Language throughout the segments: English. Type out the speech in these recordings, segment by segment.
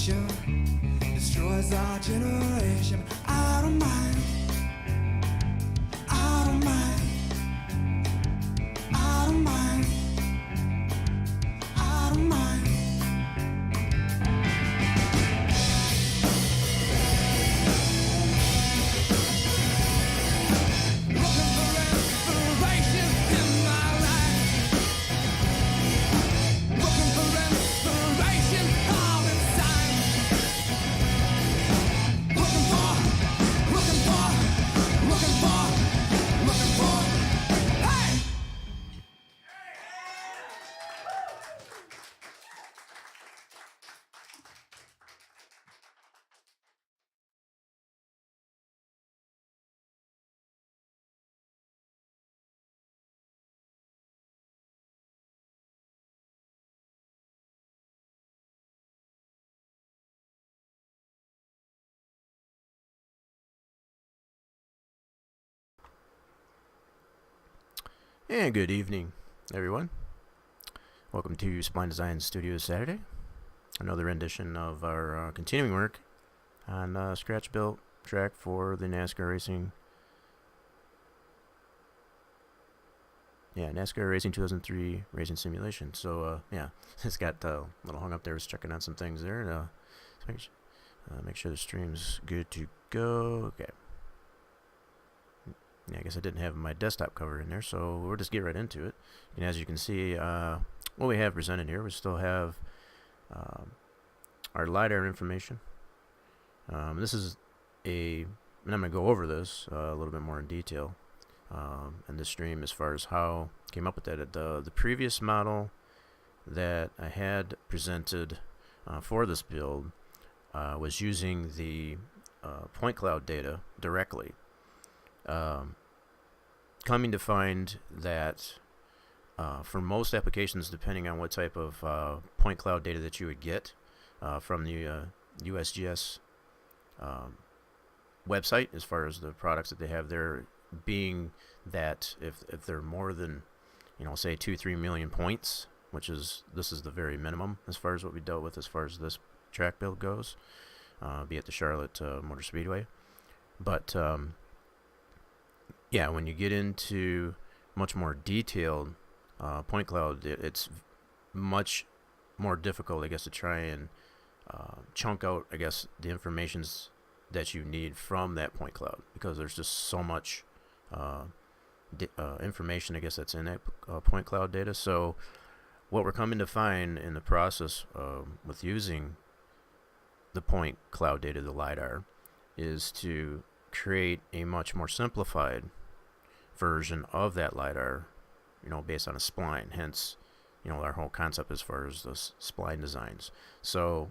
generation destroys our generation. I don't mind. I don't mind. I don't mind. I don't mind. Looking for inspiration in my life. Looking for inspiration all the time. Looking for, looking for, looking for, looking for. Hey! And good evening, everyone. Welcome to Spline Design Studios Saturday. Another rendition of our continuing work on scratch-built track for the NASCAR Racing. Yeah, NASCAR Racing 2003 Racing Simulation. So, yeah, it's got a little hung up there. I was checking on some things there. Make sure the stream's good to go. Okay. Yeah, I guess I didn't have my desktop cover in there, so we'll just get right into it. And as you can see, what we have presented here, we still have our LiDAR information. This is and I'm going to go over this a little bit more in detail in this stream as far as how I came up with that. The previous model that I had presented for this build was using the point cloud data directly. Coming to find that for most applications, depending on what type of point cloud data that you would get from the USGS website, as far as the products that they have there, being that if they're more than, say 2-3 million points, this is the very minimum as far as what we dealt with as far as this track build goes, be it the Charlotte Motor Speedway. But yeah, when you get into much more detailed point cloud, it's much more difficult, I guess, to try and chunk out, I guess, the informations that you need from that point cloud, because there's just so much information, I guess, that's in that point cloud data. So what we're coming to find in the process with using the point cloud data, the LiDAR, is to create a much more simplified version of that LiDAR, based on a spline. Hence, our whole concept as far as those spline designs. So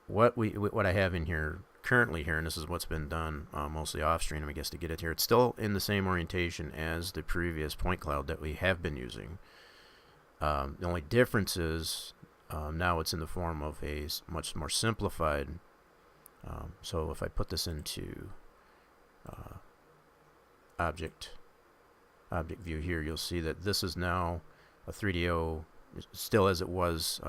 what I have in here currently here, and this is what's been done mostly off stream, I guess, to get it here. It's still in the same orientation as the previous point cloud that we have been using. The only difference is now it's in the form of a much more simplified. So if I put this into object view here, you'll see that this is now a 3DO, still as it was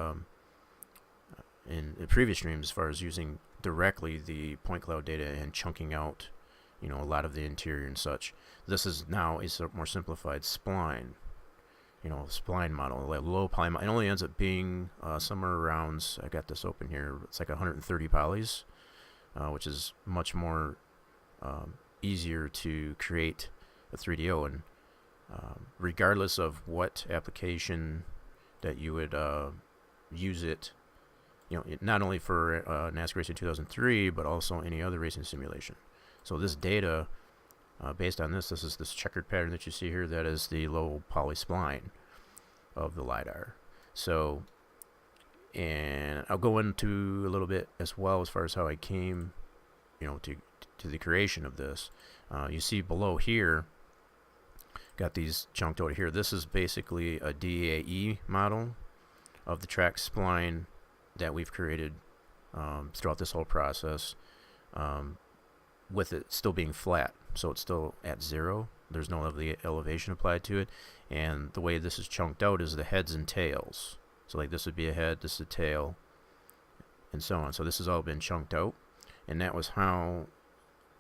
in previous streams, as far as using directly the point cloud data and chunking out a lot of the interior and such. This is now a more simplified spline, spline model, like low poly. It only ends up being somewhere around, I got this open here, it's like 130 polys, which is much more easier to create a 3DO. And regardless of what application that you would use it, not only for NASCAR Racing 2003, but also any other racing simulation. So this data, based on this is this checkered pattern that you see here. That is the low poly spline of the LiDAR. So, and I'll go into a little bit as well as far as how I came, to the creation of this. You see below here, got these chunked out here. This is basically a DAE model of the track spline that we've created throughout this whole process, with it still being flat. So it's still at 0. There's no elevation applied to it. And the way this is chunked out is the heads and tails. So like this would be a head, this is a tail, and so on. So this has all been chunked out, and that was how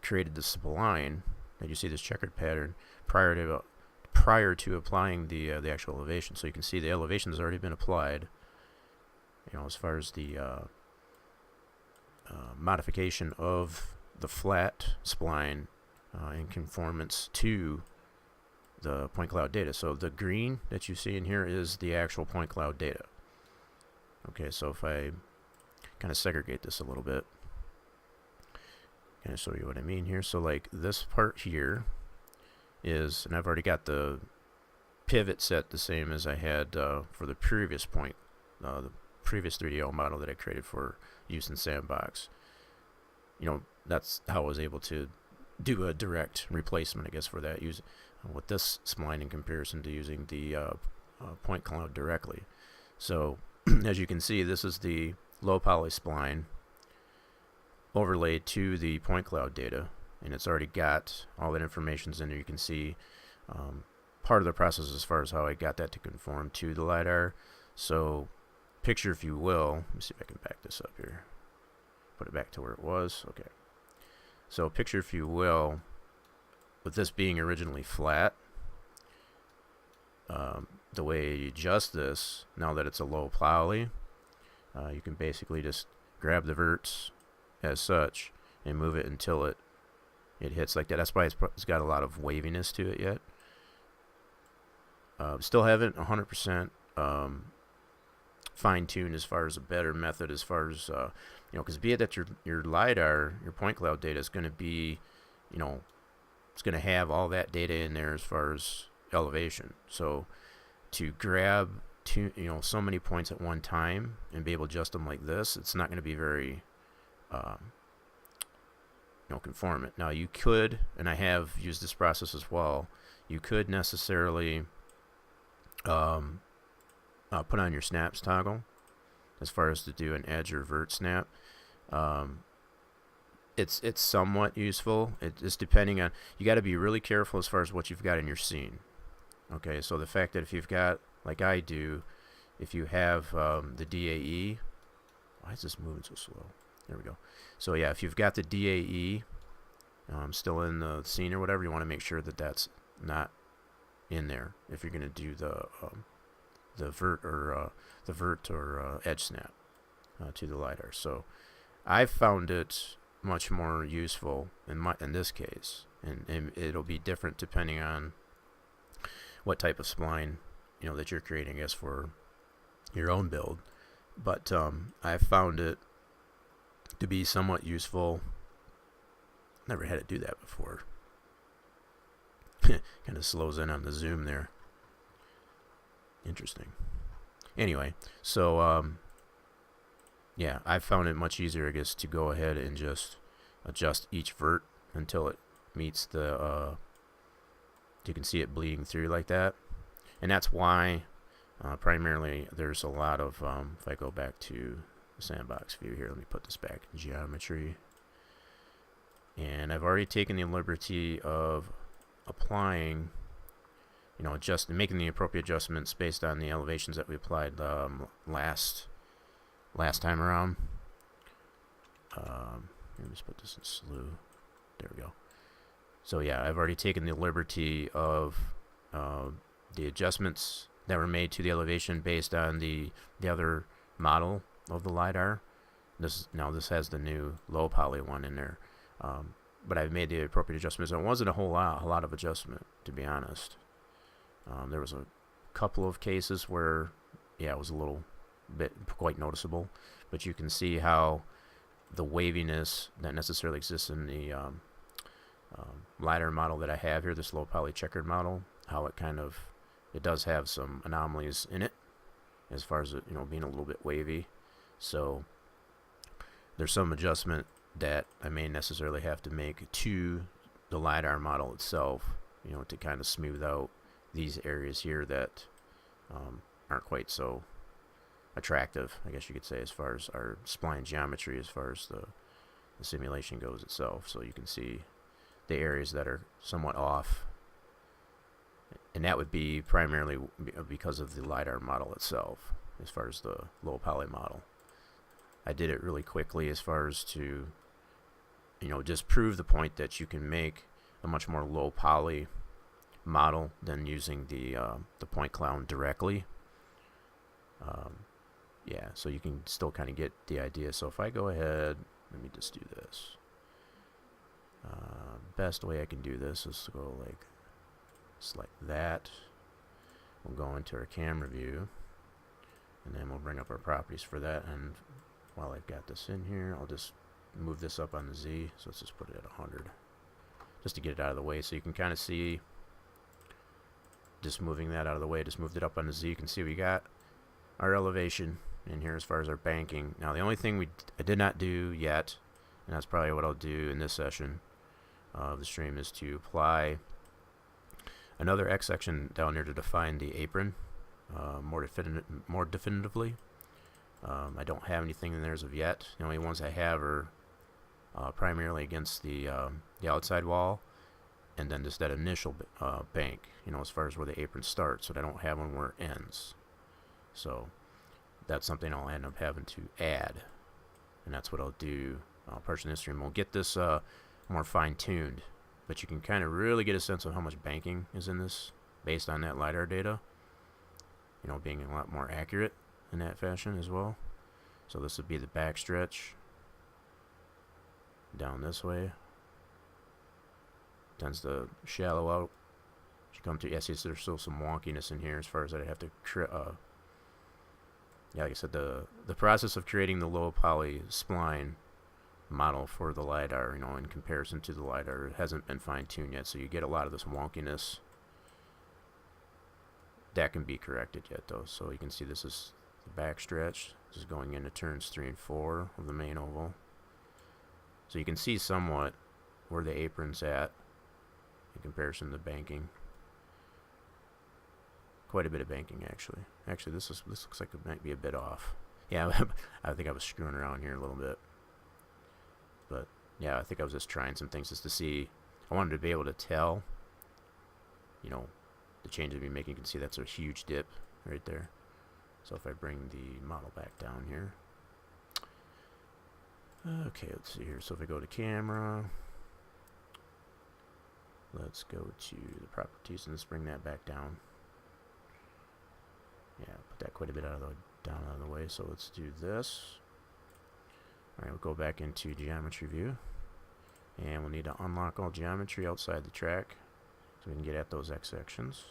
created the spline that you see, this checkered pattern prior to applying the actual elevation. So you can see the elevation has already been applied, you know, as far as the modification of the flat spline in conformance to the point cloud data. So the green that you see in here is the actual point cloud data. Okay, so if I kind of segregate this a little bit, kind of show you what I mean here. So like this part here is, and I've already got the pivot set the same as I had for the previous the previous 3DO model that I created for use in Sandbox. You know, that's how I was able to do a direct replacement, I guess, for that with this spline in comparison to using the point cloud directly. So as you can see, this is the low poly spline overlaid to the point cloud data, and it's already got all that information's in there. You can see part of the process as far as how I got that to conform to the LiDAR. So picture, if you will, let me see if I can back this up here, put it back to where it was. Okay, so picture, if you will, with this being originally flat, the way you adjust this, now that it's a low poly, you can basically just grab the verts as such and move it until it hits like that. That's why it's got a lot of waviness to it yet. Still haven't 100% fine-tuned as far as a better method, as far as you know, because be it that your LiDAR, your point cloud data is going to be, you know, it's going to have all that data in there as far as elevation. So to grab so many points at one time and be able to adjust them like this, it's not going to be very conformant. Now you could, and I have used this process as well, you could necessarily put on your snaps toggle as far as to do an edge or vert snap. It's somewhat useful. It's depending on, you got to be really careful as far as what you've got in your scene. Okay, so the fact that if you've got, like I do, if you have the DAE, why is this moving so slow? There we go. So yeah, if you've got the DAE still in the scene or whatever, you want to make sure that that's not in there if you're going to do the vert or edge snap to the LiDAR. So I've found it much more useful in this case, and it'll be different depending on what type of spline that you're creating, I guess, for your own build. But I've found it to be somewhat useful. Never had it do that before. Kind of slows in on the zoom there. Interesting. Anyway, so yeah, I found it much easier, I guess, to go ahead and just adjust each vert until it meets the you can see it bleeding through like that. And that's why primarily there's a lot of if I go back to the sandbox view here, let me put this back in geometry, and I've already taken the liberty of applying, making the appropriate adjustments based on the elevations that we applied last time around. Let me just put this in slew. There we go. So yeah, I've already taken the liberty of the adjustments that were made to the elevation based on the other model of the LiDAR. This has the new low poly one in there, but I've made the appropriate adjustments. It wasn't a lot of adjustment, to be honest. There was a couple of cases where, yeah, it was a little bit quite noticeable, but you can see how the waviness that necessarily exists in the LiDAR model that I have here, this low poly checkered model, how it does have some anomalies in it as far as it, being a little bit wavy. So there's some adjustment that I may necessarily have to make to the LiDAR model itself, to kind of smooth out these areas here that aren't quite so attractive, I guess you could say, as far as our spline geometry, as far as the simulation goes itself. So you can see the areas that are somewhat off, and that would be primarily because of the LiDAR model itself, as far as the low poly model. I did it really quickly as far as to, just prove the point that you can make a much more low poly model than using the point cloud directly. Yeah, so you can still kind of get the idea. So if I go ahead, let me just do this. Best way I can do this is to go select that. We'll go into our camera view, and then we'll bring up our properties for that. And while I've got this in here, I'll just move this up on the Z. So let's just put it at 100, just to get it out of the way. So you can kind of see, just moving that out of the way, just moved it up on the Z. You can see we got our elevation in here as far as our banking. Now the only thing I did not do yet, and that's probably what I'll do in this session of the stream, is to apply another X section down there to define the apron more definitively. I don't have anything in there as of yet. The only ones I have are primarily against the outside wall, and then just that initial bank, as far as where the apron starts, but I don't have one where it ends. So that's something I'll end up having to add, and that's what I'll do partially in this stream. We'll get this more fine-tuned, but you can kind of really get a sense of how much banking is in this based on that LiDAR data, being a lot more accurate in that fashion as well. So this would be the back stretch down this way. Tends to shallow out. As you come to, yes, there's still some wonkiness in here as far as that I have to yeah, like I said, the process of creating the low poly spline model for the LiDAR, in comparison to the LiDAR, hasn't been fine-tuned yet, so you get a lot of this wonkiness. That can be corrected yet, though. So you can see this is the back stretch. This is going into turns 3 and 4 of the main oval. So you can see somewhat where the apron's at in comparison to the banking. Quite a bit of banking, actually. Actually, this looks like it might be a bit off. Yeah, I think I was screwing around here a little bit. But yeah, I think I was just trying some things just to see. I wanted to be able to tell, the changes we're making. You can see that's a huge dip right there. So if I bring the model back down here. Okay, let's see here. So if I go to camera, let's go to the properties and let's bring that back down. Yeah, put that quite a bit down out of the way. So let's do this. Alright, we'll go back into geometry view, and we'll need to unlock all geometry outside the track so we can get at those X sections.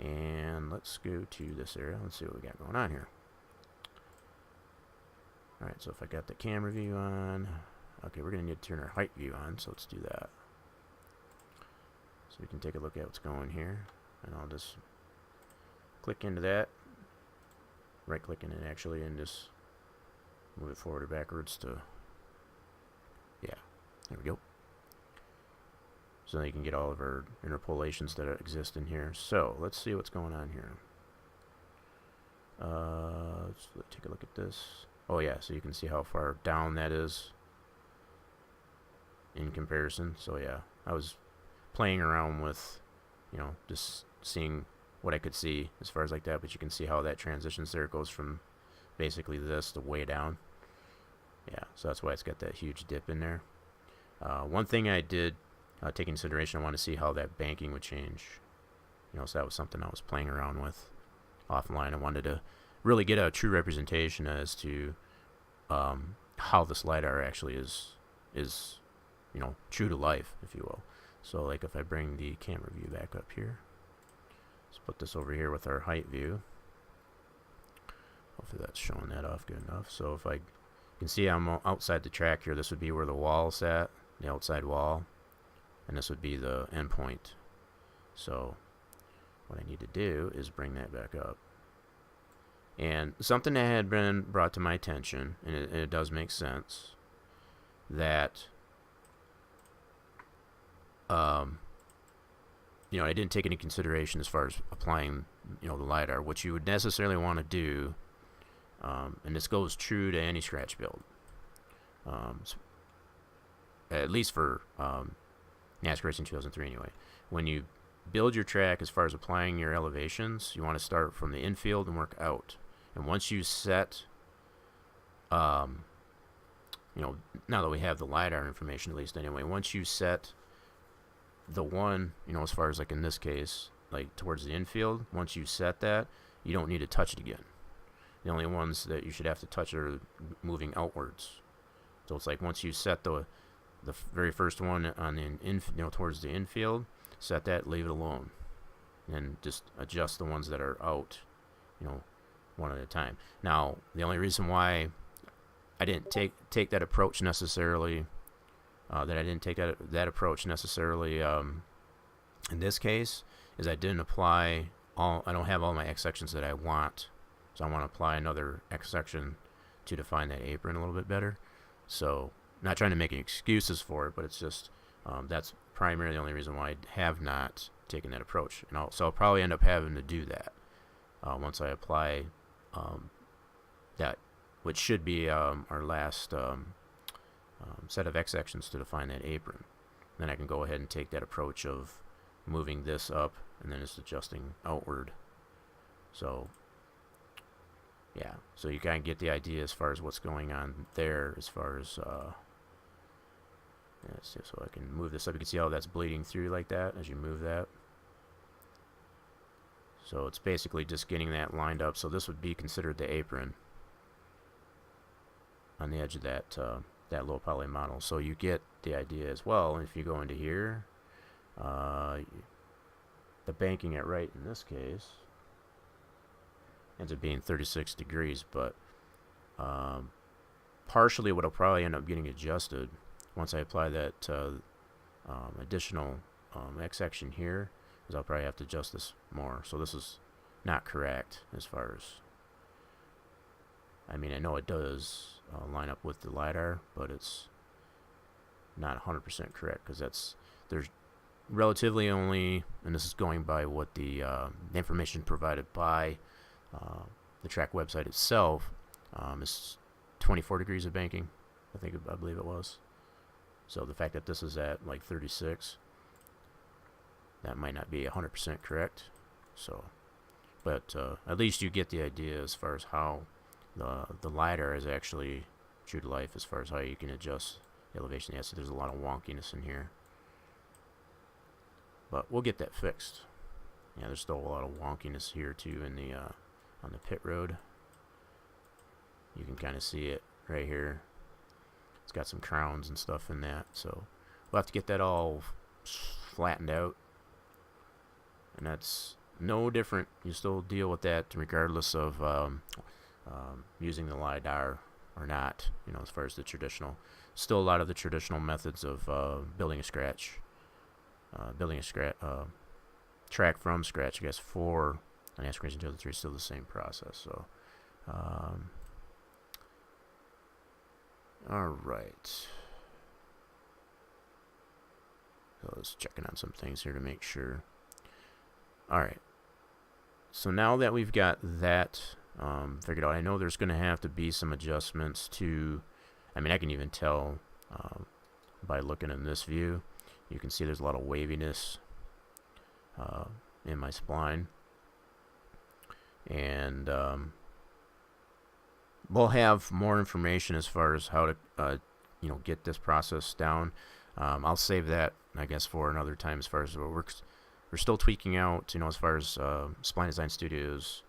And let's go to this area. Let's see what we got going on here. Alright, so if I got the camera view on, okay, we're going to need to turn our height view on, so let's do that. So we can take a look at what's going here, and I'll just click into that, right click in it actually, and just move it forward or backwards to, yeah, there we go. So now you can get all of our interpolations that exist in here. So let's see what's going on here. Let's take a look at this. Oh yeah, so you can see how far down that is in comparison. So yeah, I was playing around with, just seeing what I could see as far as like that, but you can see how that transitions there. It goes from basically this to way down. Yeah, so that's why it's got that huge dip in there. One thing I did take into consideration, I want to see how that banking would change. So that was something I was playing around with offline. I wanted to really get a true representation as to how this LiDAR actually is true to life, if you will. So like if I bring the camera view back up here, let's put this over here with our height view. Hopefully that's showing that off good enough. So if you can see I'm outside the track here, this would be where the wall's at, the outside wall, and this would be the endpoint. So what I need to do is bring that back up. And something that had been brought to my attention, and it does make sense, that I didn't take into consideration as far as applying, the LiDAR. What you would necessarily want to do, and this goes true to any scratch build, at least for NASCAR Racing 2003 anyway. When you build your track, as far as applying your elevations, you want to start from the infield and work out. And once you set you know, now that we have the LiDAR information, at least anyway, once you set the one, you know, as far as like in this case, like towards the infield, once you set that, you don't need to touch it again. The only ones that you should have to touch are moving outwards. So it's like once you set the very first one on the you know, towards the infield, set that, leave it alone, and just adjust the ones that are out, you know, one at a time. Now, the only reason why I didn't take that approach necessarily, that approach necessarily in this case, is I didn't apply I don't have all my X sections that I want, so I want to apply another X section to define that apron a little bit better. So, not trying to make any excuses for it, but it's just that's primarily the only reason why I have not taken that approach. And so I'll probably end up having to do that once I apply that, which should be our last set of X sections to define that apron. Then I can go ahead and take that approach of moving this up and then just adjusting outward. So yeah, so you kind of get the idea as far as what's going on there, as far as so I can move this up. You can see how that's bleeding through like that as you move that. So it's basically just getting that lined up. So this would be considered the apron on the edge of that that low poly model. So you get the idea as well. If you go into here, the banking at right in this case ends up being 36 degrees, but partially what will probably end up getting adjusted once I apply that additional X section here is I'll probably have to adjust this more. So this is not correct as far as, I mean, I know it does line up with the LiDAR, but it's not 100% correct, because there's relatively only, and this is going by what the information provided by the track website itself, is 24 degrees of banking, I believe it was. So the fact that this is at like 36, that might not be 100% correct. So, but at least you get the idea as far as how the LiDAR is actually true to life, as far as how you can adjust the elevation. Yeah, so there's a lot of wonkiness in here, but we'll get that fixed. Yeah, there's still a lot of wonkiness here too in the on the pit road. You can kind of see it right here. It's got some crowns and stuff in that, so we'll have to get that all flattened out. And that's no different. You still deal with that regardless of using the LiDAR or not, you know, as far as the traditional. Still a lot of the traditional methods of building a track from scratch, I guess, for an NASCAR Racing 2003 is still the same process. So, alright. So let's checking on some things here to make sure. Alright. So now that we've got that figured out, I know there's going to have to be some adjustments to, I mean, I can even tell by looking in this view. You can see there's a lot of waviness in my spline. And we'll have more information as far as how to, you know, get this process down. I'll save that, I guess, for another time. As far as we're still tweaking out, you know, as far as Spline Design Studios,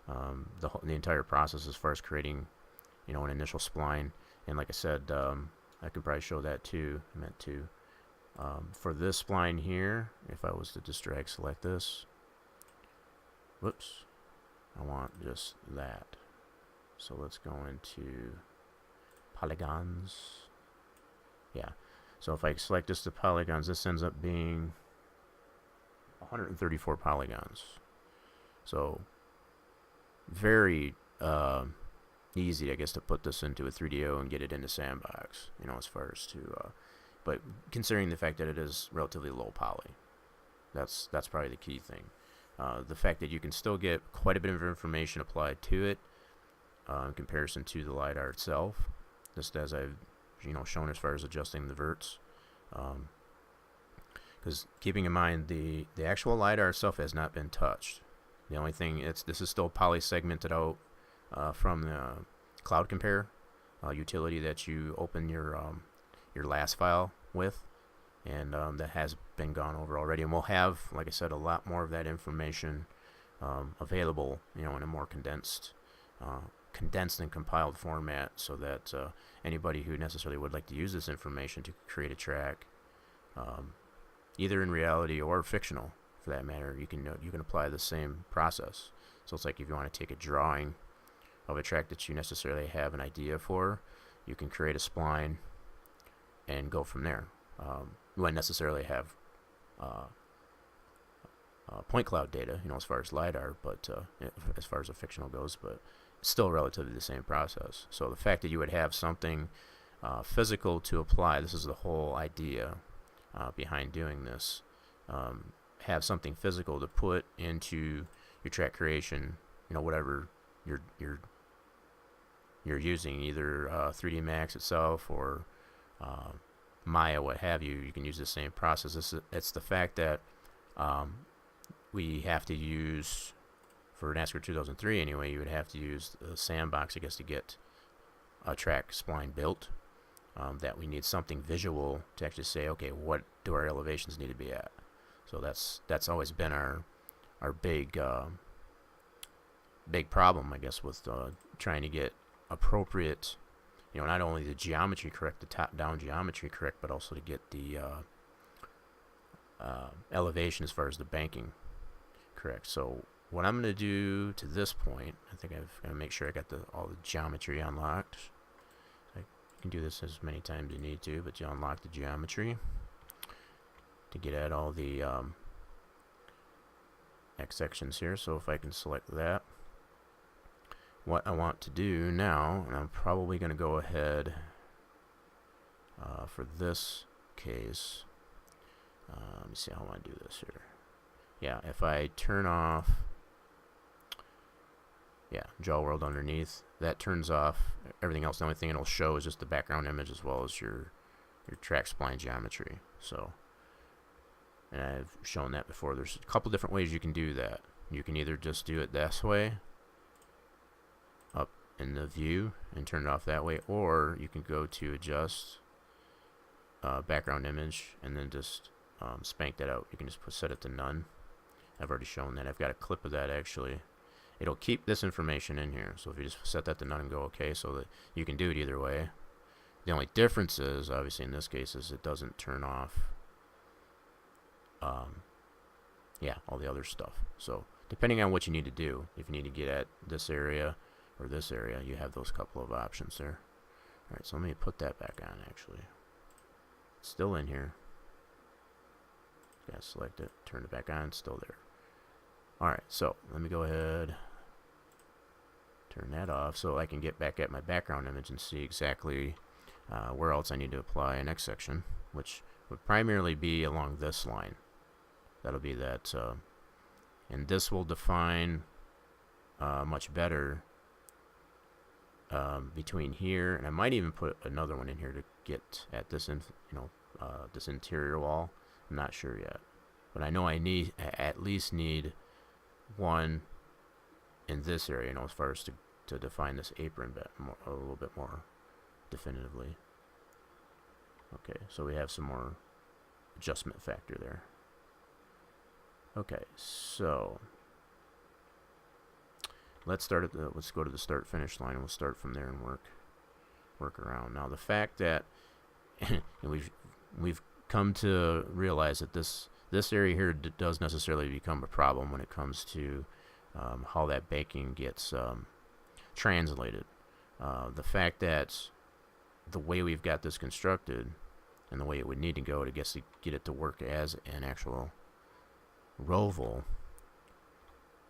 the entire process as far as creating, you know, an initial spline. And like I said, I could probably show that too. I meant to. For this spline here, if I was to just drag select this, whoops, I want just that. So let's go into polygons. Yeah. So if I select just the polygons, this ends up being 134 polygons. So very easy, I guess, to put this into a 3DO and get it into Sandbox, you know, as far as to but considering the fact that it is relatively low poly, that's probably the key thing. The fact that you can still get quite a bit of information applied to it in comparison to the LiDAR itself, just as I've, you know, shown as far as adjusting the verts. Because keeping in mind the actual LiDAR itself has not been touched. The only thing, this is still poly segmented out from the cloud compare utility that you open your last file with, and that has been gone over already. And we'll have, like I said, a lot more of that information available, in a more condensed and compiled format, so that anybody who necessarily would like to use this information to create a track, either in reality or fictional, for that matter, you can apply the same process. So it's like if you want to take a drawing of a track that you necessarily have an idea for, you can create a spline and go from there. You wouldn't necessarily have point cloud data, as far as LiDAR, but as far as a fictional goes, but still relatively the same process. So the fact that you would have something physical to apply, this is the whole idea behind doing this. Have something physical to put into your track creation, whatever you're using, either 3D Max itself or Maya, what have you. You can use the same process. It's the fact that we have to use, for NASCAR 2003 anyway, you would have to use the sandbox, I guess, to get a track spline built. That we need something visual to actually say, okay, what do our elevations need to be at? So that's always been our big problem, I guess, with trying to get appropriate, not only the geometry correct, the top-down geometry correct, but also to get the elevation as far as the banking correct. So what I'm going to do to this point, I think I've got to make sure I got all the geometry unlocked. You can do this as many times as you need to, but you unlock the geometry to get at all the X sections here. So if I can select that, what I want to do now, and I'm probably going to go ahead for this case, let me see how I want to do this here. Yeah, if I turn off, draw world underneath, that turns off everything else. The only thing it'll show is just the background image as well as your track spline geometry. So, and I've shown that before. There's a couple different ways you can do that. You can either just do it this way, up in the view, and turn it off that way, or you can go to adjust background image and then just spank that out. You can just set it to none. I've already shown that. I've got a clip of that actually. It'll keep this information in here. So if you just set that to none and go OK, so that you can do it either way. The only difference is, obviously in this case, is it doesn't turn off all the other stuff. So depending on what you need to do, if you need to get at this area or this area, you have those couple of options there. Alright, so let me put that back on actually. It's still in here. Gotta select it, turn it back on, it's still there. Alright, so let me go ahead, turn that off so I can get back at my background image and see exactly where else I need to apply an X section, which would primarily be along this line. That'll be that, and this will define much better between here, and I might even put another one in here to get at this, this interior wall. I'm not sure yet, but I know I at least need one in this area, as far as to define this apron a little bit more definitively. Okay, so we have some more adjustment factor there. Okay, so let's go to the start finish line, and we'll start from there and work around. Now the fact that we've come to realize that this area here does necessarily become a problem when it comes to how that banking gets translated. The fact that the way we've got this constructed and the way it would need to go to get it to work as an actual roval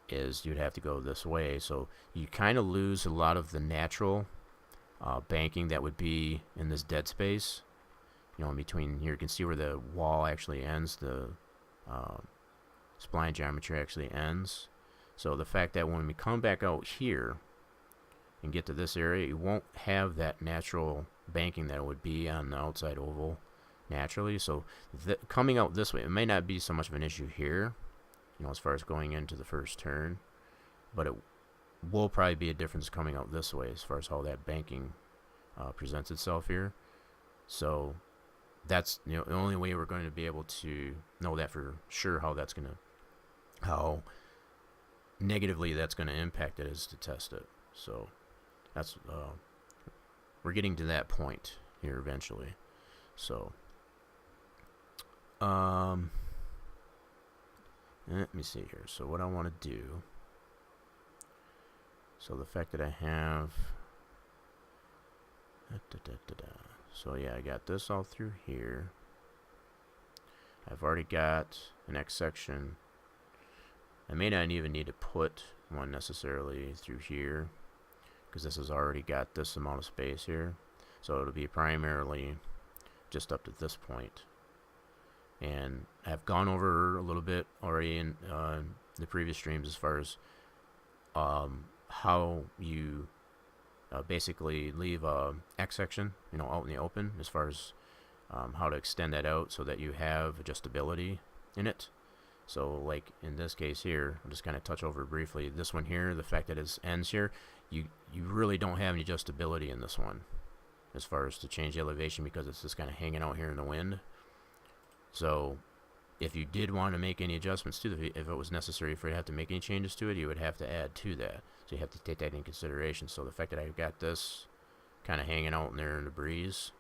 is you'd have to go this way. So you kind of lose a lot of the natural banking that would be in this dead space. In between here, you can see where the wall actually ends, the spline geometry actually ends. So the fact that when we come back out here and get to this area, you won't have that natural banking that would be on the outside oval naturally. So coming out this way, it may not be so much of an issue here, as far as going into the first turn, but it will probably be a difference coming out this way as far as how that banking presents itself here. So that's the only way we're going to be able to know that for sure, how negatively that's going to impact it, is to test it. So that's we're getting to that point here eventually. So let me see here. So what I want to do, so the fact that I have so yeah, I got this all through here. I've already got an X section. I may not even need to put one necessarily through here, because this has already got this amount of space here. So it'll be primarily just up to this point. And I've gone over a little bit already in the previous streams as far as how you basically leave a X section, out in the open, as far as how to extend that out so that you have adjustability in it. So like in this case here, I'll just kind of touch over briefly. This one here, the fact that it ends here, you really don't have any adjustability in this one as far as to change the elevation, because it's just kind of hanging out here in the wind. So if you did want to make any adjustments to if it was necessary for you to have to make any changes to it, you would have to add to that. So you have to take that into consideration. So the fact that I've got this kind of hanging out in there in the breeze,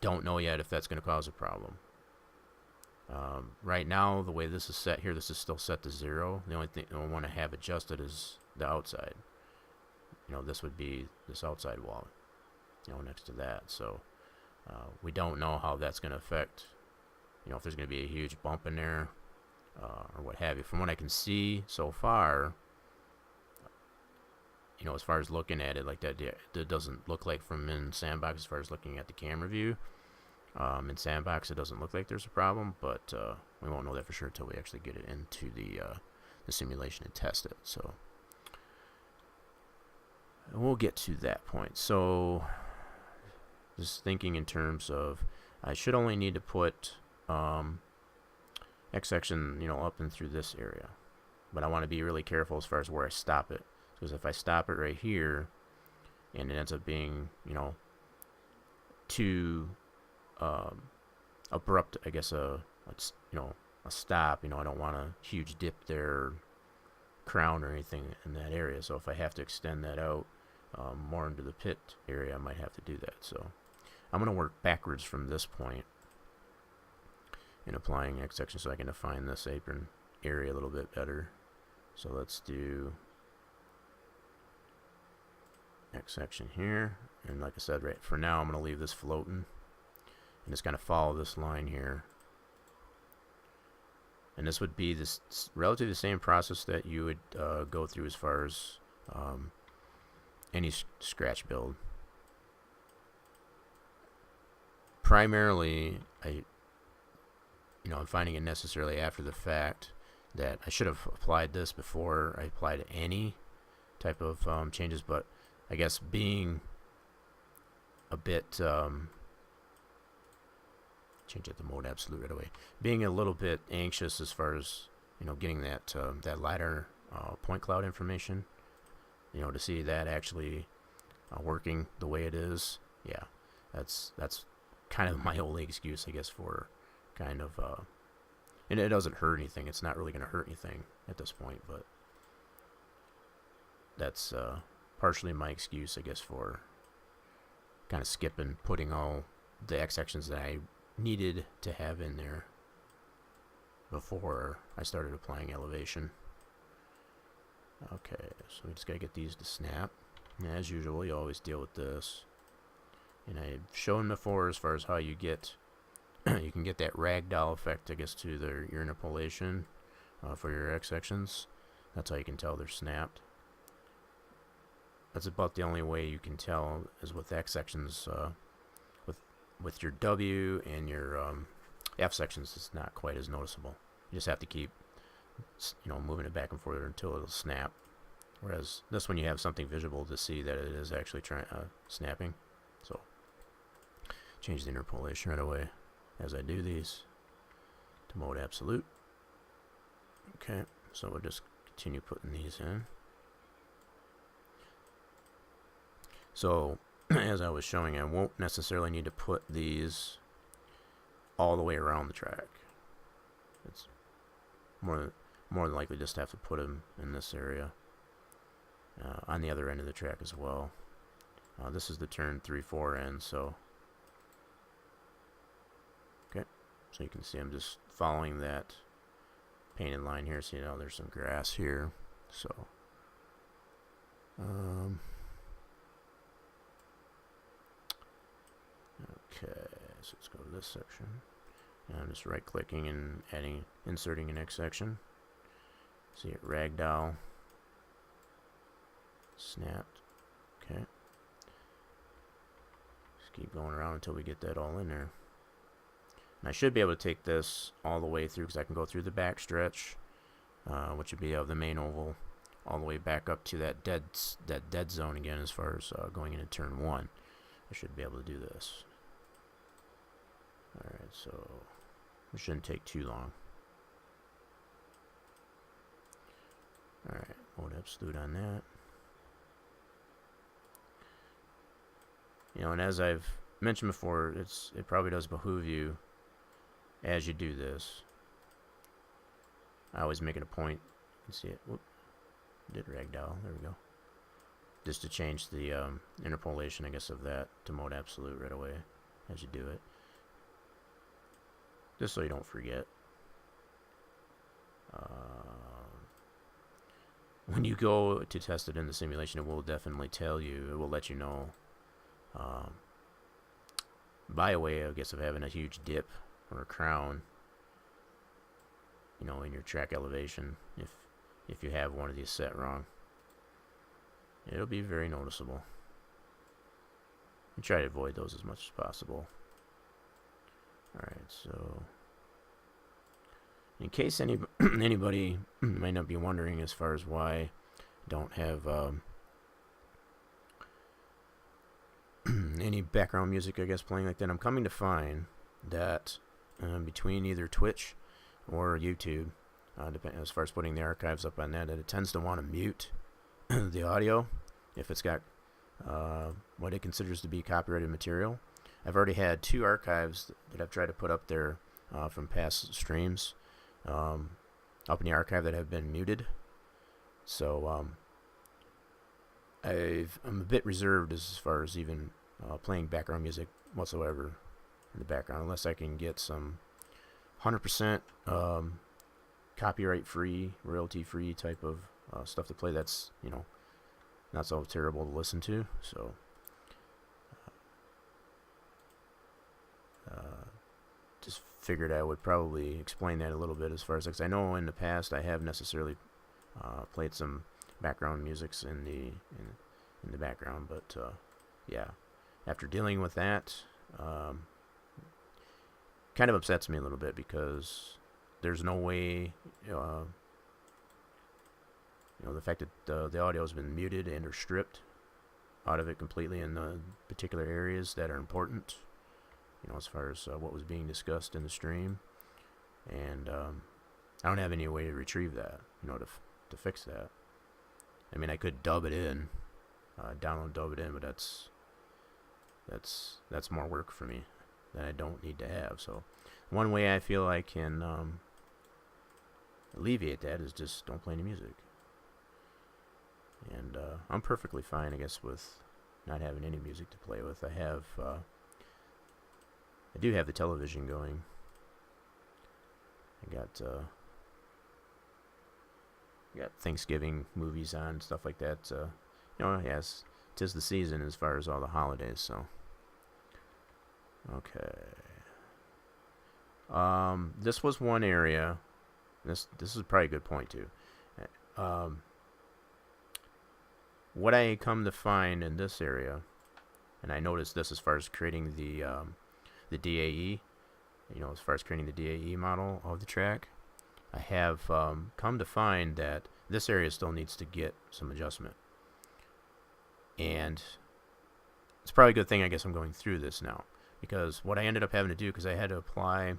don't know yet if that's going to cause a problem. Right now, the way this is set here, this is still set to 0. The only thing I want to have adjusted is the outside. This would be this outside wall, next to that. So we don't know how that's going to affect, if there's going to be a huge bump in there or what have you. From what I can see so far, as far as looking at it like that, it doesn't look like from in Sandbox, as far as looking at the camera view. In Sandbox, it doesn't look like there's a problem, but we won't know that for sure until we actually get it into the simulation and test it. So we'll get to that point. So just thinking in terms of, I should only need to put X section, up and through this area, but I want to be really careful as far as where I stop it, because if I stop it right here and it ends up being, too abrupt, I guess, a stop, I don't want a huge dip there, crown or anything in that area. So if I have to extend that out more into the pit area, I might have to do that. So I'm going to work backwards from this point in applying X section so I can define this apron area a little bit better. So let's do X section here, and like I said, right for now I'm going to leave this floating and just kind of follow this line here. And this would be this relatively the same process that you would go through as far as any scratch build. Primarily, I'm finding it necessarily after the fact that I should have applied this before I applied any type of changes, but I guess being a bit change it to mode absolute right away. Being a little bit anxious as far as getting that that LiDAR point cloud information, to see that actually working the way it is. Yeah, that's kind of my only excuse, I guess, for kind of and it doesn't hurt anything. It's not really going to hurt anything at this point, but that's partially my excuse, I guess, for kind of skipping putting all the X sections that I needed to have in there before I started applying elevation. Okay, so we just gotta get these to snap. And as usual, you always deal with this. And I've shown before as far as how you get you can get that ragdoll effect, I guess, to your interpolation for your X sections. That's how you can tell they're snapped. That's about the only way you can tell is with X sections. With your W and your F sections, it's not quite as noticeable. You just have to keep, moving it back and forth until it'll snap. Whereas this one, you have something visible to see that it is actually snapping. So change the interpolation right away as I do these to mode absolute. Okay, so we'll just continue putting these in. So, as I was showing, I won't necessarily need to put these all the way around the track. It's more than likely just have to put them in this area, on the other end of the track as well. This is the turn 3-4 end, so okay. So you can see I'm just following that painted line here. See now there's some grass here, so okay, so let's go to this section. And I'm just right clicking and inserting the next section. See it ragdoll, snapped. Okay, just keep going around until we get that all in there. And I should be able to take this all the way through, because I can go through the back stretch, which would be of the main oval, all the way back up to that dead zone again, as far as going into turn 1. I should be able to do this. Alright, so it shouldn't take too long. Alright, mode absolute on that. You know, and as I've mentioned before, it probably does behoove you, as you do this, I always make it a point. You can see it. Whoop, did ragdoll. There we go. Just to change the interpolation, I guess, of that to mode absolute right away as you do it. Just so you don't forget. When you go to test it in the simulation, it will definitely tell you. It will let you know. By way, I guess, of having a huge dip or a crown, you know, in your track elevation, if you have one of these set wrong, it'll be very noticeable. And try to avoid those as much as possible. Alright, so in case anybody might not be wondering as far as why I don't have any background music, I guess, playing like that, I'm coming to find that between either Twitch or YouTube, as far as putting the archives up on that, it tends to want to mute the audio if it's got what it considers to be copyrighted material. I've already had 2 archives that I've tried to put up there from past streams up in the archive that have been muted. So I'm a bit reserved as far as even playing background music whatsoever in the background, unless I can get some 100% copyright-free, royalty-free type of stuff to play that's, you know, not so terrible to listen to. So just figured I would probably explain that a little bit as far as, because I know in the past I have necessarily played some background musics in the background, but yeah, after dealing with that, kind of upsets me a little bit, because there's no way, you know, the fact that the audio has been muted and or stripped out of it completely in the particular areas that are important, you know, as far as what was being discussed in the stream, and I don't have any way to retrieve that, you know, to fix that. I mean, I could dub it in, dub it in, but that's more work for me that I don't need to have. So one way I feel I can alleviate that is just don't play any music. And I'm perfectly fine, I guess, with not having any music to play with. I do have the television going. I got Thanksgiving movies on, stuff like that. You know, yes, 'tis the season as far as all the holidays. So, okay. This was one area. This is probably a good point too. What I come to find in this area, and I noticed this as far as creating the DAE, you know, as far as creating the DAE model of the track, I have come to find that this area still needs to get some adjustment. And it's probably a good thing, I guess, I'm going through this now, because what I ended up having to do, because I had to apply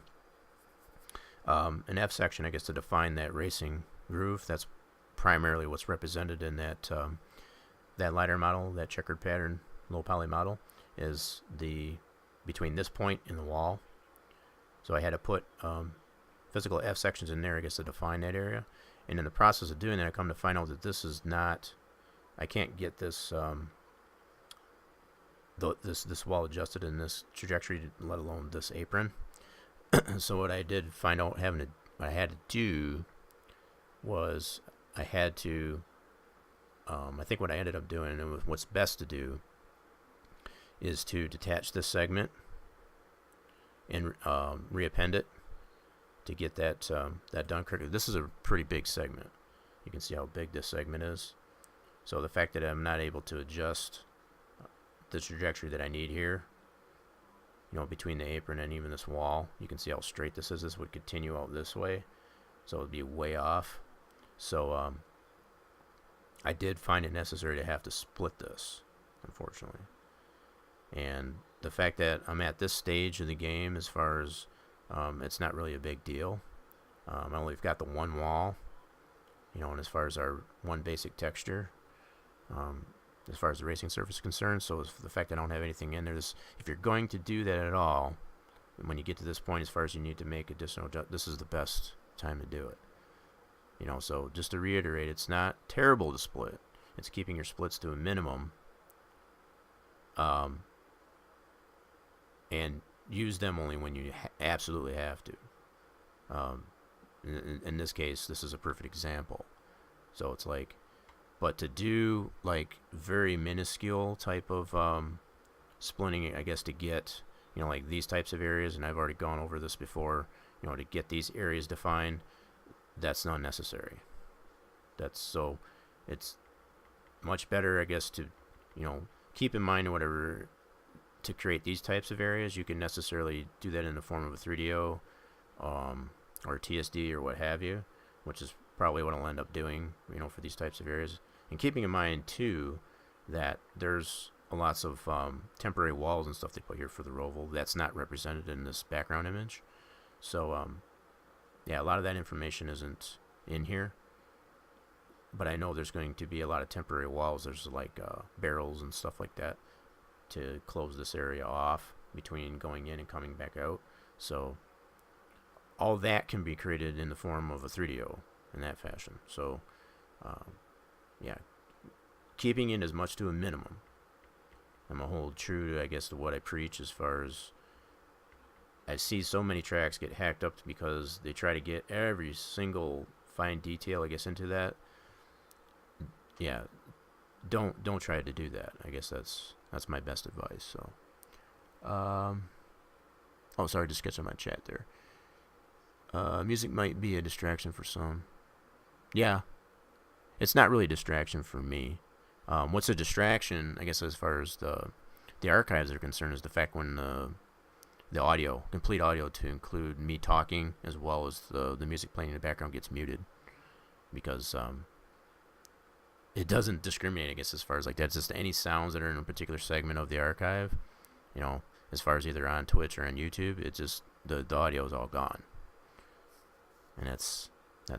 an F section, I guess, to define that racing groove. That's primarily what's represented in that that LiDAR model, that checkered pattern low poly model, is the between this point and the wall. So I had to put physical F sections in there, I guess, to define that area. And in the process of doing that, I come to find out that this is not, I can't get this this wall adjusted in this trajectory, let alone this apron. So what I did find out what I had to do was I had to, I think what I ended up doing, and what's best to do, is to detach this segment and reappend it to get that done correctly. This is a pretty big segment. You can see how big this segment is. So the fact that I'm not able to adjust the trajectory that I need here, between the apron and even this wall, you can see how straight this is. This would continue out this way, so it would be way off. So I did find it necessary to have to split this, unfortunately. And the fact that I'm at this stage of the game, as far as it's not really a big deal. I only got the one wall, and as far as our one basic texture, as far as the racing surface is concerned. So the fact that I don't have anything in there, if you're going to do that at all, when you get to this point, as far as you need to make additional adjustments, this is the best time to do it. So just to reiterate, it's not terrible to split. It's keeping your splits to a minimum, and use them only when you absolutely have to. In this case, this is a perfect example. So it's like, but to do like very minuscule type of splitting, I guess, to get like these types of areas, and I've already gone over this before, to get these areas defined, that's not necessary. So it's much better, I guess, to keep in mind whatever. To create these types of areas, you can necessarily do that in the form of a 3DO or TSD or what have you, which is probably what I'll end up doing, for these types of areas. And keeping in mind, too, that there's lots of temporary walls and stuff they put here for the roval that's not represented in this background image. So, yeah, a lot of that information isn't in here. But I know there's going to be a lot of temporary walls. There's like barrels and stuff like that to close this area off between going in and coming back out. So all that can be created in the form of a 3DO in that fashion. So yeah, keeping it as much to a minimum. I'm gonna hold true to, I guess, to what I preach, as far as I see so many tracks get hacked up because they try to get every single fine detail, I guess, into that. Yeah, don't try to do that. I guess that's my best advice. So, oh, sorry, just catching my chat there. Music might be a distraction for some. Yeah, it's not really a distraction for me. What's a distraction, I guess, as far as the archives are concerned, is the fact when the audio, complete audio, to include me talking as well as the music playing in the background, gets muted, because it doesn't discriminate, I guess, as far as like that's just any sounds that are in a particular segment of the archive, as far as either on Twitch or on YouTube. It's just the audio is all gone, and that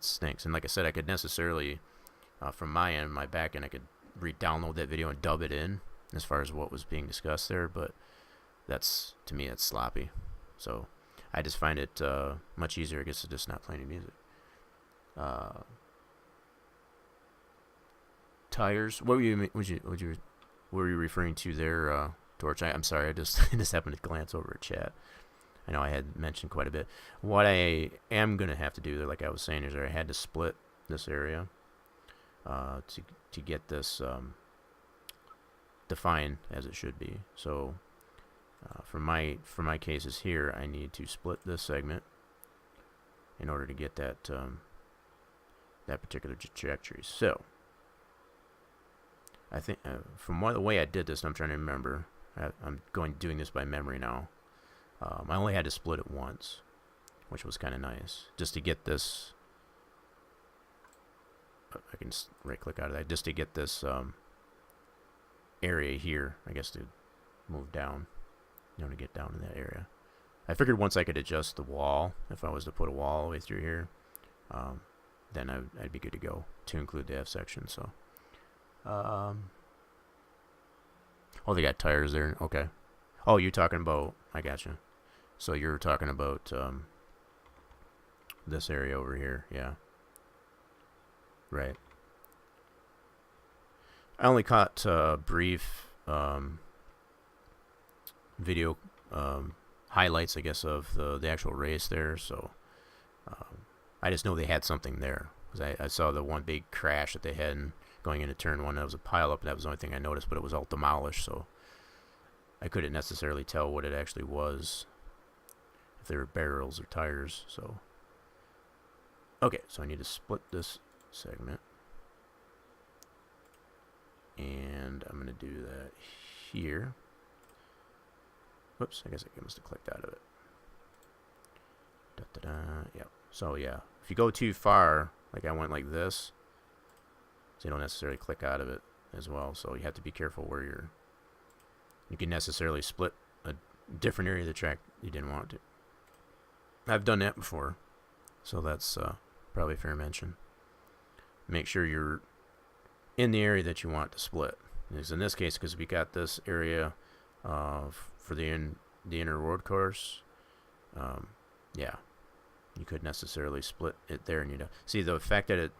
stinks. And like I said, I could necessarily from my end, my back end, I could re-download that video and dub it in as far as what was being discussed there, but to me that's sloppy. So I just find it much easier, I guess, to just not play any music. Tires. What were you referring to there, Torch? I'm sorry. I just happened to glance over at chat. I know I had mentioned quite a bit. What I am gonna have to do, like I was saying, is I had to split this area to get this defined as it should be. So for my cases here, I need to split this segment in order to get that that particular trajectory. So I think from the way I did this, and I'm trying to remember, I'm doing this by memory now. I only had to split it once, which was kind of nice, just to get this. I can right click out of that just to get this area here, I guess, to move down, to get down in that area. I figured once I could adjust the wall, if I was to put a wall all the way through here, then I'd be good to go to include the F section. So Oh, they got tires there. Okay. Oh, you're talking about... I gotcha. So you're talking about this area over here. Yeah. Right. I only caught brief video highlights, I guess, of the actual race there. So I just know they had something there. Because I saw the one big crash that they had going into turn one. That was a pileup, and that was the only thing I noticed, but it was all demolished, so I couldn't necessarily tell what it actually was, if they were barrels or tires. So okay, so I need to split this segment, and I'm going to do that here. Whoops, I guess I must have clicked out of it. Yeah. So yeah, if you go too far, like I went like this, so you don't necessarily click out of it as well. So you have to be careful where you can necessarily split a different area of the track you didn't want to. I've done that before, so that's probably a fair mention. Make sure you're in the area that you want to split. Because in this case, because we got this area for the inner road course, yeah, you could necessarily split it there, and you know, see the fact that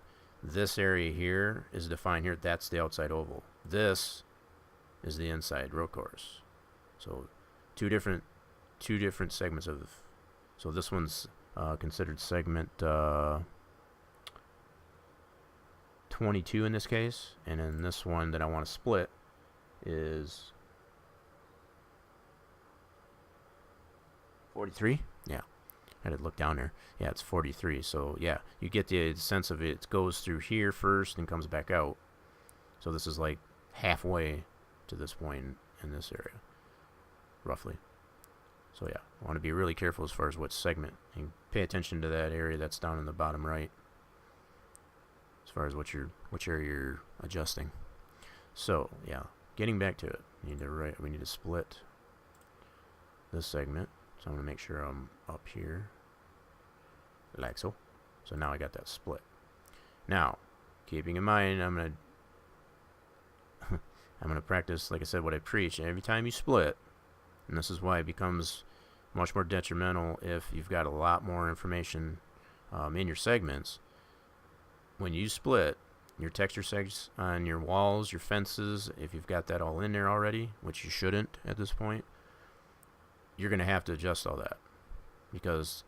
this area here is defined here. That's the outside oval. This is the inside road course. So two different segments of. So this one's considered segment 22 in this case, and then this one that I want to split is 43. Yeah. I had to look down there. Yeah, it's 43. So, yeah, you get the sense of it goes through here first and comes back out. So this is like halfway to this point in this area, roughly. So, yeah, I want to be really careful as far as what segment. And pay attention to that area that's down in the bottom right as far as which area you're adjusting. So, yeah, getting back to it. We need to split this segment. So I'm going to make sure I'm up here, like so. So now I got that split. Now, keeping in mind, I'm going to practice, like I said, what I preach. Every time you split, and this is why it becomes much more detrimental if you've got a lot more information in your segments. When you split, your texture segs on your walls, your fences, if you've got that all in there already, which you shouldn't at this point, you're going to have to adjust all that, because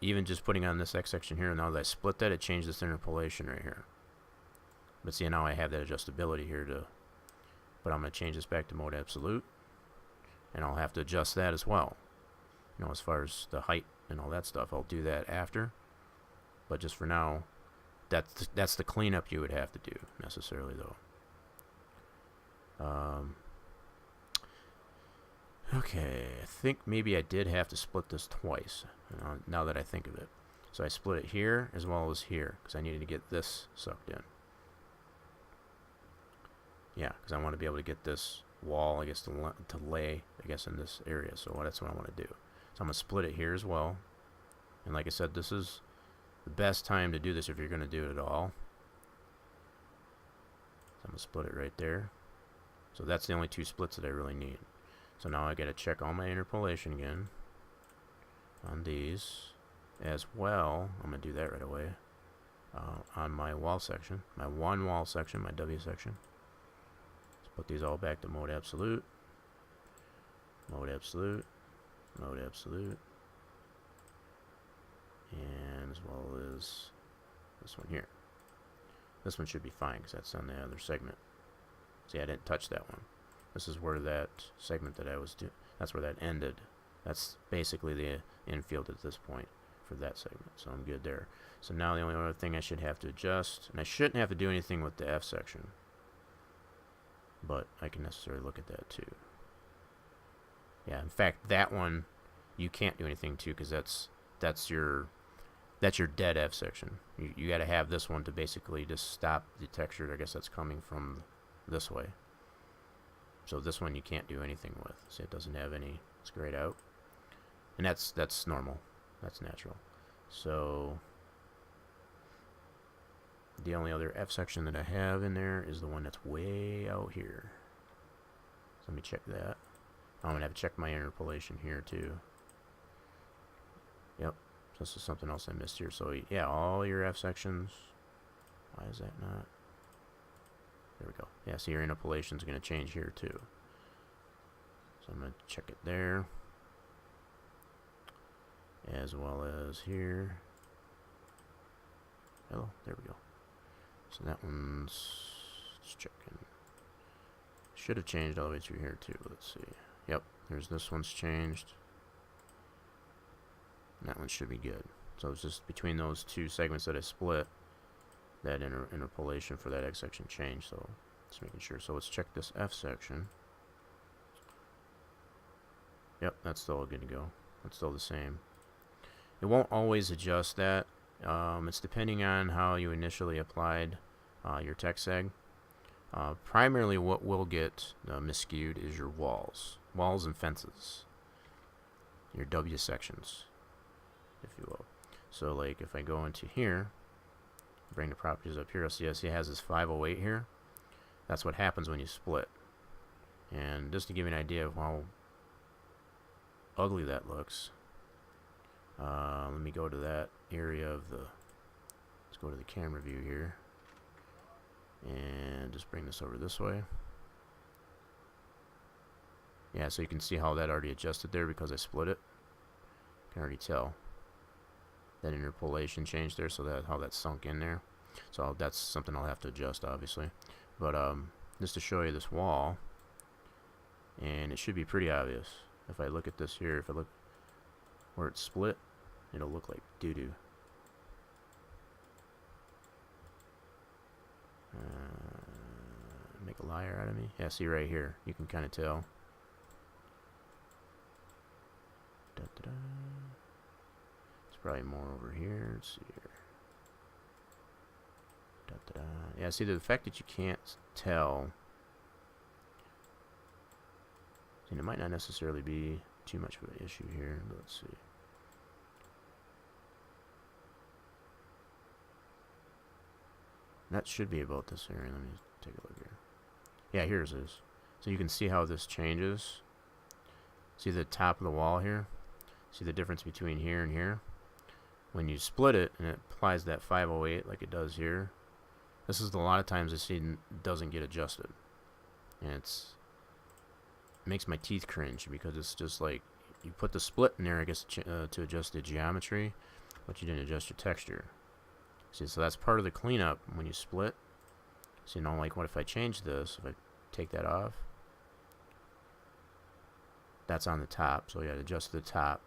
even just putting on this X section here, now that I split that, it changed this interpolation right here. But see, now I have that adjustability here but I'm going to change this back to mode absolute, and I'll have to adjust that as well. You know, as far as the height and all that stuff, I'll do that after. But just for now, that's the cleanup you would have to do necessarily, though. Okay, I think maybe I did have to split this twice, now that I think of it. So I split it here as well as here, because I needed to get this sucked in. Yeah, because I want to be able to get this wall, I guess, to lay, I guess, in this area. So that's what I want to do. So I'm going to split it here as well. And like I said, this is the best time to do this if you're going to do it at all. So I'm going to split it right there. So that's the only two splits that I really need. So now I got to check all my interpolation again on these as well. I'm going to do that right away on my wall section, my one wall section, my W section. Let's put these all back to mode absolute, mode absolute, mode absolute, and as well as this one here. This one should be fine because that's on the other segment. See, I didn't touch that one. This is where that segment that I was doing, that's where that ended. That's basically the infield at this point for that segment. So I'm good there. So now the only other thing I should have to adjust, and I shouldn't have to do anything with the F section, but I can necessarily look at that too. Yeah, in fact, that one you can't do anything to, because that's your dead F section. You got to have this one to basically just stop the texture. I guess that's coming from this way. So this one you can't do anything with. See, it doesn't have any. It's grayed out, and that's normal. That's natural. So the only other F section that I have in there is the one that's way out here. Let me check that. I'm going to have to check my interpolation here too. Yep. So this is something else I missed here. So yeah, all your F sections. Why is that not? There we go. Yeah, so your interpolation is going to change here too. So I'm going to check it there. As well as here. Hello, there we go. So that one's, let's check in. Should have changed all the way through here too. Let's see. Yep, there's this one's changed. And that one should be good. So it's just between those two segments that I split, that interpolation for that X section changed. So just making sure. So let's check this F section. Yep, that's still good to go. That's still the same. It won't always adjust that. It's depending on how you initially applied your tech seg. Primarily what will get miscued is your walls and fences, your W sections, if you will. So like if I go into here, bring the properties up here, I'll see it has this 508 here. That's what happens when you split. And just to give you an idea of how ugly that looks, let me go to that area of the, let's go to the camera view here and just bring this over this way. Yeah, so you can see how that already adjusted there because I split it. You can already tell that interpolation changed there, so that how that sunk in there. So that's something I'll have to adjust, obviously. But just to show you this wall, and it should be pretty obvious. If I look at this here, if I look where it's split, it'll look like doo-doo. Make a liar out of me. Yeah, see right here, you can kind of tell. Da-da-da. It's probably more over here. Let's see here. Da-da-da. Yeah, see the fact that you can't tell. And it might not necessarily be too much of an issue here. But let's see. That should be about this area. Let me take a look here. Yeah, here's this. So you can see how this changes. See the top of the wall here? See the difference between here and here? When you split it and it applies that 508 like it does here, this is a lot of times I see it doesn't get adjusted. And it makes my teeth cringe because it's just like you put the split in there, I guess, to adjust the geometry, but you didn't adjust your texture. See, so that's part of the cleanup when you split. So, you know, like what if I change this, if I take that off, that's on the top, so you gotta adjust the top.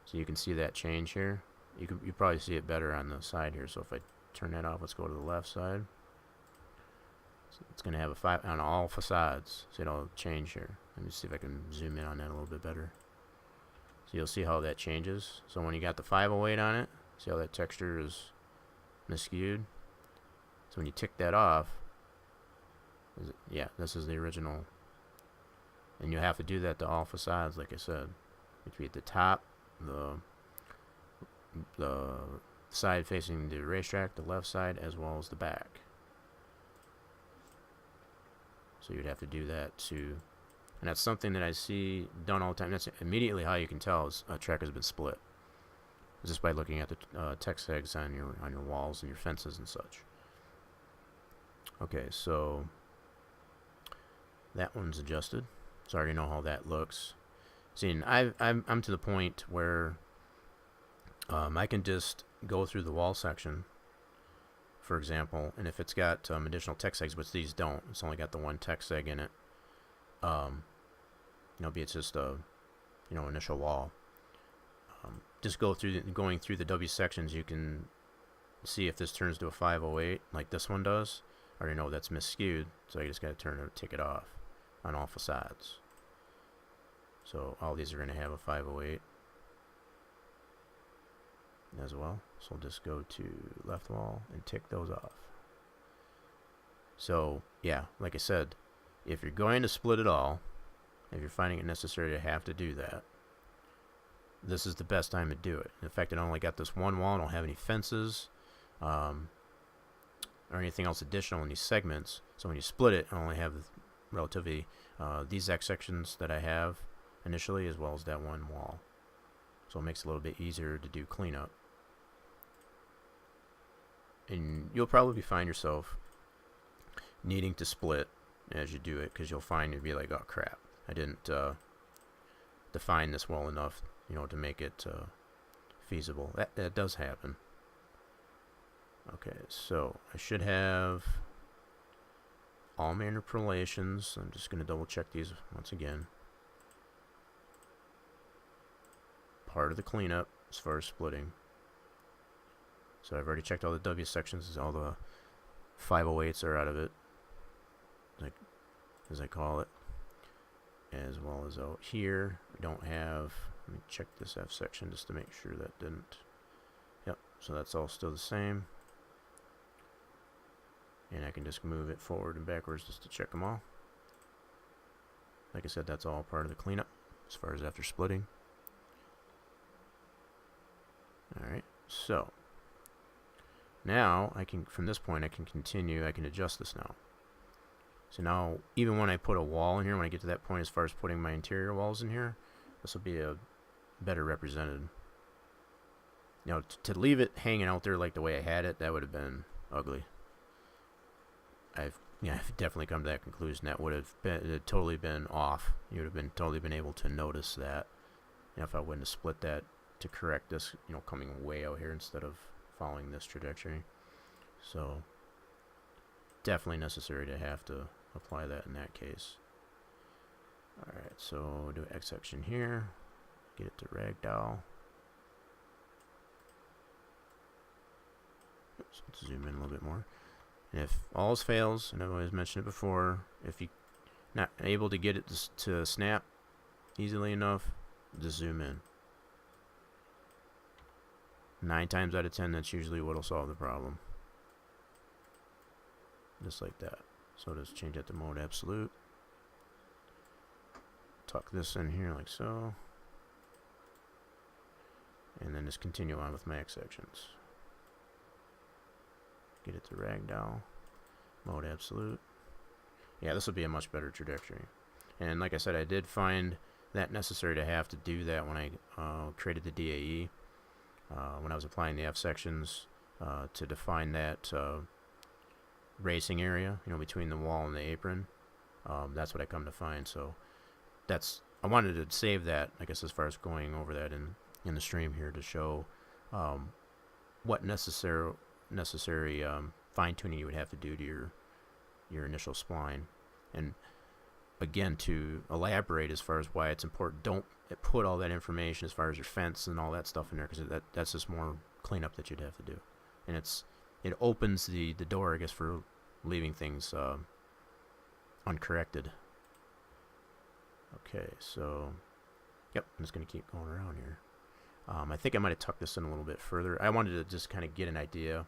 So you can see that change here. You probably see it better on the side here. So if I turn that off, let's go to the left side. So it's gonna have a 5 on all facades, so it'll change here. Let me see if I can zoom in on that a little bit better. So you'll see how that changes. So when you got the 508 on it, see how that texture is miscued. So when you tick that off, yeah, this is the original. And you have to do that to all facades, like I said. Between the top, the side facing the racetrack, the left side, as well as the back. So you'd have to do that too. And that's something that I see done all the time. That's immediately how you can tell a track has been split, just by looking at the text tags on your walls and your fences and such. Okay, so that one's adjusted. So I already know how that looks. See, I'm to the point where I can just go through the wall section, for example, and if it's got additional text segs, but these don't, it's only got the one text seg in it. Be it's just a initial wall. Just going through the W sections, you can see if this turns to a 508 like this one does. I already know that's miscued, so you just got to take it off on all facades. So all these are going to have a 508 as well. So we'll just go to left wall and tick those off. So yeah, like I said, if you're going to split it all, if you're finding it necessary to have to do that, this is the best time to do it. In fact, I only got this one wall. I don't have any fences, or or anything else additional in these segments. So when you split it, I only have relatively these X sections that I have initially, as well as that one wall. So it makes it a little bit easier to do cleanup. And you'll probably find yourself needing to split as you do it, because you'll find you'll be like, oh crap, I didn't define this well enough, to make it feasible. That does happen. Okay, so I should have all manipulations. I'm just going to double check these once again. Part of the cleanup as far as splitting. So I've already checked all the W sections, all the 508s are out of it, like as I call it, as well as out here. I don't have, let me check this F section just to make sure that didn't, yep, so that's all still the same. And I can just move it forward and backwards just to check them all. Like I said, that's all part of the cleanup as far as after splitting. Alright, so now I can, from this point I can continue, I can adjust this now. So now even when I put a wall in here, when I get to that point as far as putting my interior walls in here, this will be a better represented. Now to leave it hanging out there like the way I had it, that would have been ugly. I've definitely come to that conclusion. That would have been totally been off. You would have totally been able to notice that, if I wouldn't have split that to correct this, coming way out here instead of following this trajectory. So definitely necessary to have to apply that in that case. Alright, so do an X section here, get it to ragdoll. Oops, let's zoom in a little bit more. And if all else fails, and I've always mentioned it before, if you're not able to get it to snap easily enough, just zoom in. 9 times out of 10, that's usually what'll solve the problem. Just like that. So just change that to mode absolute. Tuck this in here like so. And then just continue on with my X sections. Get it to ragdoll. Mode absolute. Yeah, this will be a much better trajectory. And like I said, I did find that necessary to have to do that when I created the DAE. When I was applying the F sections to define that racing area, between the wall and the apron. That's what I come to find. So I wanted to save that, I guess, as far as going over that in the stream here to show what necessary fine-tuning you would have to do to your initial spline. And again, to elaborate as far as why it's important, don't put all that information as far as your fence and all that stuff in there, because that's just more cleanup that you'd have to do. And it opens the door, I guess, for leaving things uncorrected. Okay, so yep, I'm just going to keep going around here. I think I might have tucked this in a little bit further. I wanted to just kind of get an idea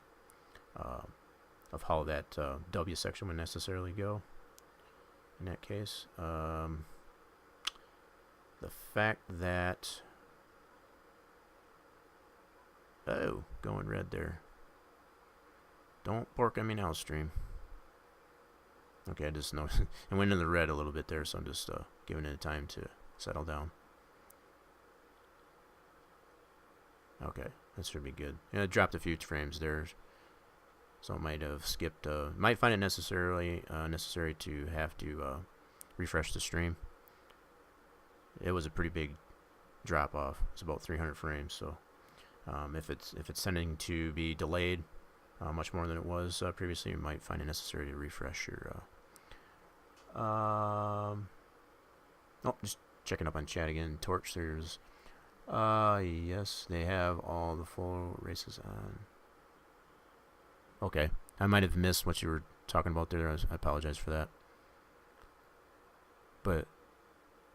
of how that W section would necessarily go in that case. The fact that, oh, going red there. Don't pork on me now, stream. Okay, I just noticed I went in the red a little bit there, so I'm just giving it time to settle down. Okay, that should be good. Yeah, it dropped a few frames there, so it might have skipped. Might find it necessary to have to refresh the stream. It was a pretty big drop off. It's about 300 frames. So if it's tending to be delayed much more than it was previously, you might find it necessary to refresh your. Oh, just checking up on chat again. Torch, there's. Yes, they have all the full races on. Okay, I might have missed what you were talking about there. I apologize for that. But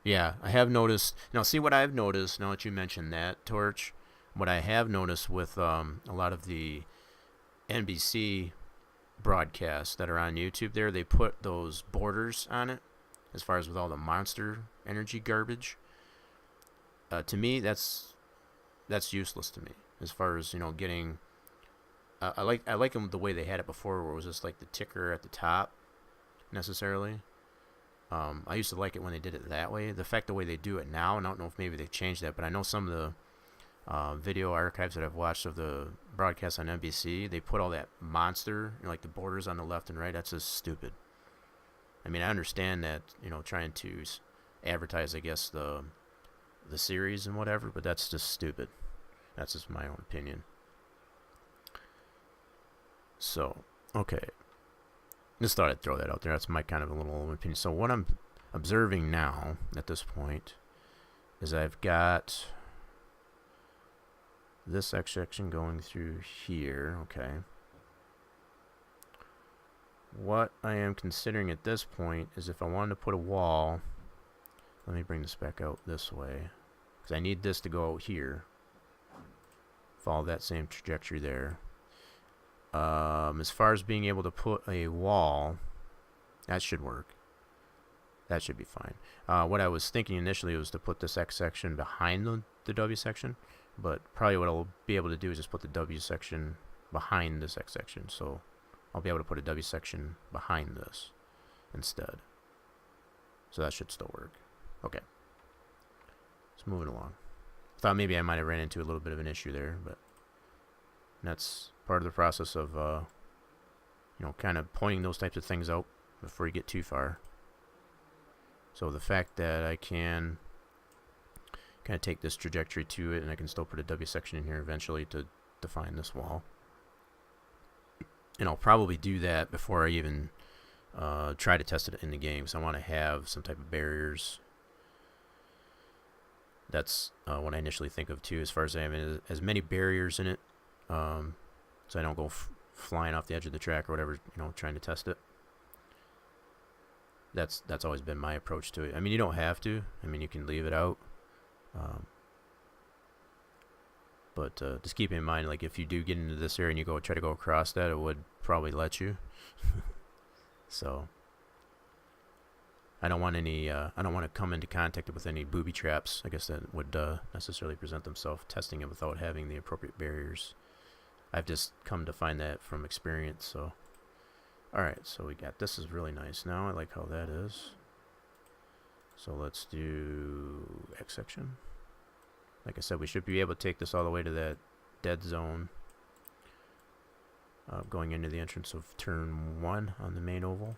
yeah, I have noticed. Now, see what I've noticed. Now that you mentioned that, Torch, what I have noticed with a lot of the NBC broadcasts that are on YouTube, there they put those borders on it, as far as with all the Monster Energy garbage. To me, that's useless to me, as far as getting I like them the way they had it before, where it was just like the ticker at the top necessarily. I used to like it when they did it that way. The way they do it now, and I don't know if maybe they've changed that, but I know some of the video archives that I've watched of the broadcast on NBC, they put all that monster, like the borders on the left and right. That's just stupid. I mean, I understand that, trying to advertise, I guess, the series and whatever, but that's just stupid. That's just my own opinion. So, okay. Just thought I'd throw that out there. That's my kind of a little opinion. So what I'm observing now at this point is I've got this X section going through here. Okay. What I am considering at this point is if I wanted to put a wall, let me bring this back out this way, because I need this to go out here. Follow that same trajectory there. As far as being able to put a wall, that should work. That should be fine. What I was thinking initially was to put this X section behind the W section, but probably what I'll be able to do is just put the W section behind this X section. So I'll be able to put a W section behind this instead. So that should still work. Okay. Let's move it along. Thought maybe I might have ran into a little bit of an issue there, but that's part of the process of, kind of pointing those types of things out before you get too far. So the fact that I can kind of take this trajectory to it, and I can still put a W section in here eventually to define this wall. And I'll probably do that before I even try to test it in the game. So I want to have some type of barriers. That's what I initially think of too, as far as having as many barriers in it, so I don't go flying off the edge of the track or whatever, trying to test it. That's always been my approach to it. I mean, you don't have to. I mean, you can leave it out. But just keep in mind, like, if you do get into this area and you try to go across that, it would probably let you. So I don't want any. I don't want to come into contact with any booby traps, I guess, that would necessarily present themselves testing it without having the appropriate barriers. I've just come to find that from experience. So, all right. So we got this is really nice. Now I like how that is. So let's do X section. Like I said, we should be able to take this all the way to that dead zone, going into the entrance of turn 1 on the main oval.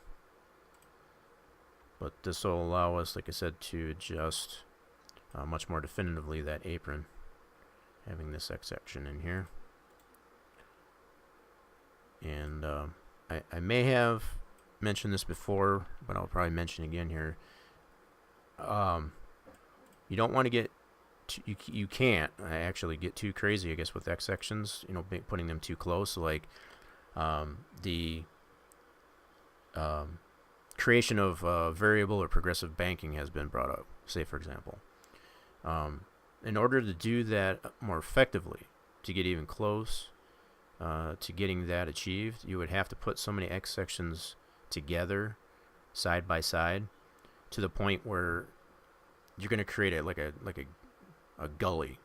But this will allow us, like I said, to adjust much more definitively that apron, having this X section in here. And I may have mentioned this before, but I'll probably mention again here. You don't want to get you can't actually get too crazy, I guess, with X sections, putting them too close. So like the creation of variable or progressive banking has been brought up, say, for example. In order to do that more effectively, to get even close to getting that achieved, you would have to put so many X sections together, side by side, to the point where you're going to create a gully,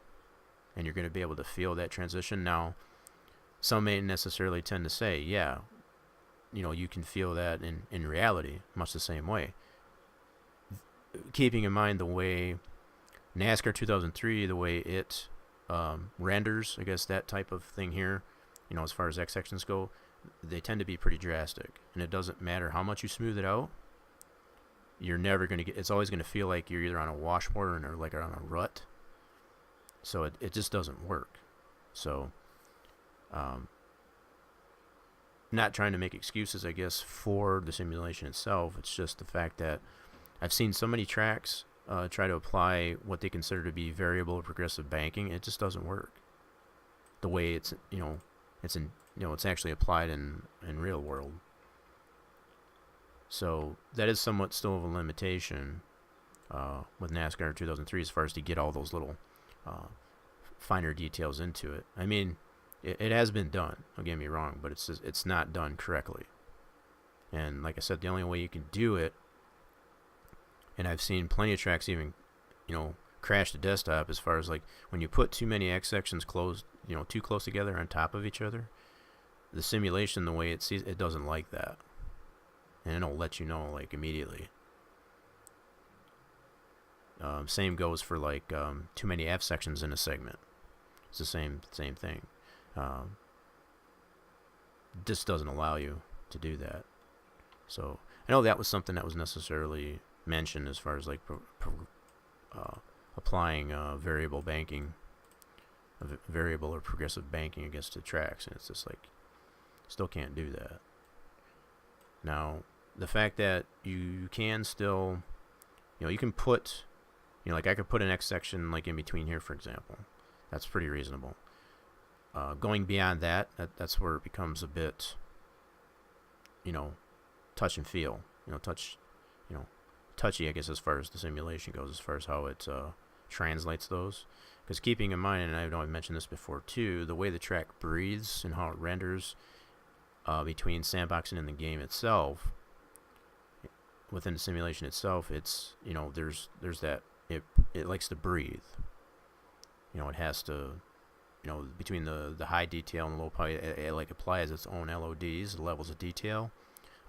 and you're going to be able to feel that transition. Now, some may necessarily tend to say, yeah, you can feel that in reality, much the same way. Keeping in mind the way NASCAR 2003, the way it renders, I guess, that type of thing here, as far as X sections go, they tend to be pretty drastic. And it doesn't matter how much you smooth it out, you're never going to get, it's always going to feel like you're either on a washboard or like on a rut. So it just doesn't work. So, not trying to make excuses, I guess, for the simulation itself. It's just the fact that I've seen so many tracks try to apply what they consider to be variable or progressive banking. It just doesn't work the way it's actually applied in real world. So that is somewhat still of a limitation with NASCAR 2003 as far as to get all those little finer details into it. I mean, it has been done, don't get me wrong, but it's not done correctly. And like I said, the only way you can do it, and I've seen plenty of tracks even, crash the desktop as far as like when you put too many X sections too close together on top of each other, the simulation, the way it sees it, doesn't like that, and it'll let you know like immediately. Same goes for like too many F sections in a segment. It's the same thing. This doesn't allow you to do that. So I know that was something that was necessarily mentioned as far as like applying variable banking, variable or progressive banking against the tracks, and it's just like still can't do that. Now the fact that you can still, you can put, like I could put an X section like in between here, for example. That's pretty reasonable. Going beyond that, that's where it becomes a bit, touch and feel, touchy, I guess, as far as the simulation goes, as far as how it translates those. Because keeping in mind, and I know I've mentioned this before too, the way the track breathes and how it renders between sandboxing and the game itself, within the simulation itself, it's, there's that, it likes to breathe. It has to, between the high detail and the low poly, it like applies its own LODs, levels of detail,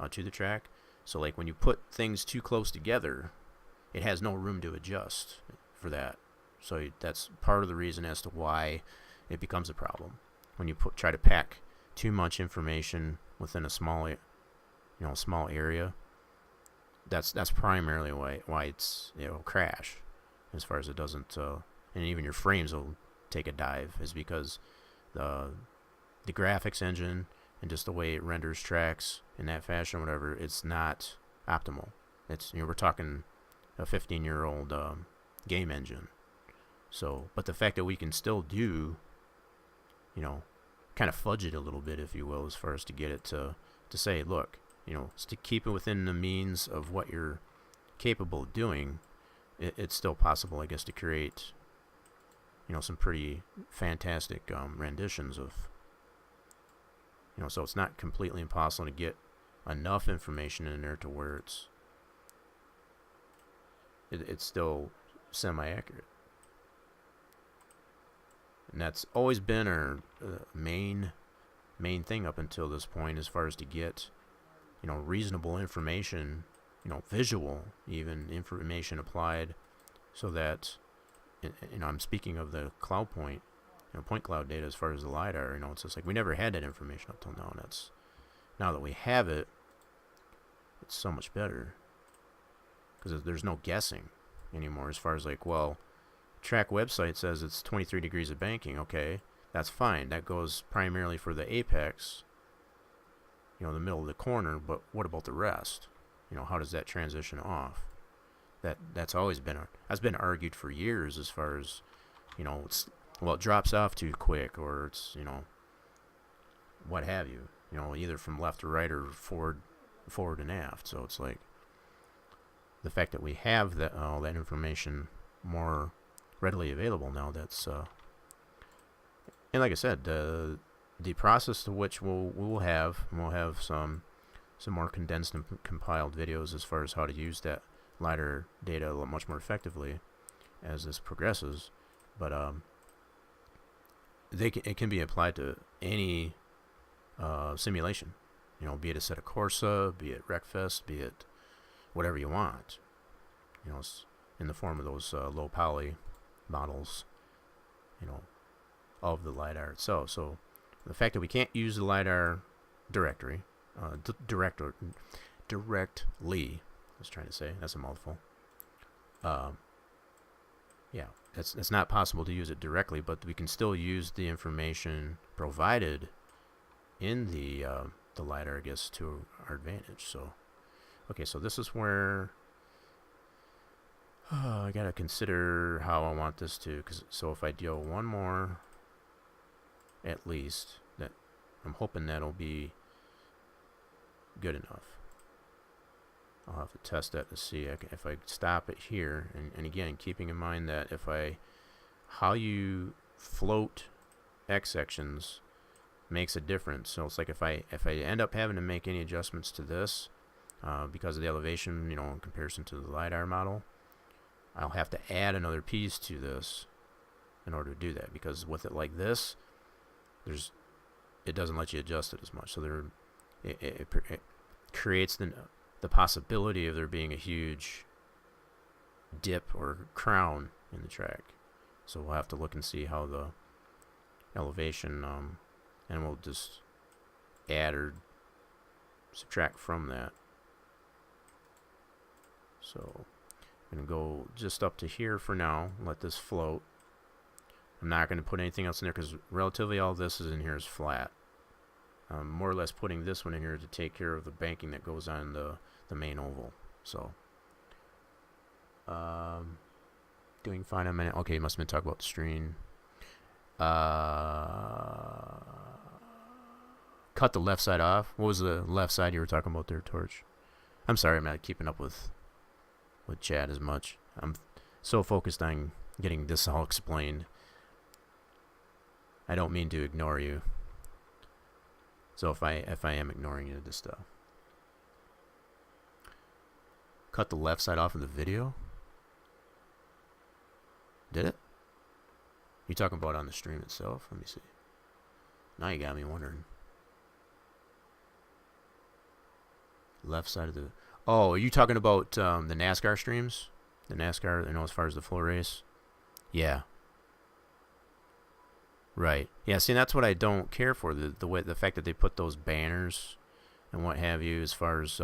to the track. So like when you put things too close together, it has no room to adjust for that. So that's part of the reason as to why it becomes a problem when you try to pack too much information within a small area. That's primarily why it'll crash, as far as it doesn't, and even your frames will take a dive, is because the graphics engine and just the way it renders tracks in that fashion, whatever, it's not optimal. It's, we're talking a 15-year-old game engine. So, but the fact that we can still do, kind of fudge it a little bit, if you will, as far as to get it to say, look, to keep it within the means of what you're capable of doing, it's still possible, I guess, to create, some pretty fantastic renditions of, so it's not completely impossible to get enough information in there to where it's still semi-accurate. And that's always been our main thing up until this point, as far as to get, reasonable information, visual even information applied, so that, I'm speaking of the cloud point, point cloud data, as far as the LiDAR, it's just like we never had that information up till now, and now that we have it, it's so much better, because there's no guessing anymore, as far as like, well, track website says it's 23 degrees of banking. Okay, that's fine. That goes primarily for the apex, the middle of the corner, but what about the rest? How does that transition off? That's been argued for years, as far as, it drops off too quick, or it's, what have you, either from left to right or forward and aft. So it's like the fact that we have that that information more readily available now. That's and like I said, the process to which we'll have some more condensed and compiled videos as far as how to use that LiDAR data much more effectively as this progresses. But it can be applied to any simulation, be it Assetto Corsa, be it Wreckfest, be it whatever you want. It's in the form of those low poly models, of the LiDAR itself. So the fact that we can't use the LiDAR directly, I was trying to say, that's a mouthful. Yeah, it's not possible to use it directly, but we can still use the information provided in the LiDAR, I guess, to our advantage. So, okay, so this is where I gotta consider how I want this to, so if I deal one more, at least, that I'm hoping that'll be good enough. I'll have to test that to see if I stop it here, and again, keeping in mind that how you float X sections makes a difference. So it's like if I end up having to make any adjustments to this because of the elevation, in comparison to the LiDAR model, I'll have to add another piece to this in order to do that, because with it like this, there's it doesn't let you adjust it as much. So it creates the possibility of there being a huge dip or crown in the track. So we'll have to look and see how the elevation, and we'll just add or subtract from that. So I'm going to go just up to here for now, let this float. I'm not going to put anything else in there because relatively all this is in here is flat. I'm more or less putting this one in here to take care of the banking that goes on the main oval. So doing fine a minute. Okay, you must have been talking about the stream. Cut the left side off. What was the left side you were talking about there, Torch? I'm sorry, I'm not keeping up with chat as much. I'm so focused on getting this all explained. I don't mean to ignore you. So if I am ignoring you, just cut the left side off of the video. Did it? You talking about on the stream itself? Let me see. Now you got me wondering. Left side of the... Oh, are you talking about the NASCAR streams? The NASCAR, you know, as far as the full race? Yeah. Right. Yeah, see, that's what I don't care for. The fact that they put those banners and what have you as far as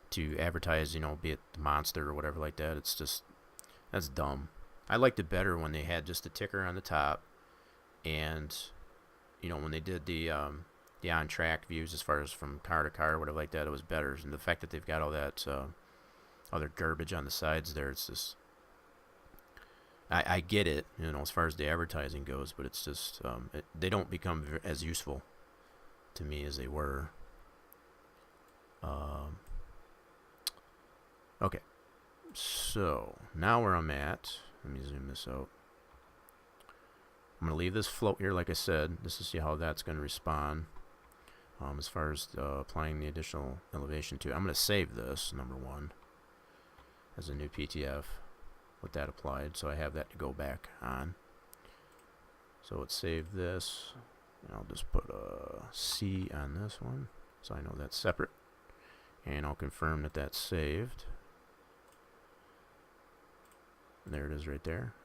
to advertise, you know, be it the Monster or whatever like that. It's just... That's dumb. I liked it better when they had just the ticker on the top, and you know, when they did the on-track views as far as from car to car or whatever like that, it was better. And the fact that they've got all that other garbage on the sides there, it's just, I get it, you know, as far as the advertising goes, but it's just they don't become as useful to me as they were. Okay, so now where I'm at. Let me zoom this out. I'm going to leave this float here, like I said, just to see how that's going to respond as far as applying the additional elevation to it. I'm going to save this, number one, as a new PTF with that applied, so I have that to go back on. So let's save this, and I'll just put a C on this one, so I know that's separate, and I'll confirm that that's saved. There it is right there.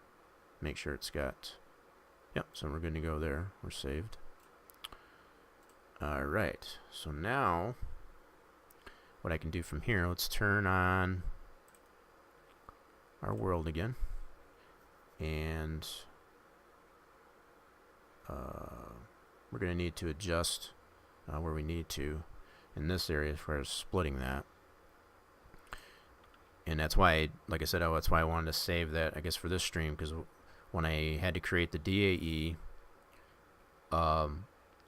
Make sure it's got... Yep, so we're good to go there. We're saved. Alright, so now what I can do from here, let's turn on our world again. And we're going to need to adjust where we need to in this area as far as splitting that. And that's why, like I said, that's why I wanted to save that, I guess, for this stream, because when I had to create the DAE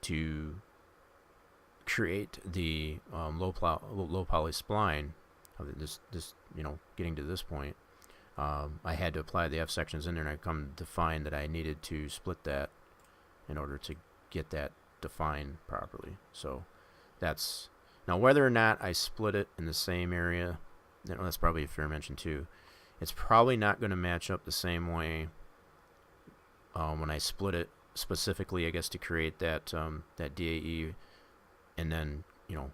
to create the low poly spline of this, you know, getting to this point, I had to apply the F sections in there, and I come to find that I needed to split that in order to get that defined properly. So that's now whether or not I split it in the same area. That's probably a fair mention too. It's probably not going to match up the same way when I split it specifically, I guess, to create that that DAE, and then, you know,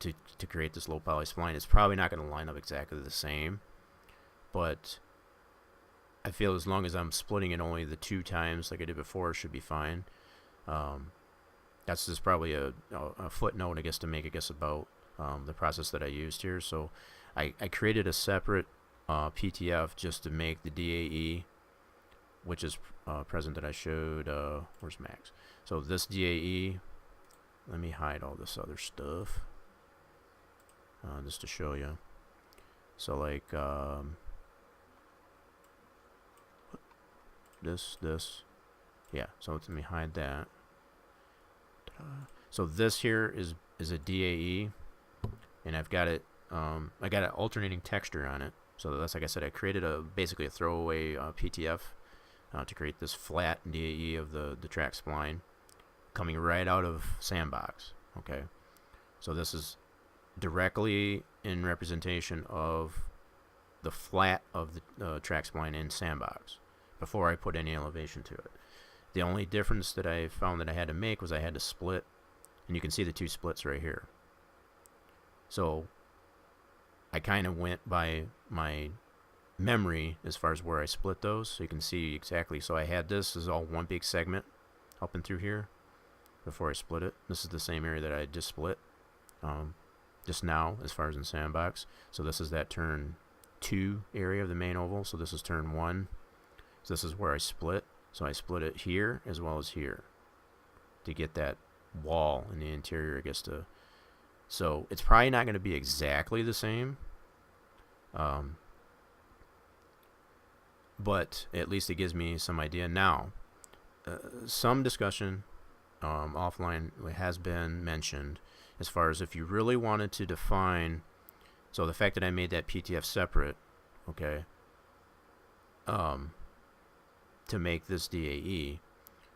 to create this low poly spline. It's probably not going to line up exactly the same, but I feel as long as I'm splitting it only the 2 times like I did before, it should be fine. That's just probably a footnote, I guess, to make, I guess, about the process that I used here. So I created a separate PTF just to make the DAE, which is present that I showed. Where's Max? So this DAE, let me hide all this other stuff just to show you. So like this, yeah. So let me hide that. So this here is a DAE, and I've got it. I got an alternating texture on it. So that's, like I said, I created basically a throwaway PTF to create this flat DAE of the track spline coming right out of Sandbox. Okay, so this is directly in representation of the flat of the track spline in Sandbox before I put any elevation to it. The only difference that I found that I had to make was I had to split, and you can see the two splits right here. So I kind of went by my memory as far as where I split those, so you can see exactly. So I had this as all one big segment up and through here before I split it. This is the same area that I just split just now as far as in Sandbox. So this is that turn 2 area of the main oval, so this is turn 1. So this is where I split. So I split it here as well as here to get that wall in the interior, I guess. So it's probably not going to be exactly the same, but at least it gives me some idea. Now, some discussion offline has been mentioned as far as if you really wanted to define, so the fact that I made that PTF separate, okay, to make this DAE,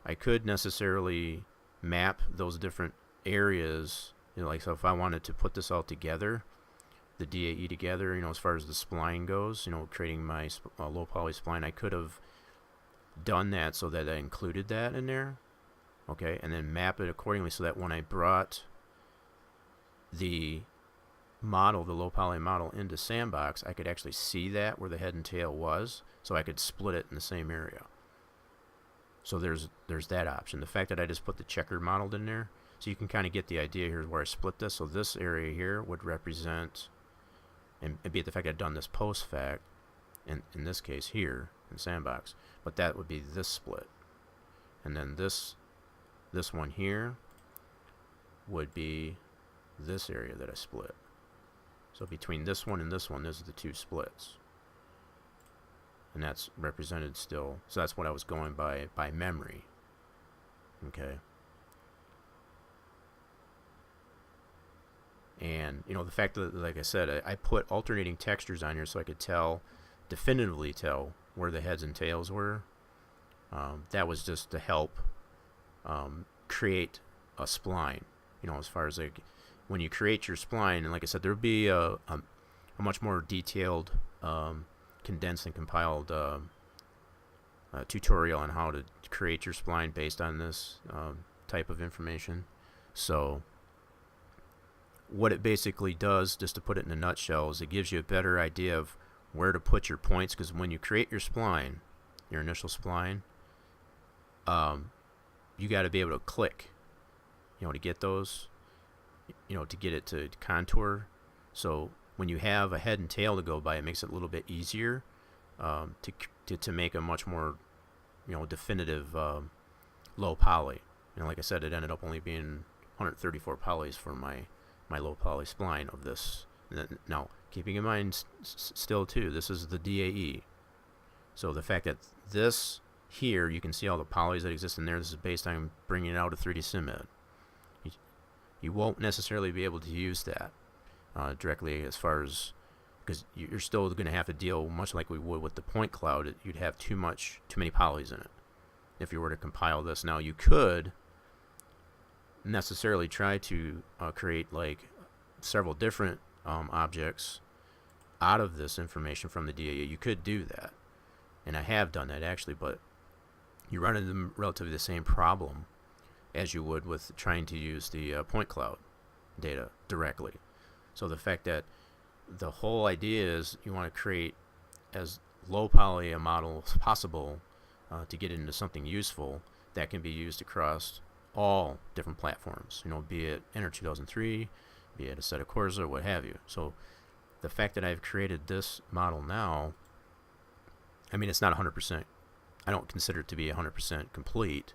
I could necessarily map those different areas, like, so if I wanted to put this all together, the DAE together, as far as the spline goes, creating my low poly spline, I could have done that so that I included that in there, okay, and then map it accordingly so that when I brought the model, the low poly model, into Sandbox, I could actually see that where the head and tail was, so I could split it in the same area. So there's that option. The fact that I just put the checkered model in there, so you can kind of get the idea here where I split this. So this area here would represent, and be it the fact I've done this post fact, in this case here in Sandbox, but that would be this split, and then this one here would be this area that I split. So between this one and this one, those are the two splits, and that's represented still. So that's what I was going by memory. Okay. And the fact that, like I said, I put alternating textures on here so I could definitively tell where the heads and tails were. That was just to help create a spline. As far as like when you create your spline, and like I said, there would be a much more detailed, condensed and compiled tutorial on how to create your spline based on this type of information. So what it basically does, just to put it in a nutshell, is it gives you a better idea of where to put your points, because when you create your spline, your initial spline, you got to be able to click, to get those, to get it to contour. So when you have a head and tail to go by, it makes it a little bit easier to make a much more, definitive low poly. Like I said, it ended up only being 134 polys for my low poly spline of this. Now, keeping in mind still too, this is the DAE. So the fact that this here, you can see all the polys that exist in there, this is based on bringing it out of 3D SimEd. You won't necessarily be able to use that directly, as far as, because you're still going to have to deal, much like we would with the point cloud, you'd have too many polys in it if you were to compile this. Now, you could necessarily try to create like several different objects out of this information from the DAE. You could do that, and I have done that actually, but you run into relatively the same problem as you would with trying to use the point cloud data directly. So the fact that the whole idea is you want to create as low poly a model as possible to get into something useful that can be used across all different platforms, be it Enter 2003, be it Assetto Corsa, what have you. So the fact that I've created this model now, I mean, it's not 100%. I don't consider it to be 100% complete.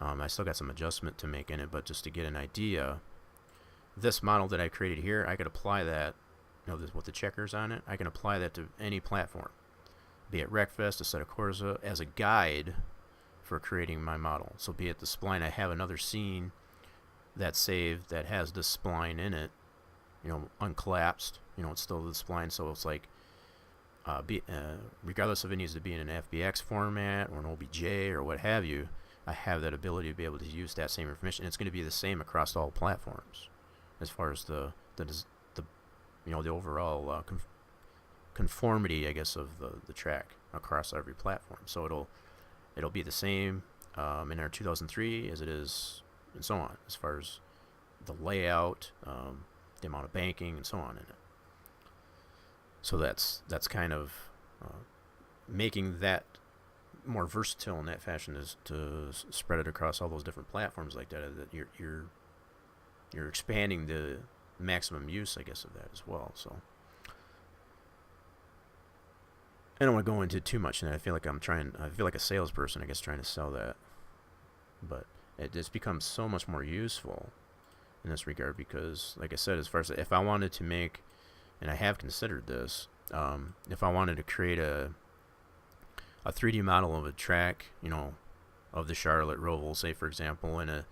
I still got some adjustment to make in it, but just to get an idea, this model that I created here, I could apply that, with the checkers on it, I can apply that to any platform, be it Wreckfest, Assetto Corsa, as a guide for creating my model. So be it the spline, I have another scene that's saved that has this spline in it, uncollapsed, it's still the spline, so it's like, regardless if it needs to be in an FBX format or an OBJ or what have you, I have that ability to be able to use that same information. It's going to be the same across all platforms, as far as the overall conformity, I guess, of the track across every platform. So it'll be the same in our 2003 as it is, and so on, as far as the layout, the amount of banking, and so on in it. So that's kind of making that more versatile in that fashion, is to spread it across all those different platforms like that. That you're expanding the maximum use, I guess, of that as well. So I don't want to go into too much, and I feel like a salesperson, I guess, trying to sell that. But it just becomes so much more useful in this regard because, like I said, as far as if I wanted to make, and I have considered this, if I wanted to create a 3D model of a track, of the Charlotte Roval, say for example, in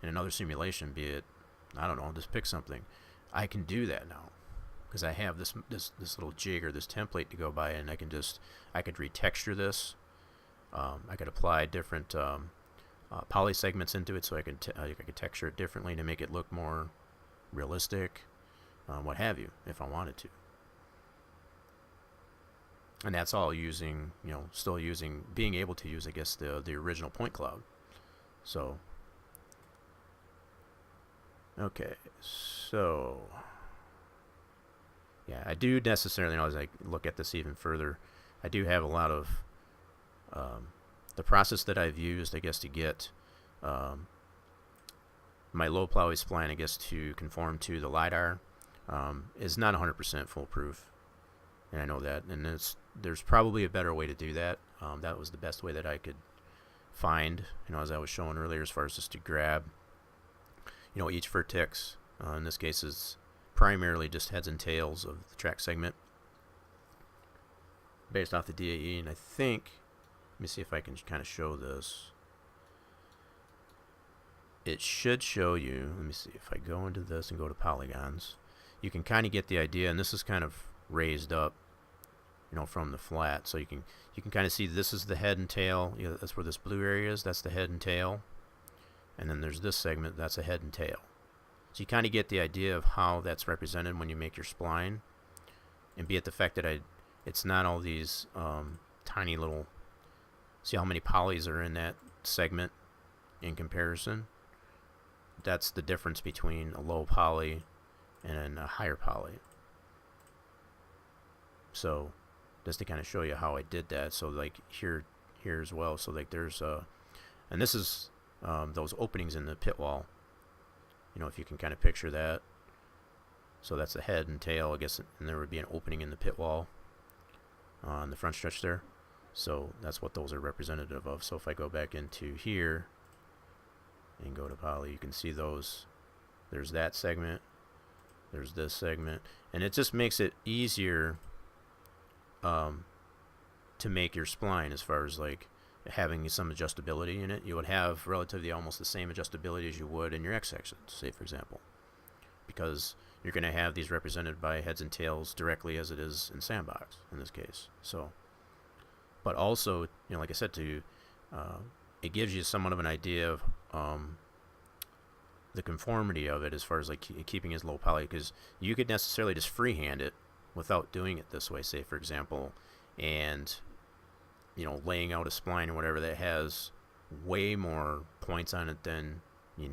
another simulation, be it, I don't know, just pick something, I can do that now because I have this little jig or this template to go by, and I could retexture this. I could apply different poly segments into it, so I could texture it differently to make it look more realistic, what have you, if I wanted to. And that's all using, being able to use, I guess, the original point cloud. So, okay, so, yeah, I do necessarily, as I look at this even further, I do have a lot of the process that I've used, I guess, to get my low poly spline, I guess, to conform to the LiDAR is not 100% foolproof. And I know that, and there's probably a better way to do that. That was the best way that I could find, as I was showing earlier, as far as just to grab, each vertex. In this case, is primarily just heads and tails of the track segment based off the DAE. And I think, let me see if I can kind of show this. It should show you, let me see, if I go into this and go to polygons, you can kind of get the idea, and this is kind of raised up, from the flat, so you can kind of see this is the head and tail. That's where this blue area is. That's the head and tail, and then there's this segment. That's a head and tail. So you kind of get the idea of how that's represented when you make your spline, and be it the fact that it's not all these tiny little. See how many polys are in that segment in comparison. That's the difference between a low poly and a higher poly. So just to kind of show you how I did that, so like here as well, so like there's and this is those openings in the pit wall, if you can kind of picture that. So that's the head and tail, I guess, and there would be an opening in the pit wall on the front stretch there. So that's what those are representative of. So if I go back into here and go to poly, you can see those. There's that segment, there's this segment, and it just makes it easier to make your spline, as far as like having some adjustability in it. You would have relatively almost the same adjustability as you would in your X sections, say for example, because you're going to have these represented by heads and tails directly as it is in Sandbox in this case. So, but also, like I said, it gives you somewhat of an idea of the conformity of it, as far as like keeping it as low poly, because you could necessarily just freehand it without doing it this way, say for example, and laying out a spline or whatever that has way more points on it than you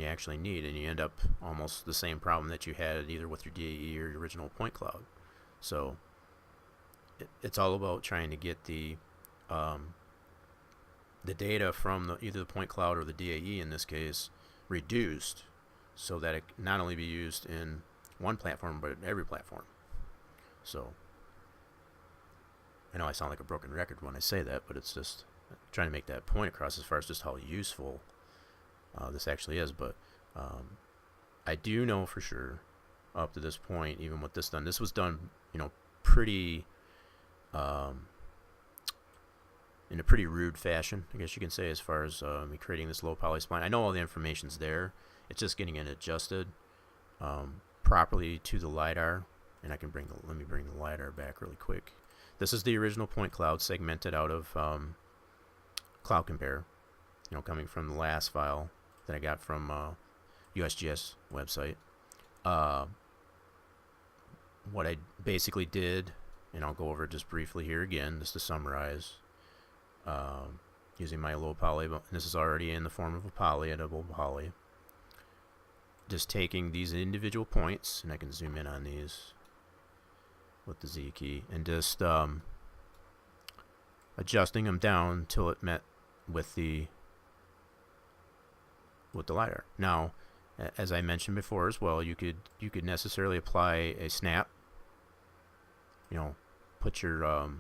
actually need, and you end up almost the same problem that you had either with your DAE or your original point cloud. So it's all about trying to get the data from either the point cloud or the DAE in this case reduced, so that it not only be used in one platform but every platform. So I know I sound like a broken record when I say that, but it's just trying to make that point across as far as just how useful this actually is. But I do know for sure up to this point, even with this done, this was done pretty in a pretty rude fashion, I guess you can say, as far as me creating this low poly spline. I know all the information's there. It's just getting it adjusted properly to the LiDAR. And I can let me bring the LiDAR back really quick. This is the original point cloud segmented out of Cloud Compare, coming from the last file that I got from USGS website. What I basically did, and I'll go over it just briefly here again, just to summarize. using my low poly. This is already in the form of a poly, a double poly. Just taking these individual points, and I can zoom in on these with the Z key, and just adjusting them down till it met with the LiDAR. Now, as I mentioned before as well, you could necessarily apply a snap. You know, put your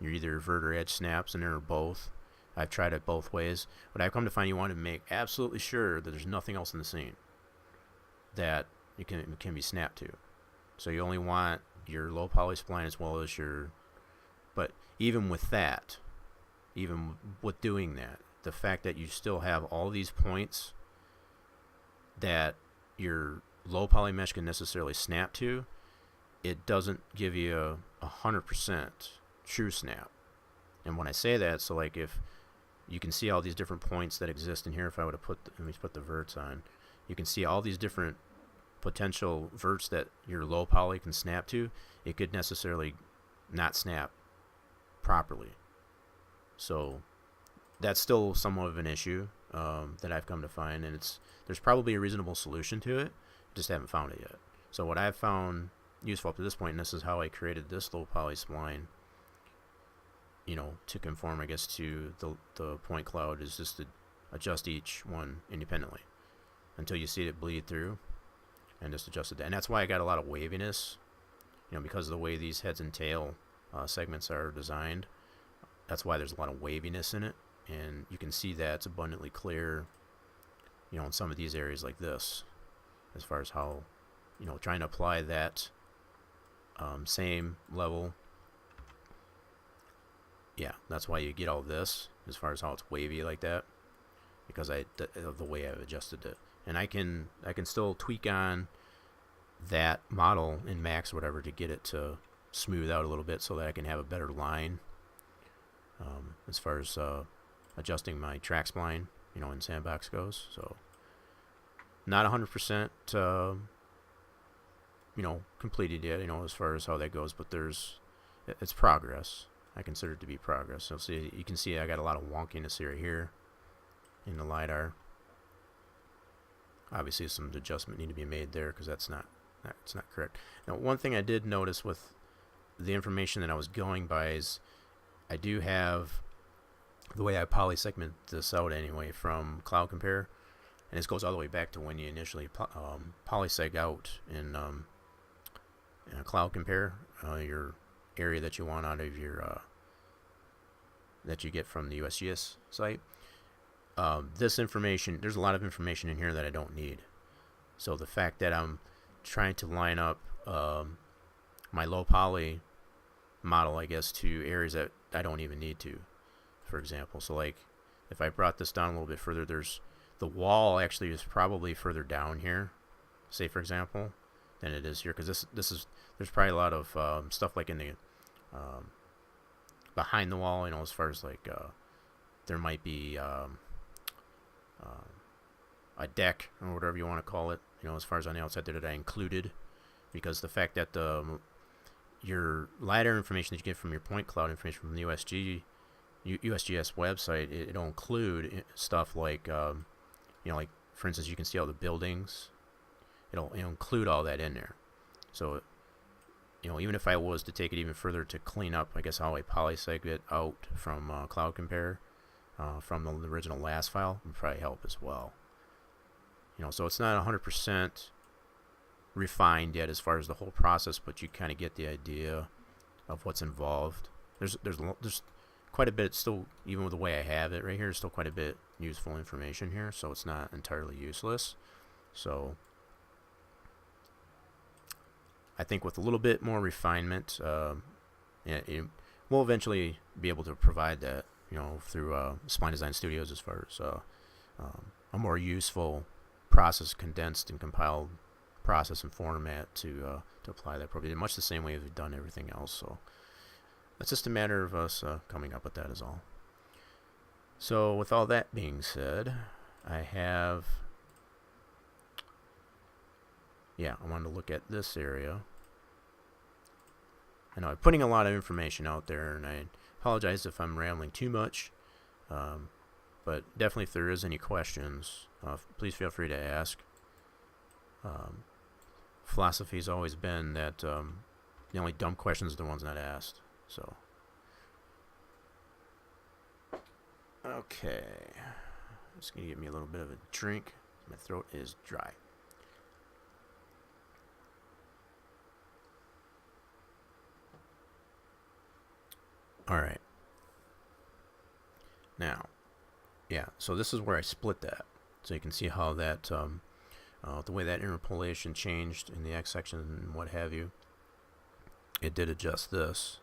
either vert or edge snaps in there or both. I've tried it both ways, but I've come to find you want to make absolutely sure that there's nothing else in the scene that it can be snapped to. So you only want your low poly spline as well as your. But even with that, even with doing that, the fact that you still have all these points that your low poly mesh can necessarily snap to, it doesn't give you a 100% true snap. And when I say that, so like if you can see all these different points that exist in here, if I would have let me put the verts on, you can see all these different potential verts that your low poly can snap to. It could necessarily not snap properly. So that's still somewhat of an issue that I've come to find, and there's probably a reasonable solution to it, just haven't found it yet. So what I've found useful up to this point, and this is how I created this low poly spline, you know, to conform, I guess, to the point cloud, is just to adjust each one independently until you see it bleed through, and just adjust it. And that's why I got a lot of waviness, you know, because of the way these heads and tail segments are designed. That's why there's a lot of waviness in it, and you can see that it's abundantly clear, you know, in some of these areas like this, as far as how, you know, trying to apply that same level. Yeah, that's why you get all this, as far as how it's wavy like that, because of the way I've adjusted it. And I can still tweak on that model in Max or whatever to get it to smooth out a little bit so that I can have a better line as far as adjusting my track spline, you know, in Sandbox goes. So not 100% you know, completed yet, you know, as far as how that goes, but it's progress. I consider it to be progress. So see, you can see I got a lot of wonkiness here in the LiDAR. Obviously some adjustment need to be made there because that's not correct. Now, one thing I did notice with the information that I was going by is I do have the way I poly segment this out anyway from Cloud Compare, and this goes all the way back to when you initially polyseg out in Cloud Compare your area that you want out of your that you get from the USGS site. This information, there's a lot of information in here that I don't need. So the fact that I'm trying to line up my low poly model, I guess, to areas that I don't even need to, for example. So like if I brought this down a little bit further, there's the wall actually is probably further down here, say for example, than it is here, because there's probably a lot of stuff like in the behind the wall, you know, as far as like there might be a deck or whatever you want to call it, you know, as far as on the outside there that I included, because the fact that your LiDAR information that you get from your point cloud information from the USGS website, it'll include stuff like you know, like for instance, you can see all the buildings. It'll include all that in there. So, you know, even if I was to take it even further to clean up, I guess, how I polyseg it out from Cloud Compare from the original last file would probably help as well. You know, so it's not 100% refined yet as far as the whole process, but you kind of get the idea of what's involved. There's quite a bit still, even with the way I have it right here, still quite a bit useful information here, so it's not entirely useless. So I think with a little bit more refinement, we'll eventually be able to provide that, you know, through Spline Design Studios, as far as a more useful process, condensed and compiled process and format to apply that probably in much the same way we've done everything else. So it's just a matter of us coming up with that is all. So with all that being said, I wanted to look at this area. I know I'm putting a lot of information out there, and I apologize if I'm rambling too much. But definitely, if there is any questions, please feel free to ask. Philosophy's always been that the only dumb questions are the ones not asked. So, okay, just gonna give me a little bit of a drink. My throat is dry. All right. Now, yeah. So this is where I split that. So you can see how that the way that interpolation changed in the X section and what have you. It did adjust this.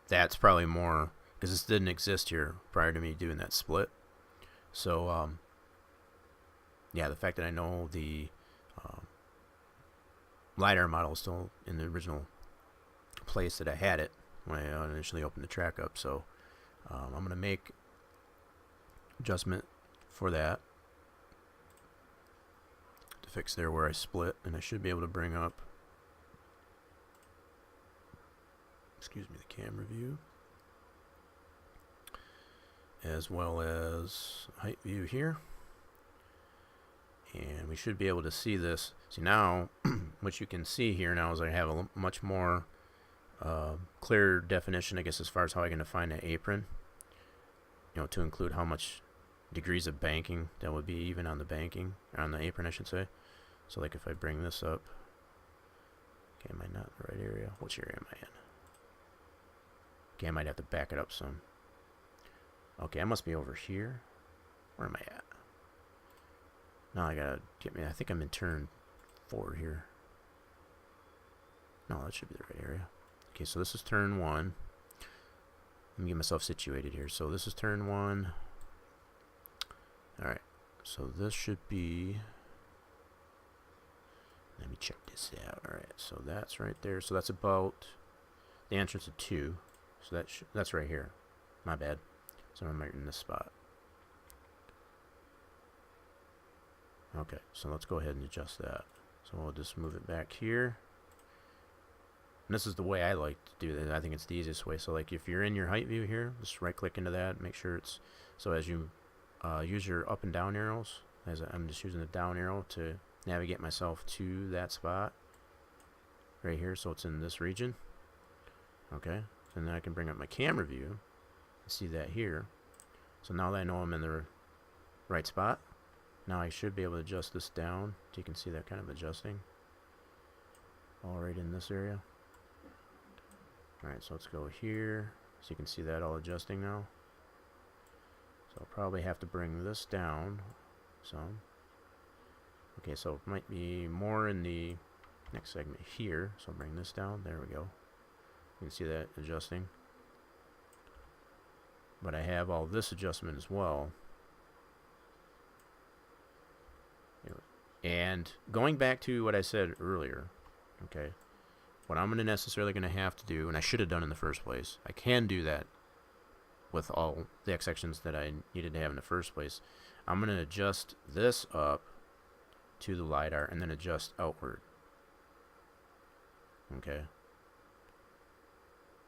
That's probably more because this didn't exist here prior to me doing that split. So yeah, the fact that I know the LiDAR model is still in the original place that I had it when I initially opened the track up. So I'm going to make adjustment for that to fix there where I split, and I should be able to bring up, excuse me, the camera view as well as height view here, and we should be able to see this. See now what you can see here now is I have a much more clear definition, I guess, as far as how I can define that apron, you know, to include how much degrees of banking that would be even on the banking, on the apron I should say. So like if I bring this up, okay, am I not in the right area? Which area am I in? Okay, I might have to back it up some. Okay, I must be over here. Where am I at? Now I gotta get me, I think I'm in turn 4 here. No, that should be the right area. Okay, so this is turn 1. Let me get myself situated here. So this is turn 1. Alright, so this should be, let me check this out. Alright, so that's right there. So that's about the entrance of 2. So that's right here. My bad. So I'm right in this spot. Okay, so let's go ahead and adjust that. So we'll just move it back here. And this is the way I like to do that. I think it's the easiest way. So like if you're in your height view here, just right click into that, make sure it's, so as you use your up and down arrows, I'm just using the down arrow to navigate myself to that spot right here, so it's in this region. Okay, and then I can bring up my camera view and see that here. So now that I know I'm in the right spot, now I should be able to adjust this down so you can see that kind of adjusting all right in this area. Alright, so let's go here so you can see that all adjusting now. So I'll probably have to bring this down some. Okay, so it might be more in the next segment here. So I'll bring this down. There we go. You can see that adjusting. But I have all this adjustment as well. And going back to what I said earlier, okay, what I'm necessarily going to have to do, and I should have done in the first place, I can do that with all the X sections that I needed to have in the first place. I'm going to adjust this up to the LiDAR and then adjust outward. Okay.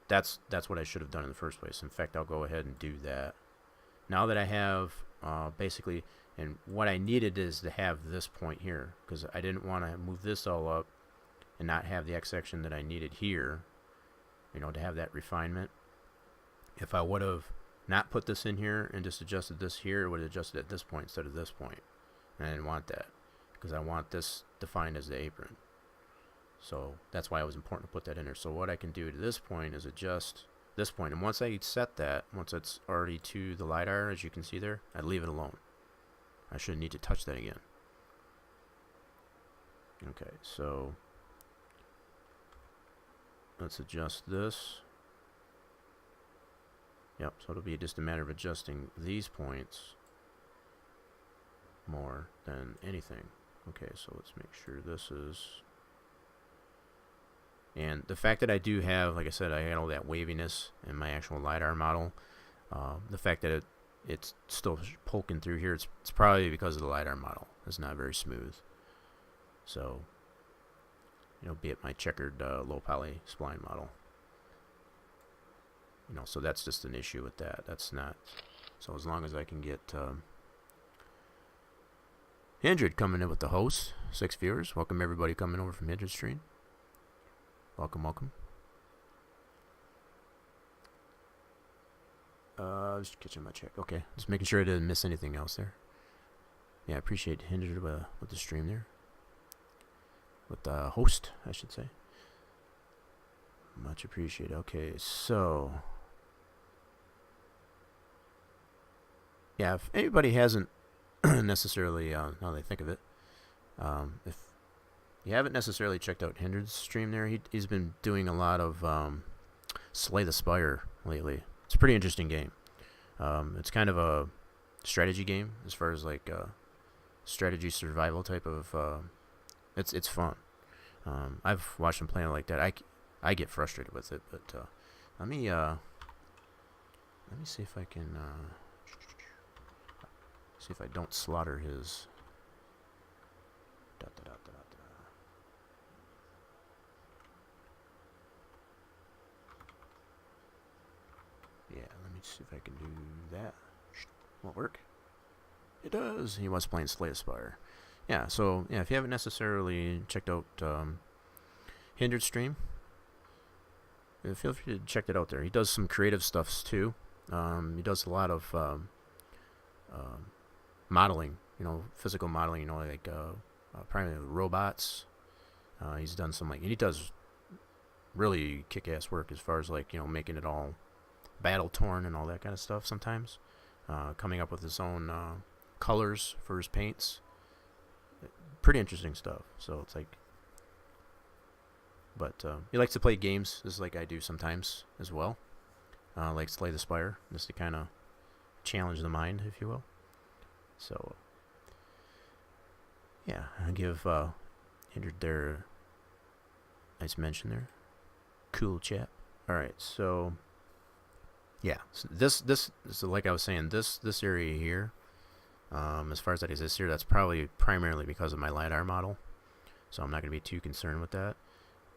That's what I should have done in the first place. In fact, I'll go ahead and do that. Now that I have basically, and what I needed is to have this point here, because I didn't want to move this all up and not have the X section that I needed here, you know, to have that refinement. If I would have not put this in here and just adjusted this here, it would have adjusted at this point instead of this point. And I didn't want that, because I want this defined as the apron. So that's why it was important to put that in there. So what I can do to this point is adjust this point. And once I set that, once it's already to the LiDAR, as you can see there, I'd leave it alone. I shouldn't need to touch that again. Okay, so let's adjust this. Yep, so it'll be just a matter of adjusting these points more than anything. Okay, so let's make sure this is... And the fact that I do have, like I said, I had all that waviness in my actual LiDAR model. The fact that it's still poking through here, it's probably because of the LiDAR model. It's not very smooth. So, you know, be it my checkered low poly spline model. You know, so that's just an issue with that. That's not So as long as I can get Hindred coming in with the host, 6 viewers. Welcome everybody coming over from Hindred stream. Welcome, welcome. Just catching my check. Okay, just making sure I didn't miss anything else there. Yeah, I appreciate Hindred with the stream there. With the host, I should say. Much appreciated. Okay, so yeah, if anybody hasn't necessarily, now that I think of it, if you haven't necessarily checked out Hindred's stream there, he's been doing a lot of Slay the Spire lately. It's a pretty interesting game. It's kind of a strategy game as far as like strategy survival type of. It's fun. I've watched him playing like that. I get frustrated with it, but let me see if I can see if I don't slaughter his. Yeah, let me see if I can do that. Won't work. It does. He was playing Slay the Spire. Yeah, so yeah, if you haven't necessarily checked out Hindered stream, feel free to check it out there. He does some creative stuffs too. He does a lot of modeling, physical modeling, like primarily robots. He's done some he does really kick-ass work as far as like making it all battle torn and all that kind of stuff. Sometimes coming up with his own colors for his paints. Pretty interesting stuff. So it's like, but he likes to play games just like I do sometimes as well. Like Slay the Spire, just to kind of challenge the mind, if you will. So yeah, I give Hindered there nice mention there. Cool chap. All right, so yeah, so this so like I was saying, this area here, as far as that exists here, that's probably primarily because of my LiDAR model, so I'm not going to be too concerned with that.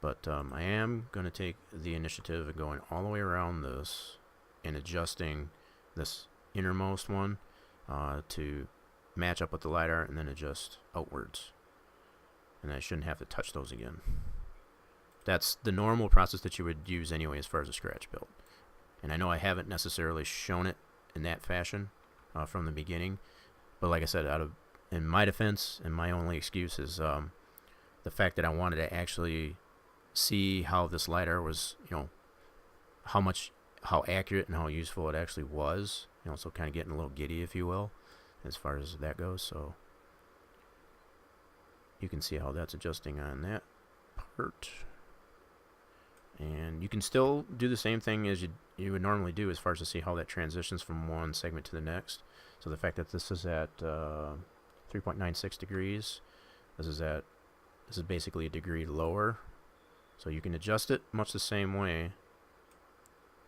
But I am going to take the initiative of going all the way around this and adjusting this innermost one to match up with the LiDAR, and then adjust outwards. And I shouldn't have to touch those again. That's the normal process that you would use anyway as far as a scratch build. And I know I haven't necessarily shown it in that fashion from the beginning, but like I said, in my defense, and my only excuse is the fact that I wanted to actually see how this LiDAR was, how accurate and how useful it actually was, so kind of getting a little giddy, if you will, as far as that goes. So you can see how that's adjusting on that part. And you can still do the same thing as you would normally do as far as to see how that transitions from one segment to the next. So the fact that this is at 3.96 degrees, this is basically a degree lower. So you can adjust it much the same way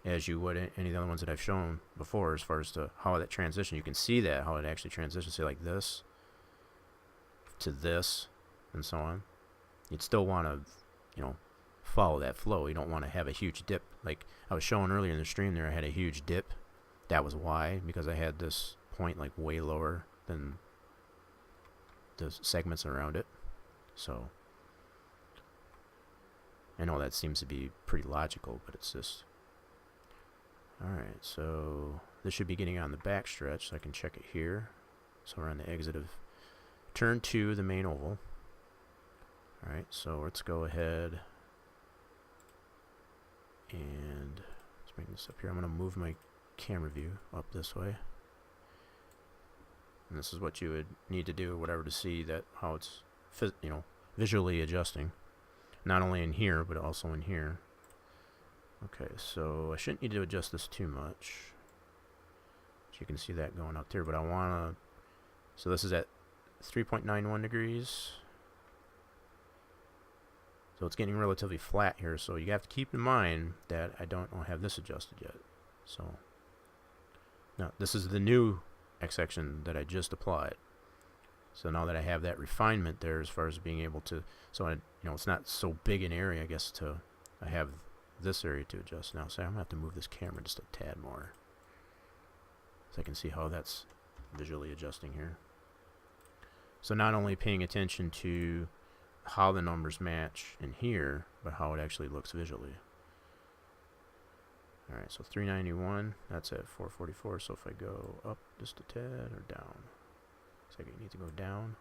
as you would any of the other ones that I've shown before, as far as to how that transition. You can see that, how it actually transitions, say like this to this and so on. You'd still want to, follow that flow. You don't want to have a huge dip. Like I was showing earlier in the stream there, I had a huge dip. That was why, because I had this point like way lower than the segments around it. So I know that seems to be pretty logical, but it's just... Alright, so this should be getting on the back stretch, so I can check it here. So we're on the exit of turn 2, the main oval. Alright, so let's go ahead and let's bring this up here. I'm going to move my camera view up this way. And this is what you would need to do, whatever, to see that how it's visually adjusting. Not only in here, but also in here. Okay, so I shouldn't need to adjust this too much. So you can see that going up there, but I want to... So this is at 3.91 degrees. So it's getting relatively flat here, so you have to keep in mind that I don't have this adjusted yet. So now this is the new X section that I just applied. So now that I have that refinement there, as far as being able to, so it's not so big an area, I guess, I have this area to adjust now. So I'm gonna have to move this camera just a tad more. So I can see how that's visually adjusting here. So not only paying attention to how the numbers match in here, but how it actually looks visually. Alright, so 391, that's at 444, so if I go up just a tad or down, so I need to go down.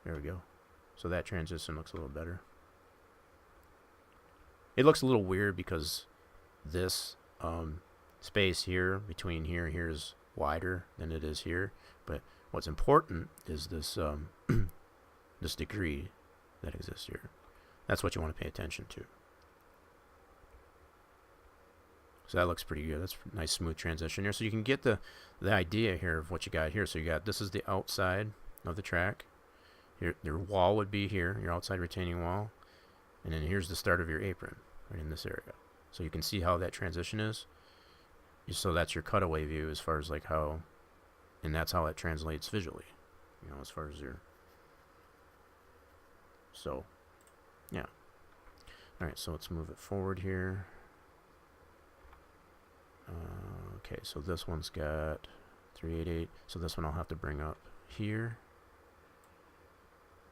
There we go. So that transition looks a little better. It looks a little weird because this space here, between here and here, is wider than it is here, but what's important is this this degree that exists here. That's what you want to pay attention to. So that looks pretty good. That's a nice smooth transition here. So you can get the idea here of what you got here. So you got, this is the outside of the track. Your wall would be here, your outside retaining wall. And then here's the start of your apron, right in this area. So you can see how that transition is. So that's your cutaway view as far as like how, and that's how it translates visually, you know, as far as your, so, yeah. Alright, so let's move it forward here. Okay, so this one's got 388, so this one I'll have to bring up here,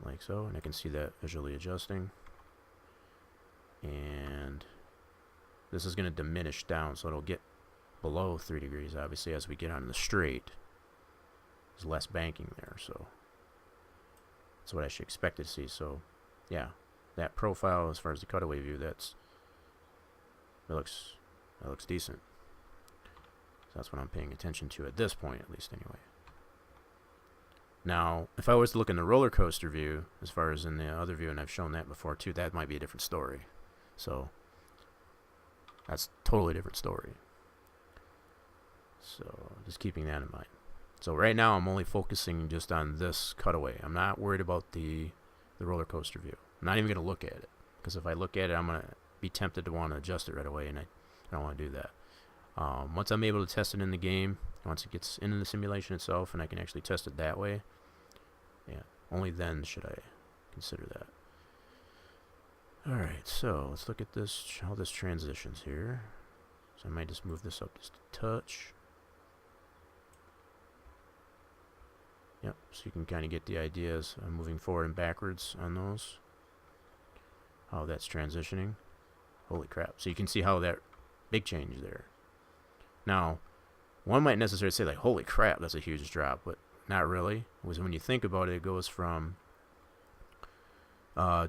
like so, and I can see that visually adjusting. And this is going to diminish down, so it'll get below 3 degrees, obviously, as we get on the straight. There's less banking there, so that's what I should expect to see. So, yeah, that profile as far as the cutaway view, that looks decent. So that's what I'm paying attention to at this point, at least, anyway. Now, if I was to look in the roller coaster view, as far as in the other view, and I've shown that before too, that might be a different story. So that's a totally different story. So just keeping that in mind. So right now I'm only focusing just on this cutaway. I'm not worried about the roller coaster view. I'm not even going to look at it, because if I look at it, I'm going to be tempted to want to adjust it right away, and I don't want to do that. Once I'm able to test it in the game, once it gets into the simulation itself and I can actually test it that way, yeah, only then should I consider that. Alright, so let's look at this, how this transitions here. So I might just move this up just a touch. Yep, so you can kind of get the ideas. I'm moving forward and backwards on those. How that's transitioning. Holy crap. So you can see how that big change there. Now, one might necessarily say like, holy crap, that's a huge drop, but not really. Because when you think about it, it goes from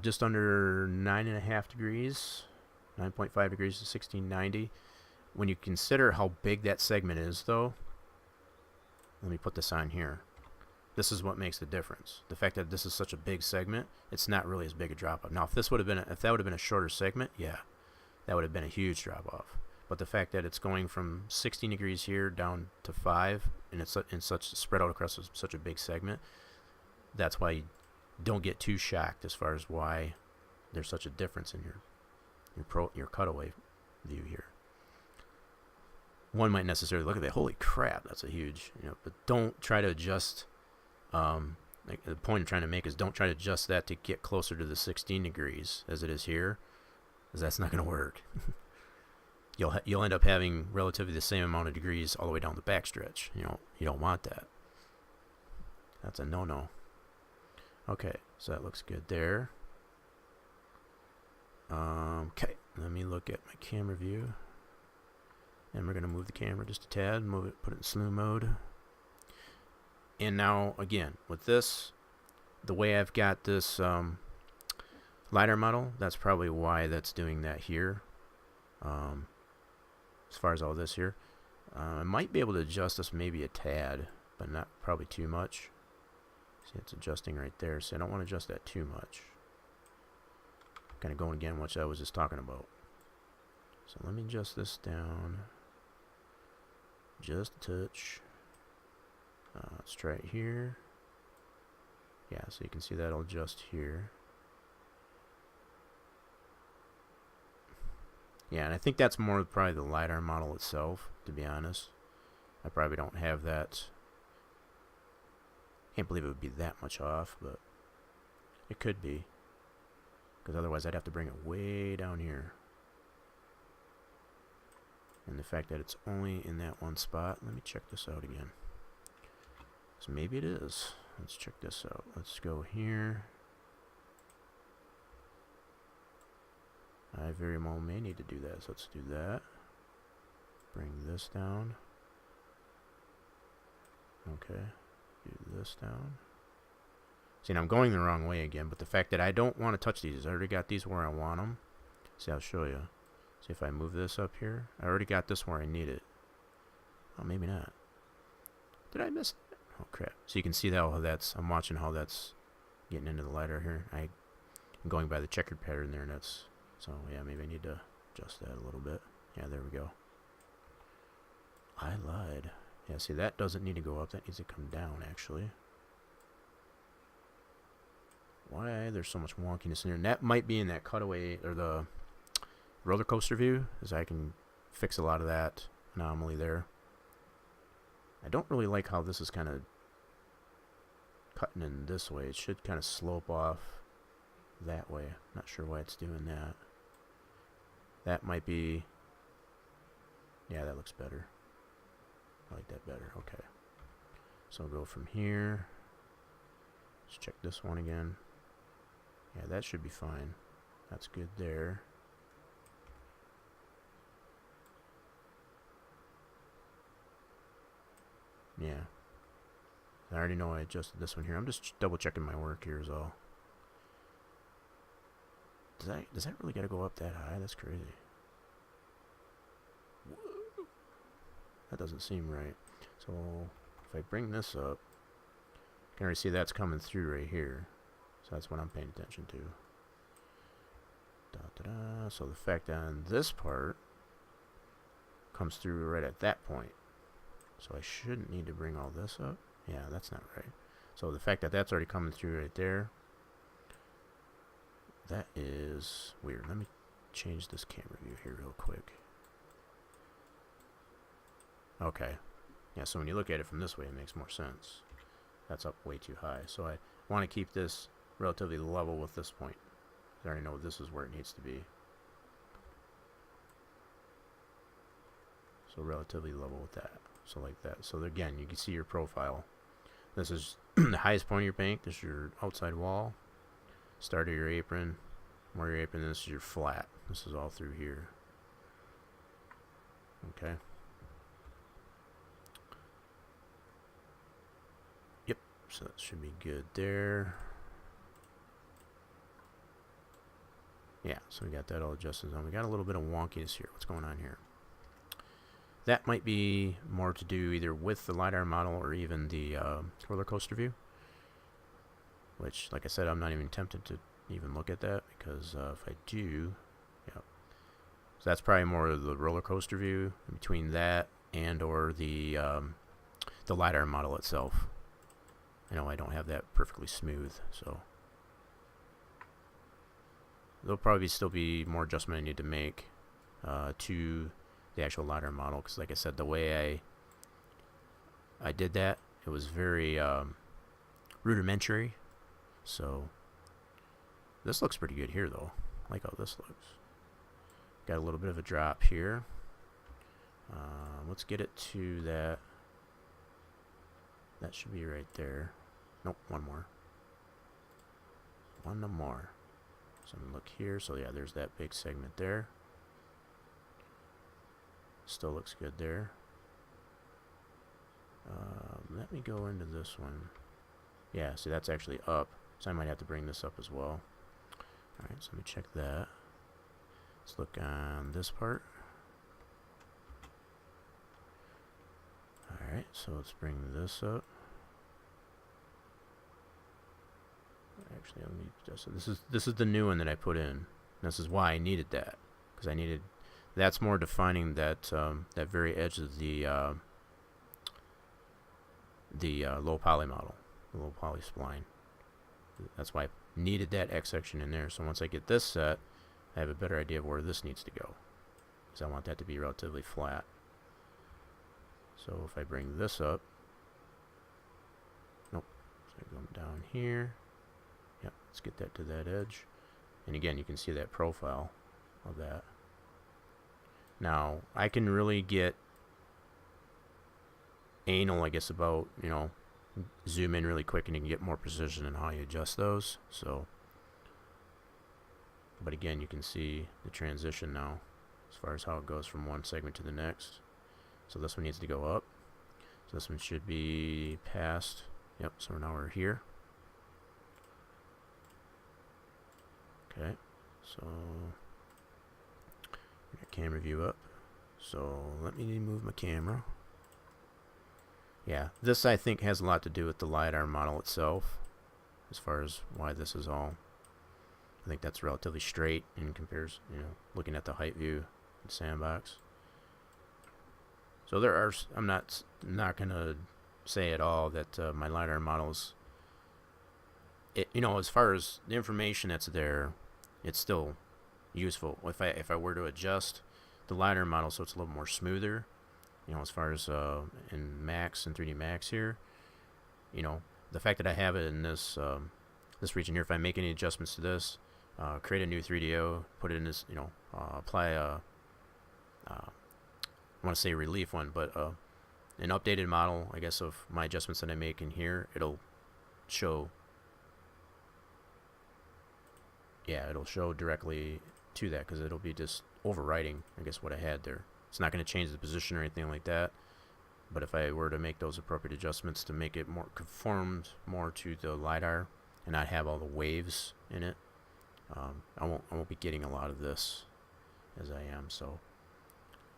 just under 9.5 degrees, 9.5 degrees to 1690. When you consider how big that segment is, though, let me put this on here. This is what makes the difference. The fact that this is such a big segment, it's not really as big a drop off. Now, if that would have been a shorter segment, yeah, that would have been a huge drop off. But the fact that it's going from 16 degrees here down to 5, and it's in such spread out across such a big segment, that's why you don't get too shocked as far as why there's such a difference in your cutaway view here. One might necessarily look at that, holy crap, that's a huge, but don't try to adjust. Like the point I'm trying to make is don't try to adjust that to get closer to the 16 degrees as it is here, because that's not going to work. You'll end up having relatively the same amount of degrees all the way down the backstretch. You don't want that. That's a no-no. Okay, so that looks good there. Okay, let me look at my camera view. And we're going to move the camera just a tad, put it in slew mode. And now, again, with this, the way I've got this LiDAR model, that's probably why that's doing that here. As far as all this here, I might be able to adjust this maybe a tad, but not probably too much. See, it's adjusting right there, so I don't want to adjust that too much. Kind of going again, what I was just talking about. So let me adjust this down just a touch. Let's try it here. Yeah, so you can see that'll adjust here. Yeah, and I think that's more probably the LiDAR model itself, to be honest. I probably don't have that. Can't believe it would be that much off, but it could be. Because otherwise I'd have to bring it way down here. And the fact that it's only in that one spot, let me check this out again. So maybe it is. Let's check this out. Let's go here. I very well may need to do that, so let's do that. Bring this down. Okay, do this down. See, now I'm going the wrong way again, but the fact that I don't want to touch these, I already got these where I want them. See, I'll show you. See if I move this up here. I already got this where I need it. Oh, maybe not. Did I miss it? Oh, crap. So you can see how that's, I'm watching how that's getting into the LiDAR here. I'm going by the checkered pattern there, and that's, so yeah, maybe I need to adjust that a little bit. Yeah, there we go. I lied. Yeah, see, that doesn't need to go up. That needs to come down, actually. Why? There's so much wonkiness in there. And that might be in that cutaway, or the roller coaster view, as I can fix a lot of that anomaly there. I don't really like how this is kind of cutting in this way. It should kind of slope off that way. Not sure why it's doing that. That might be... Yeah, that looks better. I like that better. Okay. So I'll go from here. Let's check this one again. Yeah, that should be fine. That's good there. Yeah. I already know I adjusted this one here. I'm just double checking my work here is all. Does that really gotta go up that high? That's crazy. Whoa. That doesn't seem right. So if I bring this up, you can already see that's coming through right here. So that's what I'm paying attention to. Da, da, da. So the fact that on this part comes through right at that point. So I shouldn't need to bring all this up. Yeah, that's not right. So the fact that that's already coming through right there, that is weird. Let me change this camera view here real quick. Okay. Yeah, so when you look at it from this way, it makes more sense. That's up way too high. So I want to keep this relatively level with this point. I already know this is where it needs to be. So relatively level with that. So like that. So again, you can see your profile. This is the highest point of your bank. This is your outside wall. Start of your apron. Where your apron, this is your flat. This is all through here. Okay. Yep. So that should be good there. Yeah, so we got that all adjusted on. We got a little bit of wonkiness here. What's going on here? That might be more to do either with the LiDAR model or even the roller coaster view. Which, like I said, I'm not even tempted to even look at that because if I do, yeah. So that's probably more of the roller coaster view between that and or the LiDAR model itself. I know I don't have that perfectly smooth, so there'll probably still be more adjustment I need to make to the actual LiDAR model, because like I said, the way I did that, it was very rudimentary. So this looks pretty good here though. I like how this looks. Got a little bit of a drop here. Let's get it to that. That should be right there. Nope, one more. One more. So I'm gonna look here. So yeah, there's that big segment there. Still looks good there. Let me go into this one. Yeah, see that's actually up. So I might have to bring this up as well. Alright, so let me check that. Let's look on this part. Alright, so let's bring this up. Actually, let me just, this is the new one that I put in. This is why I needed that, because I needed, that's more defining that that very edge of the low poly model, the low poly spline. That's why I needed that X section in there. So once I get this set, I have a better idea of where this needs to go, because I want that to be relatively flat. So if I bring this up, nope, so I go down here. Yep, let's get that to that edge. And again, you can see that profile of that. And Now, I can really get anal, I guess, about, you know, zoom in really quick and you can get more precision in how you adjust those. So, but again, you can see the transition now as far as how it goes from one segment to the next. So this one needs to go up. So this one should be past. Yep, so now we're here. Okay, so got camera view up. So let me move my camera. Yeah, this I think has a lot to do with the LiDAR model itself, as far as why this is all. I think that's relatively straight in comparison, you know, looking at the height view in Sandbox. So there are, I'm not gonna say at all that my LiDAR models, you know, as far as the information that's there, it's still useful. If I were to adjust the LiDAR model so it's a little more smoother, you know, as far as in Max and 3D Max here, you know, the fact that I have it in this this region here, if I make any adjustments to this, create a new 3DO, put it in this, you know, apply a I want to say relief one, but an updated model, I guess, of my adjustments that I make in here, it'll show, yeah, it'll show directly to that, because it'll be just overwriting, I guess, what I had there. It's not going to change the position or anything like that, but if I were to make those appropriate adjustments to make it more conformed more to the LiDAR and not have all the waves in it, I won't be getting a lot of this as I am. So,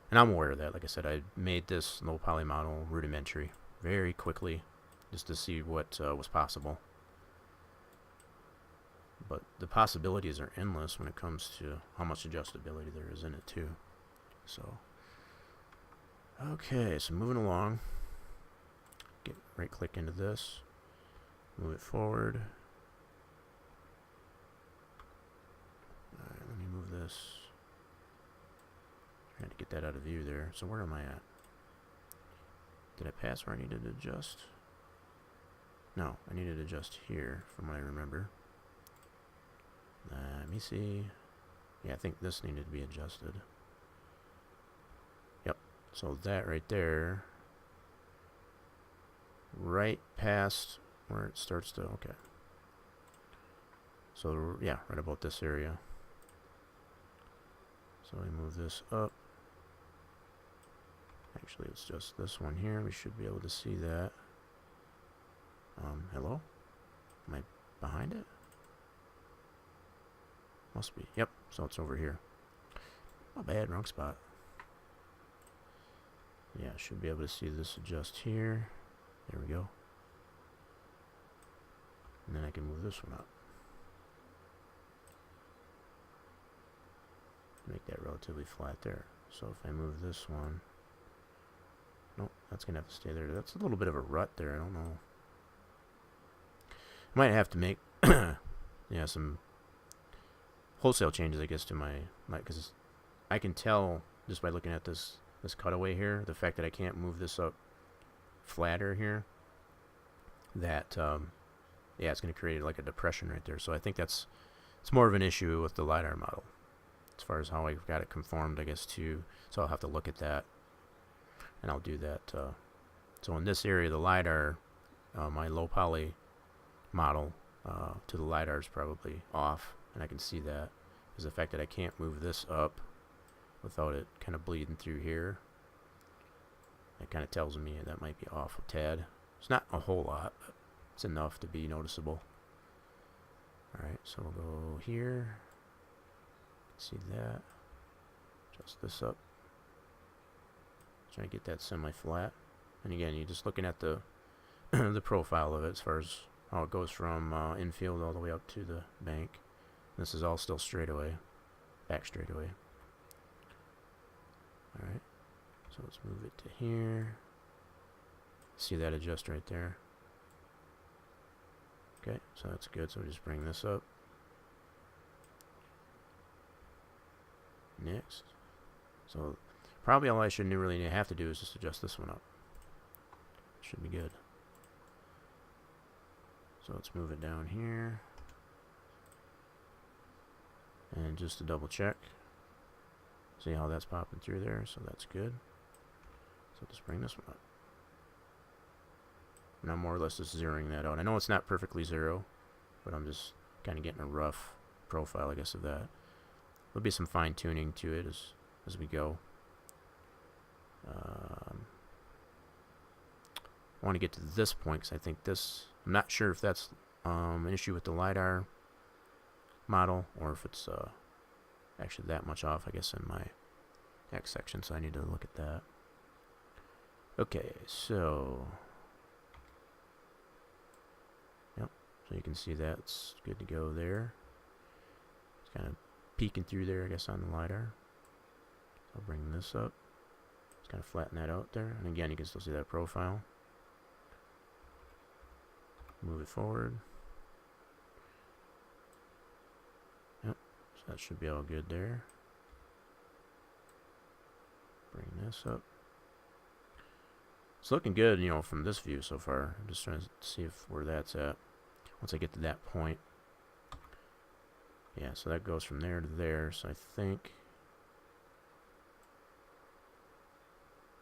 and I'm aware of that. Like I said, I made this low poly model rudimentary very quickly just to see what was possible. But the possibilities are endless when it comes to how much adjustability there is in it too. So, okay, so moving along, get right click into this, move it forward. Alright, let me move this. Trying to get that out of view there. So where am I at? Did I pass where I needed to adjust? No, I needed to adjust here from what I remember. Let me see. Yeah, I think this needed to be adjusted. Yep. So that right there, right past where it starts to, okay. So yeah, right about this area. So we move this up. Actually, it's just this one here. We should be able to see that. Hello? Am I behind it? Must be. Yep, so it's over here. Not bad, wrong spot. Yeah, should be able to see this adjust here. There we go. And then I can move this one up. Make that relatively flat there. So if I move this one, nope, that's gonna have to stay there. That's a little bit of a rut there. I don't know. I might have to make yeah, some wholesale changes, I guess, to my because I can tell just by looking at this cutaway here, the fact that I can't move this up flatter here, that yeah, it's going to create like a depression right there. So I think it's more of an issue with the LiDAR model as far as how I've got it conformed, I guess, to. So I'll have to look at that, and I'll do that. So in this area, the LiDAR, my low poly model to the LiDAR is probably off, and I can see that is the fact that I can't move this up without it kind of bleeding through here. That kind of tells me that might be off a tad. It's not a whole lot, but it's enough to be noticeable. Alright, so we'll go here. See that. Adjust this up. Try to get that semi-flat. And again, you're just looking at the the profile of it as far as how it goes from infield all the way up to the bank. This is all still straightaway, back straightaway. Alright, so let's move it to here. See that adjust right there. Okay, so that's good. So we just bring this up. Next. So probably all I should really have to do is just adjust this one up. Should be good. So let's move it down here. And just to double check. See how that's popping through there, so that's good. So just bring this one up. Now more or less just zeroing that out. I know it's not perfectly zero, but I'm just kind of getting a rough profile, I guess, of that. There'll be some fine tuning to it as we go. I want to get to this point because I think this, I'm not sure if that's an issue with the LiDAR model or if it's actually that much off, I guess, in my X section, so I need to look at that. Okay, so yep, so you can see that's good to go there. It's kind of peeking through there, I guess, on the LiDAR. I'll bring this up. Just kind of flatten that out there, and again, you can still see that profile. Move it forward. Yep, so that should be all good there. Bring this up. It's looking good, you know, from this view so far. I'm just trying to see where that's at. Once I get to that point. Yeah, so that goes from there to there. So I think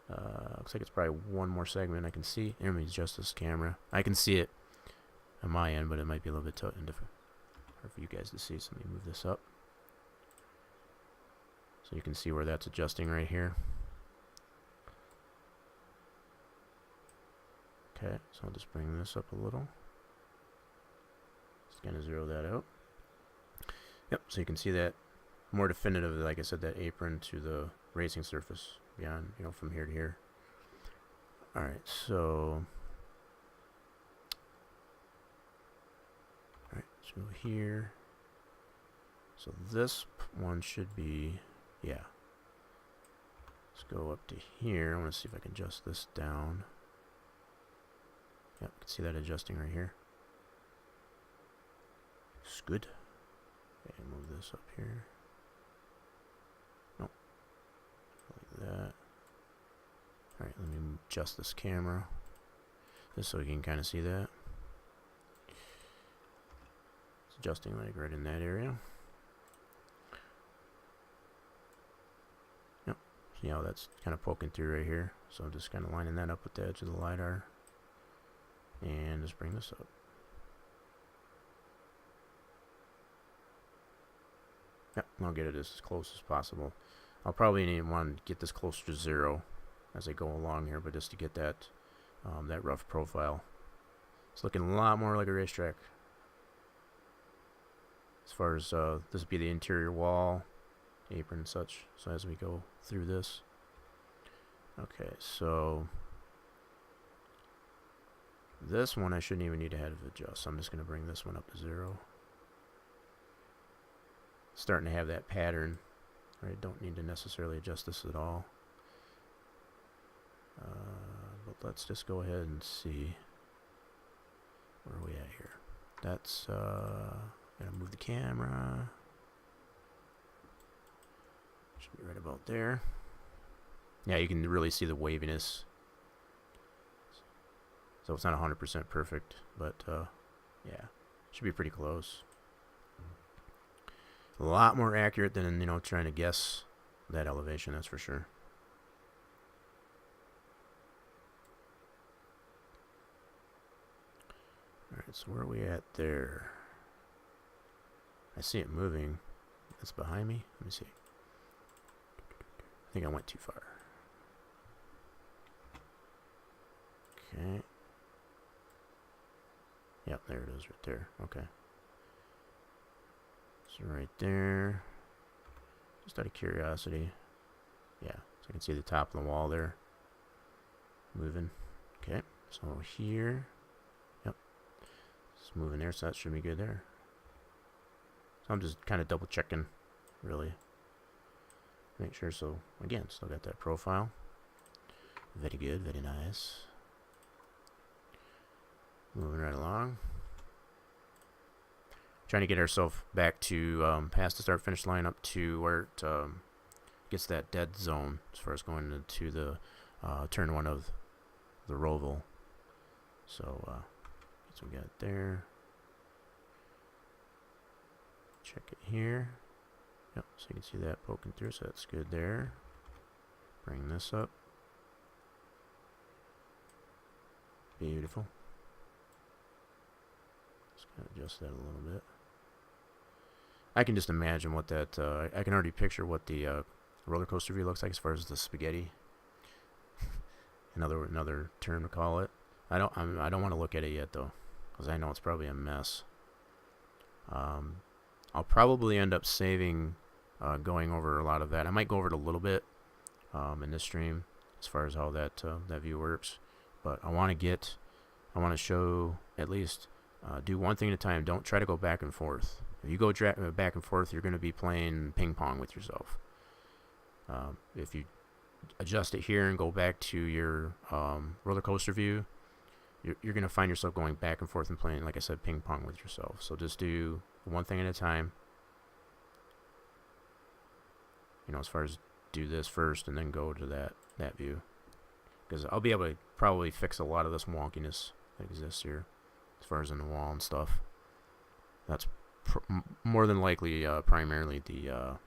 looks like it's probably one more segment I can see. Let me adjust this camera. I can see it on my end, but it might be a little bit different for you guys to see. So let me move this up. So you can see where that's adjusting right here. Okay, so I'll just bring this up a little. Just kind of zero that out. Yep, so you can see that more definitive, like I said, that apron to the racing surface beyond, you know, from here to here. Alright, so alright, so here. So this one should be, yeah. Let's go up to here. I want to see if I can adjust this down. Yep, you can see that adjusting right here. It's good. Okay, move this up here. Nope. Like that. Alright, let me adjust this camera. Just so you can kind of see that. It's adjusting like right in that area. Yep. See how that's kind of poking through right here. So I'm just kind of lining that up with the edge of the LiDAR. And just bring this up. Yep, I'll get it as close as possible. I'll probably need want to get this closer to zero as I go along here, but just to get that that rough profile. It's looking a lot more like a racetrack. As far as this would be the interior wall, apron and such. So as we go through this. Okay, so this one I shouldn't even need to have adjust. So I'm just going to bring this one up to 0. Starting to have that pattern. Right, don't need to necessarily adjust this at all. But let's just go ahead and see where are we at here. That's gonna move the camera. Should be right about there. Yeah, you can really see the waviness. So it's not 100% perfect, but yeah, should be pretty close. A lot more accurate than, you know, trying to guess that elevation, that's for sure. Alright, so where are we at there? I see it moving. It's behind me. Let me see. I think I went too far. Okay. Yep, there it is right there. Okay. So right there, just out of curiosity, yeah, so I can see the top of the wall there moving. Okay, so here, yep, it's moving there, so that should be good there. So I'm just kind of double checking, really, make sure. So again, still got that profile. Very good, very nice. Moving right along. Trying to get ourselves back to past the start finish line up to where it gets that dead zone as far as going into the turn 1 of the Roval. So that's what we got there. Check it here. Yep, so you can see that poking through, so that's good there. Bring this up. Beautiful. Just kind of adjust that a little bit. I can just imagine what that, I can already picture what the roller coaster view looks like as far as the spaghetti. another term to call it. I don't want to look at it yet though, because I know it's probably a mess. I'll probably end up saving going over a lot of that. I might go over it a little bit in this stream as far as how that that view works. But I want to show at least do one thing at a time. Don't try to go back and forth. If you go back and forth, you're going to be playing ping pong with yourself. If you adjust it here and go back to your roller coaster view, you're going to find yourself going back and forth and playing, like I said, ping pong with yourself. So just do one thing at a time. You know, as far as do this first and then go to that view. Because I'll be able to probably fix a lot of this wonkiness that exists here as far as in the wall and stuff. That's more than likely primarily the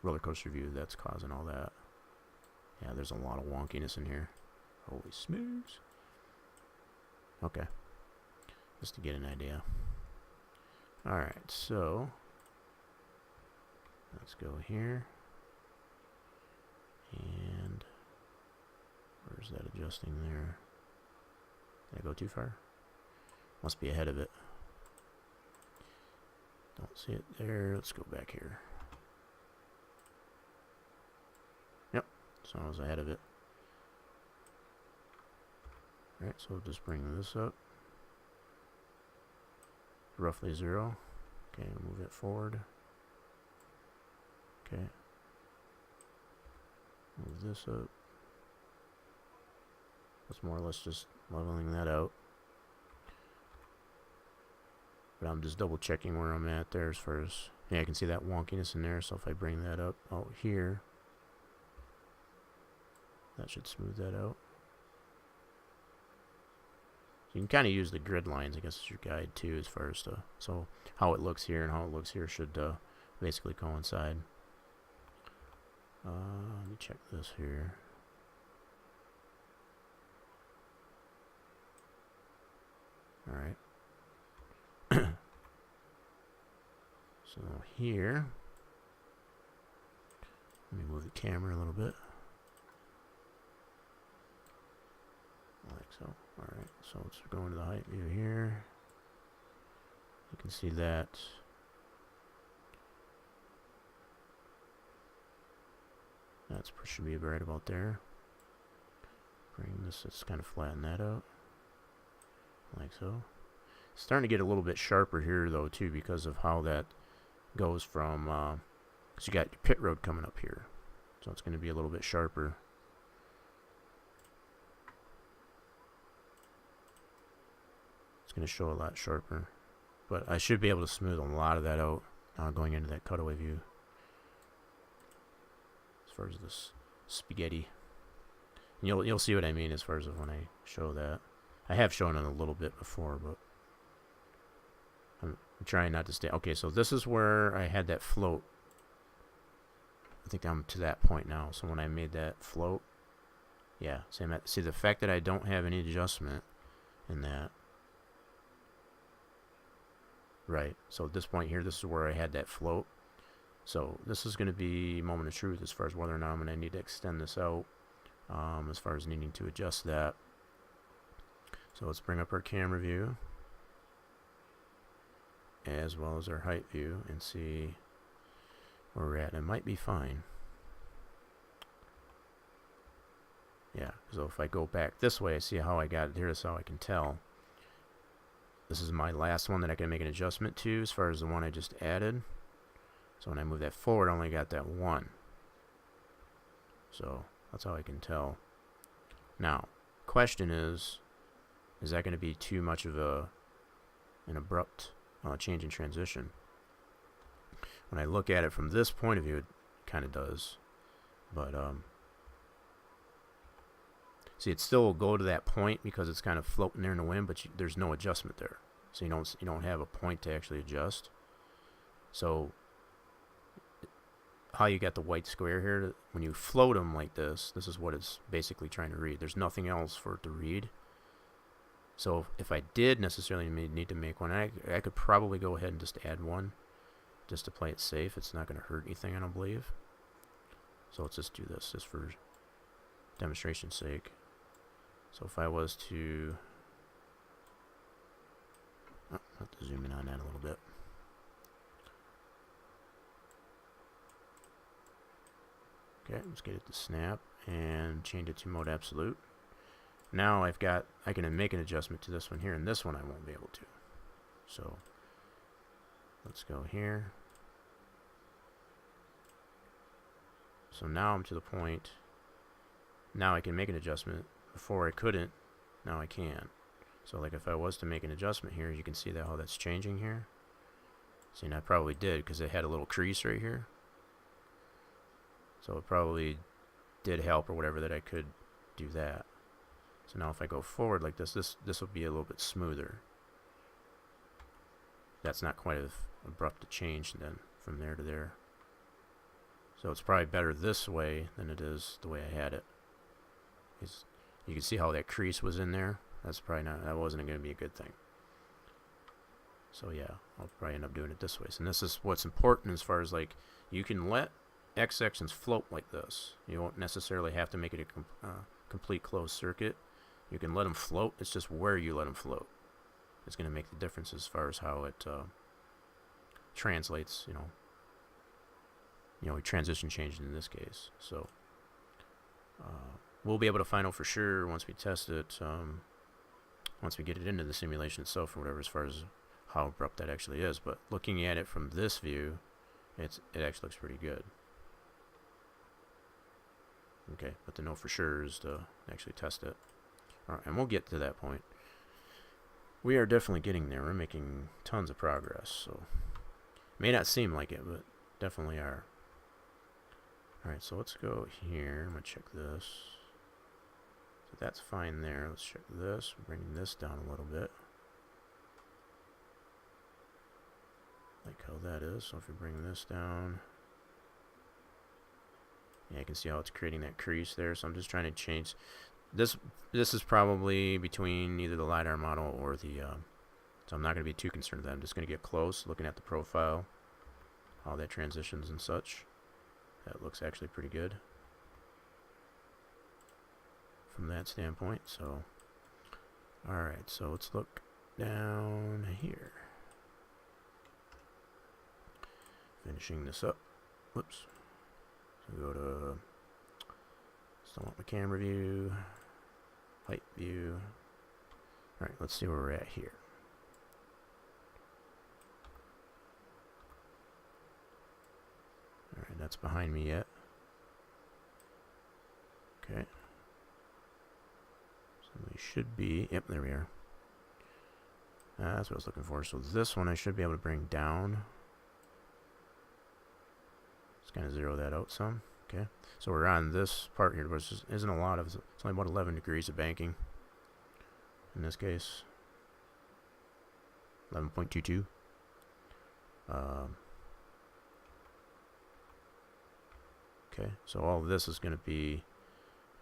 roller coaster view that's causing all that. Yeah, there's a lot of wonkiness in here. Holy smokes. Okay. Just to get an idea. Alright, so let's go here. And where's that adjusting there? Did I go too far? Must be ahead of it. Don't see it there. Let's go back here. Yep, so I was ahead of it. Alright, so we'll just bring this up. Roughly 0. Okay, move it forward. Okay. Move this up. That's more or less just leveling that out. But I'm just double checking where I'm at there as far as, yeah, I can see that wonkiness in there. So if I bring that up out here, that should smooth that out. So you can kind of use the grid lines, I guess, as your guide too, as far as so how it looks here and how it looks here should basically coincide. Let me check this here. All right. So here, let me move the camera a little bit. Like so. Alright, so let's go into the height view here. You can see that. That should be right about there. Bring this, let's kind of flatten that out. Like so. It's starting to get a little bit sharper here though too, because of how that goes from, because you got your pit road coming up here. So it's going to be a little bit sharper. It's going to show a lot sharper. But I should be able to smooth a lot of that out going into that cutaway view. As far as this spaghetti. And you'll see what I mean as far as when I show that. I have shown it a little bit before, but I'm trying not to stay. Okay, so this is where I had that float. I think I'm to that point now. So when I made that float, yeah. See the fact that I don't have any adjustment in that. Right. So at this point here, this is where I had that float. So this is going to be moment of truth as far as whether or not I'm going to need to extend this out. As far as needing to adjust that. So let's bring up our camera view as well as our height view and see where we're at. It might be fine. Yeah, so if I go back this way, see how I got it here. That's how I can tell. This is my last one that I can make an adjustment to as far as the one I just added. So when I move that forward, I only got that one. So that's how I can tell. Now, question is that going to be too much of an abrupt change in transition? When I look at it from this point of view, it kind of does. But see, it still will go to that point because it's kind of floating there in the wind, but there's no adjustment there. so you don't have a point to actually adjust. So how you got the white square here, when you float them like this is what it's basically trying to read. There's nothing else for it to read. So if I did necessarily need to make one, I could probably go ahead and just add one just to play it safe. It's not going to hurt anything, I don't believe. So let's just do this just for demonstration's sake. So if I was to I'll have to zoom in on that a little bit. Okay, let's get it to snap and change it to mode absolute. Now I can make an adjustment to this one here, and this one I won't be able to. So let's go here. So now I'm to the point, now I can make an adjustment. Before I couldn't, now I can. So like if I was to make an adjustment here, you can see that how that's changing here. See, and I probably did because it had a little crease right here. So it probably did help or whatever that I could do that. So now if I go forward like this will be a little bit smoother. That's not quite as abrupt a change then from there to there. So it's probably better this way than it is the way I had it. You can see how that crease was in there. That wasn't going to be a good thing. So yeah, I'll probably end up doing it this way. So this is what's important as far as like, you can let X sections float like this. You won't necessarily have to make it a complete closed circuit. You can let them float. It's just where you let them float. It's going to make the difference as far as how it translates. Transition changed in this case. So we'll be able to find out for sure once we test it. Once we get it into the simulation itself or whatever, as far as how abrupt that actually is. But looking at it from this view, it actually looks pretty good. Okay, but to know for sure is to actually test it. Alright, and we'll get to that point. We are definitely getting there. We're making tons of progress. So may not seem like it, but definitely are. Alright, so let's go here. I'm going to check this. So that's fine there. Let's check this. Bring this down a little bit. Like how that is. So if we bring this down, yeah, you can see how it's creating that crease there. So I'm just trying to change this. This is probably between either the LiDAR model or the so I'm not going to be too concerned with that. I'm just going to get close, looking at the profile, how that transitions and such. That looks actually pretty good from that standpoint. So alright, so let's look down here. Finishing this up. Whoops. So go to, still want my camera view, height view. Alright, let's see where we're at here. Alright, that's behind me yet. Okay. So we should be, yep, there we are. That's what I was looking for. So this one I should be able to bring down. Just kind of zero that out some. Okay, so we're on this part here, which isn't a lot of. It's only about 11 degrees of banking. In this case, 11.22. Okay, so all of this is going to be.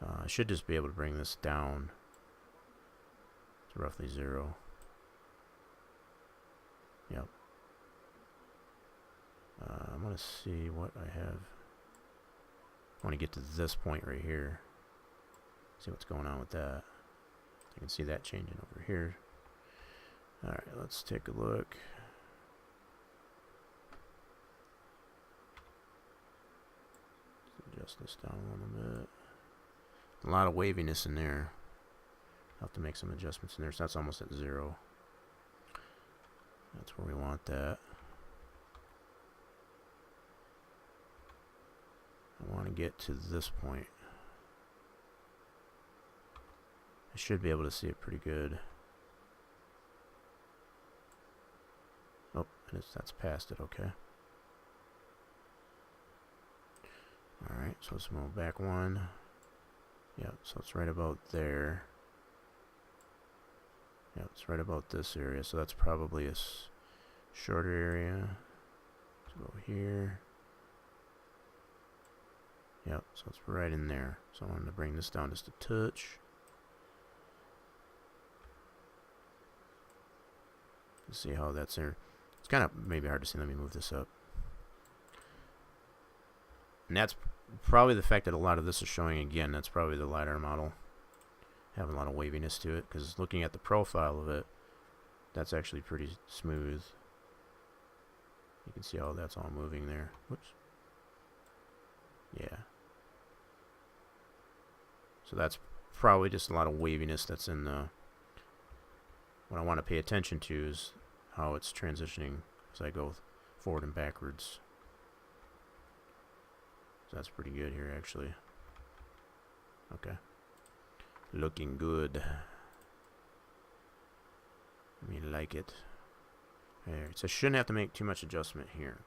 I should just be able to bring this down to roughly 0. Yep. I'm going to see what I have. I want to get to this point right here. See what's going on with that. You can see that changing over here. Alright, let's take a look. Let's adjust this down a little bit. A lot of waviness in there. I'll have to make some adjustments in there. So that's almost at 0. That's where we want that. I want to get to this point. I should be able to see it pretty good. Oh, that's past it, okay. Alright, so let's move back one. Yep, so it's right about there. Yeah, it's right about this area, so that's probably a shorter area. Let's go here. Yep, so it's right in there. So I wanted to bring this down just a touch. Let's see how that's there. It's kind of maybe hard to see. Let me move this up. And that's probably the fact that a lot of this is showing again. That's probably the LiDAR model having a lot of waviness to it, because looking at the profile of it, that's actually pretty smooth. You can see how that's all moving there. Whoops. Yeah. So that's probably just a lot of waviness that's in the... What I want to pay attention to is how it's transitioning as I go forward and backwards. So that's pretty good here, actually. Okay. Looking good. I mean, like it. There. So I shouldn't have to make too much adjustment here,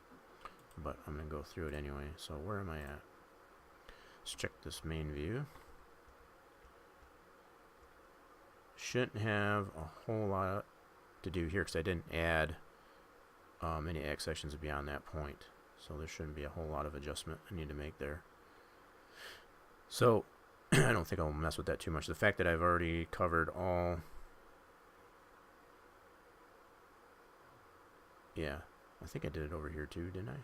but I'm going to go through it anyway. So where am I at? Let's check this main view. Shouldn't have a whole lot to do here because I didn't add any X sections beyond that point. So there shouldn't be a whole lot of adjustment I need to make there. So I don't think I'll mess with that too much. The fact that I've already covered all... Yeah, I think I did it over here too, didn't I?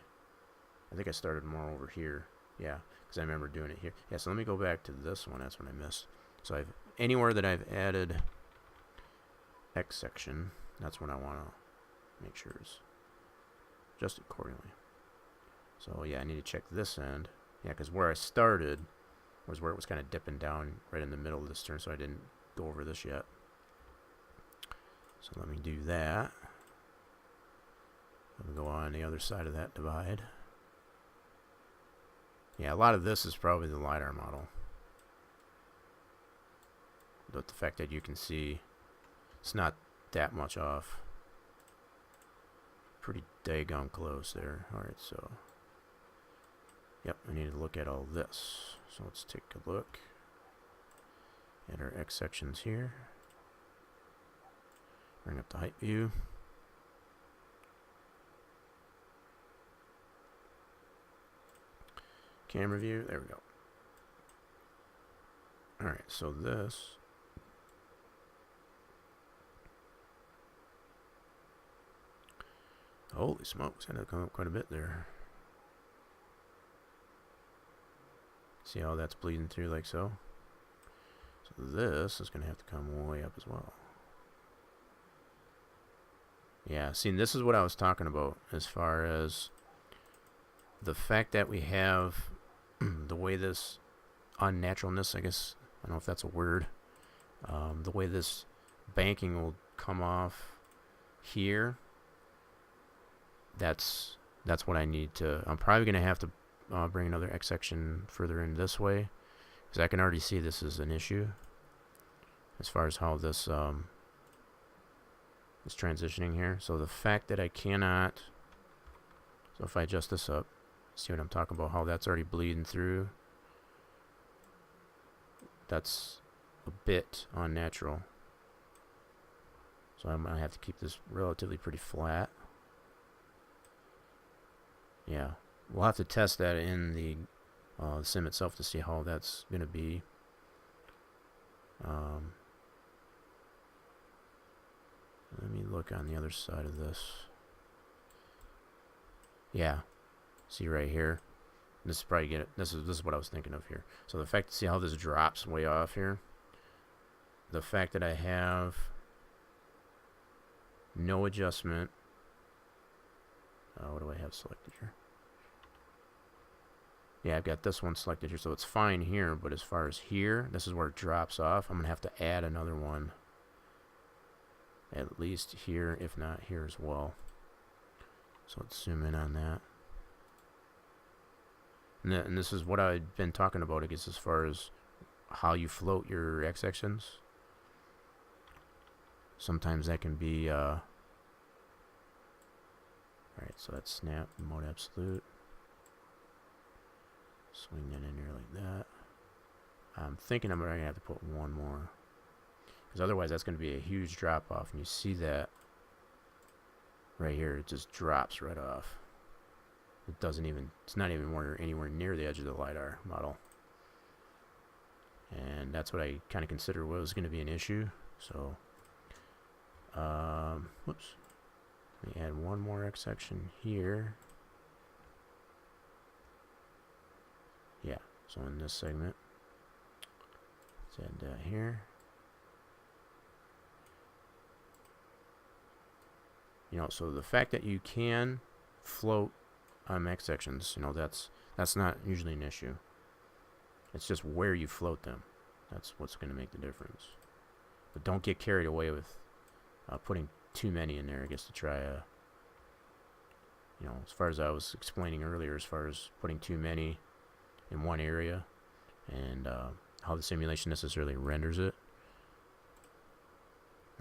I think I started more over here. Yeah, because I remember doing it here. Yeah, so let me go back to this one. That's what I missed. So I've anywhere that I've added X section, that's what I want to make sure is adjusted accordingly. So yeah, I need to check this end. Yeah, because where I started was where it was kind of dipping down right in the middle of this turn, so I didn't go over this yet. So let me do that. Let me go on the other side of that divide. Yeah, a lot of this is probably the LiDAR model. But the fact that you can see it's not that much off. Pretty daggone close there. Alright, so yep, I need to look at all this. So let's take a look at our X sections here. Bring up the height view. Camera view, there we go. Alright, so this... Holy smokes, had to come up quite a bit there. See how that's bleeding through like so? So this is going to have to come way up as well. Yeah, see, this is what I was talking about as far as the fact that we have the way this unnaturalness, I guess, I don't know if that's a word, the way this banking will come off here, that's what I need to, I'm probably going to have to bring another X section further in this way, because I can already see this is an issue as far as how this is transitioning here. So the fact that I cannot, so if I adjust this up, see what I'm talking about, how that's already bleeding through, that's a bit unnatural. So I'm going to have to keep this relatively pretty flat. Yeah, we'll have to test that in the sim itself to see how that's going to be. Let me look on the other side of this. Yeah, see right here. This is probably this is what I was thinking of here. So the fact, see how this drops way off here. The fact that I have no adjustment. What do I have selected here? Yeah, I've got this one selected here, so it's fine here, but as far as here, this is where it drops off. I'm going to have to add another one. At least here, if not here as well. So let's zoom in on that. And this is what I've been talking about, I guess, as far as how you float your X sections. Sometimes that can be... Alright, so that's snap, mode absolute. Swing that in there like that. I'm thinking I'm going to have to put one more. because otherwise that's going to be a huge drop off, and you see that right here. It just drops right off. It doesn't even, it's not even anywhere near the edge of the LiDAR model. And that's what I kind of considered was going to be an issue. So, whoops. Let me add one more X section here. Yeah, so in this segment, let's add that here. You know, so the fact that you can float on X sections, you know, that's not usually an issue. It's just where you float them. That's what's going to make the difference. But don't get carried away with putting too many in there, I guess, to try you know, as far as I was explaining earlier, as far as putting too many in one area and how the simulation necessarily renders it.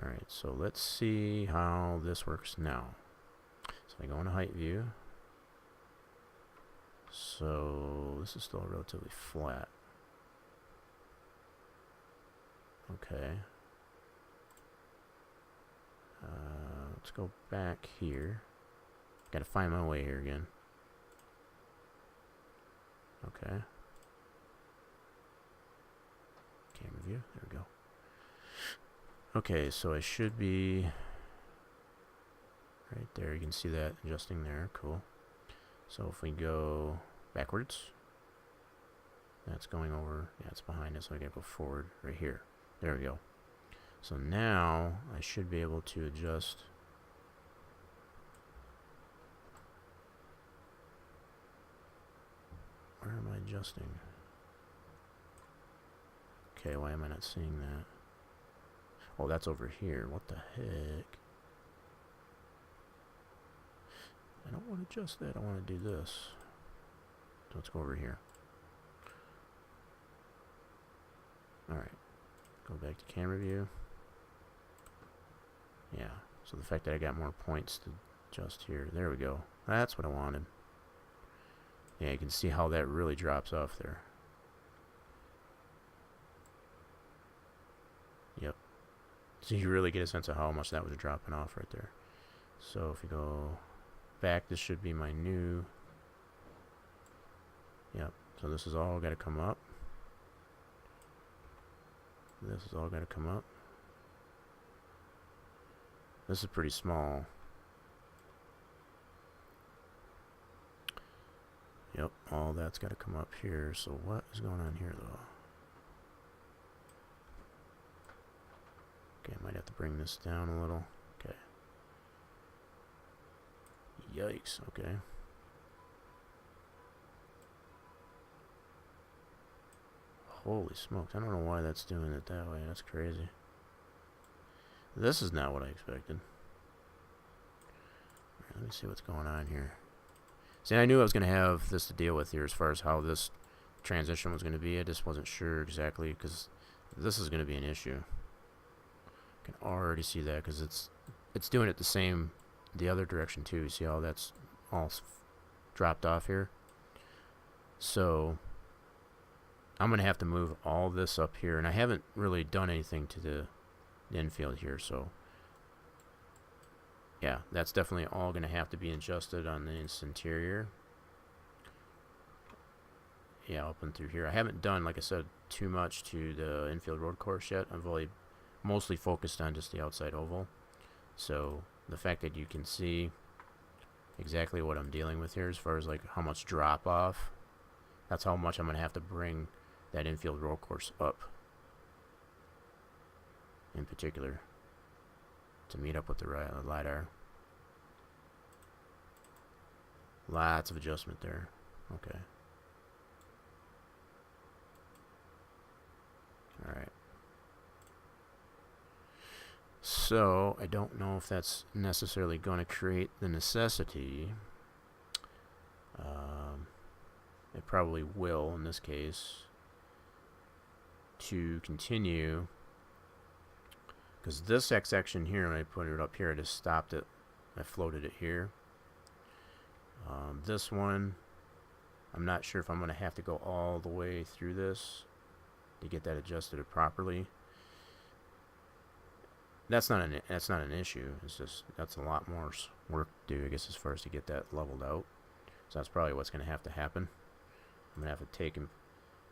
Alright, so let's see how this works now. So I go into height view. So this is still relatively flat. Okay. Let's go back here. Gotta find my way here again. Okay. Camera view. There we go. Okay, so I should be right there. You can see that adjusting there. Cool. So if we go backwards, that's going over. Yeah, it's behind us, so I gotta go forward right here. There we go. So now I should be able to adjust. Where am I adjusting? Okay, why am I not seeing that? Oh, that's over here. What the heck? I don't want to adjust that. I want to do this. So let's go over here. Alright. Go back to camera view. Yeah. So the fact that I got more points to adjust here. There we go. That's what I wanted. Yeah, you can see how that really drops off there. Yep. So you really get a sense of how much that was dropping off right there. So if you go back, this should be my new. Yep. So this is all got to come up. This is all got to come up. This is pretty small. Yep, all that's got to come up here. So what is going on here, though? Okay, I might have to bring this down a little. Okay. Yikes, okay. Holy smokes, I don't know why that's doing it that way. That's crazy. This is not what I expected. Right, let me see what's going on here. See, I knew I was going to have this to deal with here as far as how this transition was going to be. I just wasn't sure exactly because this is going to be an issue. I can already see that because it's doing it the other direction too. See how that's all dropped off here? So I'm going to have to move all this up here, and I haven't really done anything to the infield here, so yeah, that's definitely all going to have to be adjusted on this interior. Yeah, up and through here. I haven't done, like I said, too much to the infield road course yet. I've only mostly focused on just the outside oval. So the fact that you can see exactly what I'm dealing with here as far as like how much drop off, that's how much I'm going to have to bring that infield road course up in particular to meet up with the LiDAR. Lots of adjustment there. Okay. Alright. So, I don't know if that's necessarily going to create the necessity. It probably will in this case to continue, because this X section here, when I put it up here, I just stopped it. I floated it here. This one, I'm not sure if I'm going to have to go all the way through this to get that adjusted properly. that's not an issue. It's just that's a lot more work to do, I guess, as far as to get that leveled out. So that's probably what's going to have to happen. I'm going to have to I'm going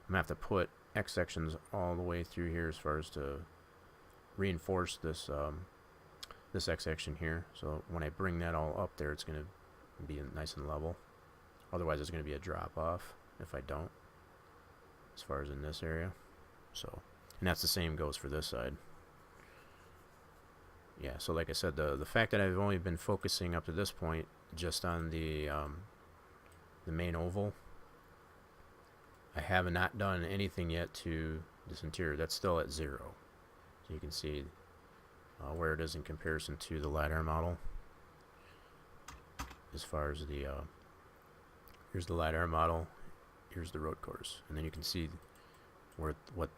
to have to put X sections all the way through here as far as to reinforce this this X section here. So when I bring that all up there, it's going to be nice and level. Otherwise, there's going to be a drop off if I don't, as far as in this area. So, and that's the same goes for this side. Yeah, so like I said, the fact that I've only been focusing up to this point just on the main oval, I have not done anything yet to this interior. That's still at 0. So you can see where it is in comparison to the LiDAR model. As far as the here's the LiDAR model, here's the road course, and then you can see what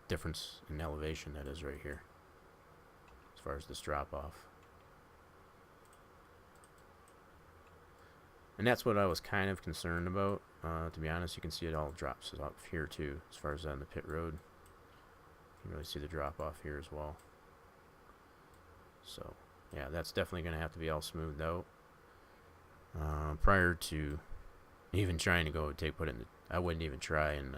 difference in elevation that is right here as far as this drop off. And that's what I was kind of concerned about, to be honest. You can see it all drops up here too, as far as on the pit road. You can really see the drop off here as well. So yeah, that's definitely going to have to be all smoothed out prior to even trying to put in I wouldn't even try in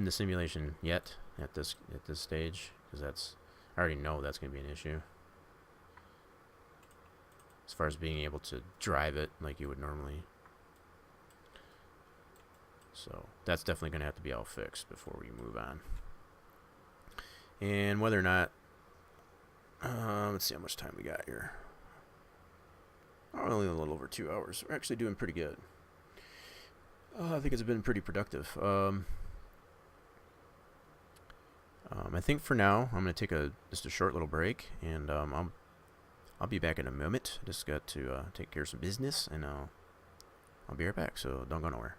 the simulation yet at this stage, because I already know that's going to be an issue as far as being able to drive it like you would normally. So that's definitely going to have to be all fixed before we move on. And whether or not let's see how much time we got here. Only a little over 2 hours. We're actually doing pretty good. I think it's been pretty productive. I think for now I'm going to take just a short little break, and I'll be back in a moment. Just got to take care of some business, and I'll be right back. So don't go nowhere.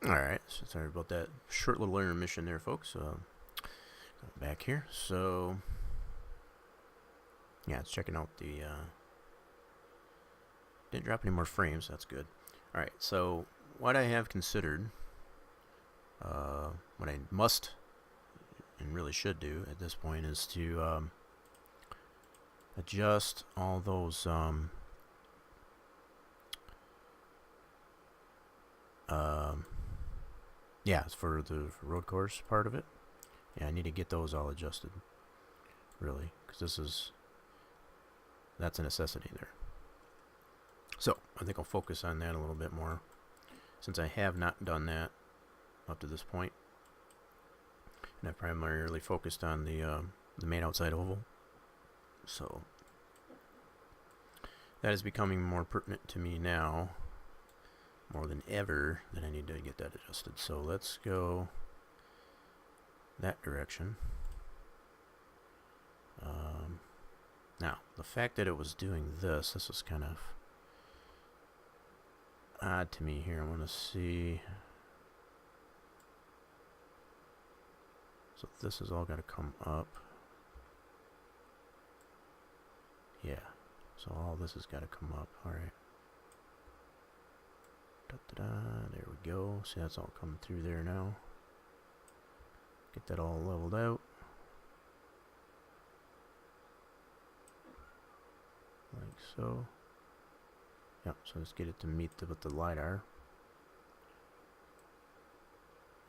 Alright, so sorry about that short little intermission there, folks. Back here. So, yeah, it's checking out the... didn't drop any more frames, that's good. Alright, so what I have considered, what I must and really should do at this point is to adjust all those yeah, it's for the road course part of it. Yeah, I need to get those all adjusted, really, because that's a necessity there. So I think I'll focus on that a little bit more, since I have not done that up to this point, and I've primarily focused on the main outside oval. So that is becoming more pertinent to me now, more than ever, that I need to get that adjusted. So let's go that direction. Now, the fact that it was doing this was kind of odd to me here. I want to see. So this is all got to come up. Yeah. So all this has got to come up. All right. There we go. See, that's all coming through there now. Get that all leveled out. Like so. Yep, so let's get it to meet with the LiDAR.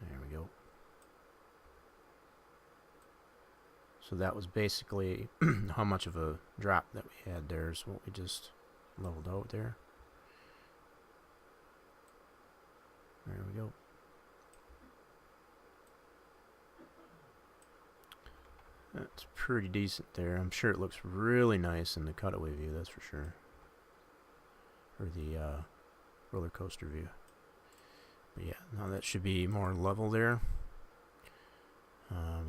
There we go. So that was basically how much of a drop that we had there is what we just leveled out there. There we go. That's pretty decent there. I'm sure it looks really nice in the cutaway view, that's for sure. Or the roller coaster view. But yeah, now that should be more level there.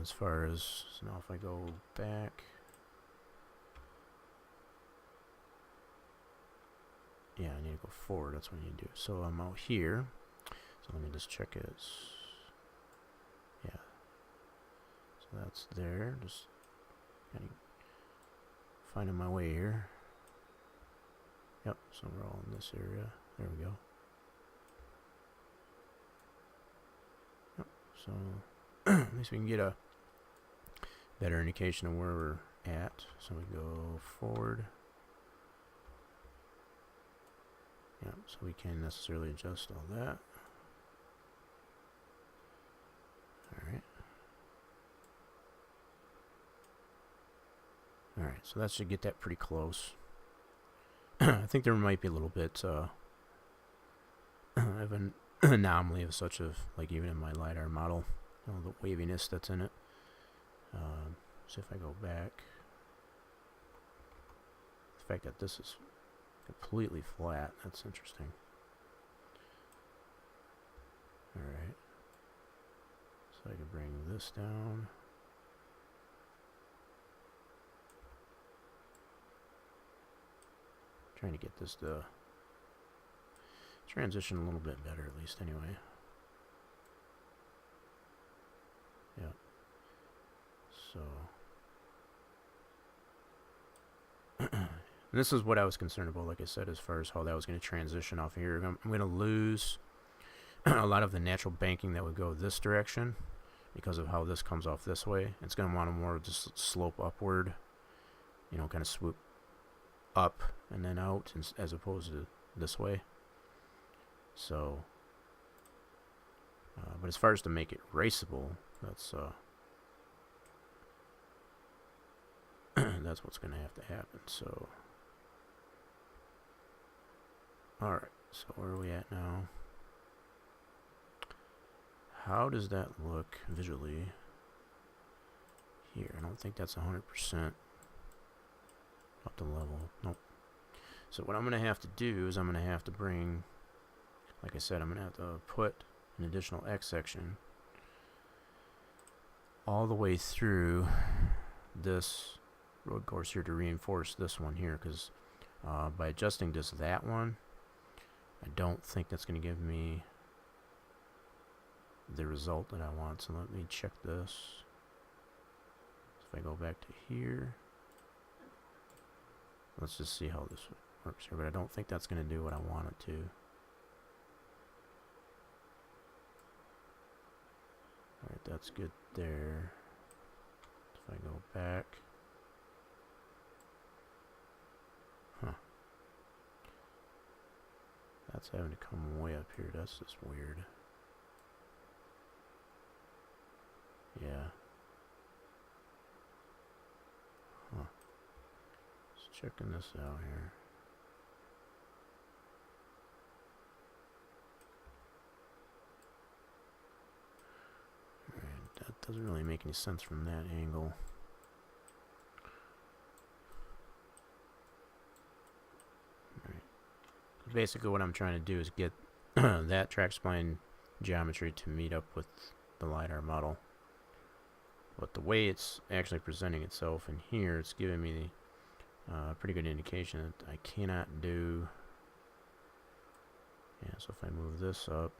As far as, so now if I go back. Yeah, I need to go forward, that's what I need to do. So I'm out here. So let me just check it. Yeah. So that's there. Just kind of finding my way here. Yep, so we're all in this area. There we go. Yep, so at least we can get a better indication of where we're at. So we go forward. Yep, so we can't necessarily adjust all that. Alright. Alright, so that should get that pretty close. I think there might be a little bit of an anomaly of such of, like even in my LiDAR model, you know, the waviness that's in it. So if I go back, the fact that this is completely flat, that's interesting. Alright. So I can bring this down. Trying to get this to transition a little bit better, at least anyway. Yep. So and this is what I was concerned about, like I said, as far as how that was going to transition off here. I'm going to lose a lot of the natural banking that would go this direction because of how this comes off this way. It's going to want to more just slope upward, you know, kind of swoop up and then out as opposed to this way. So but as far as to make it raceable, that's that's what's going to have to happen. So alright, so where are we at now? How does that look visually here? I don't think that's 100% up to level. Nope. So what I'm going to have to do is I'm going to have to bring, like I said, I'm going to have to put an additional X section all the way through this road course here to reinforce this one here, because by adjusting just that one, I don't think that's going to give me the result that I want. So let me check this. If I go back to here, let's just see how this works here, but I don't think that's going to do what I want it to. Alright, that's good there. If I go back, that's having to come way up here. That's just weird. Yeah. Just checking this out here. Alright, that doesn't really make any sense from that angle. Basically what I'm trying to do is get that track spline geometry to meet up with the LiDAR model. But the way it's actually presenting itself in here, it's giving me a pretty good indication that I cannot do... Yeah, so if I move this up...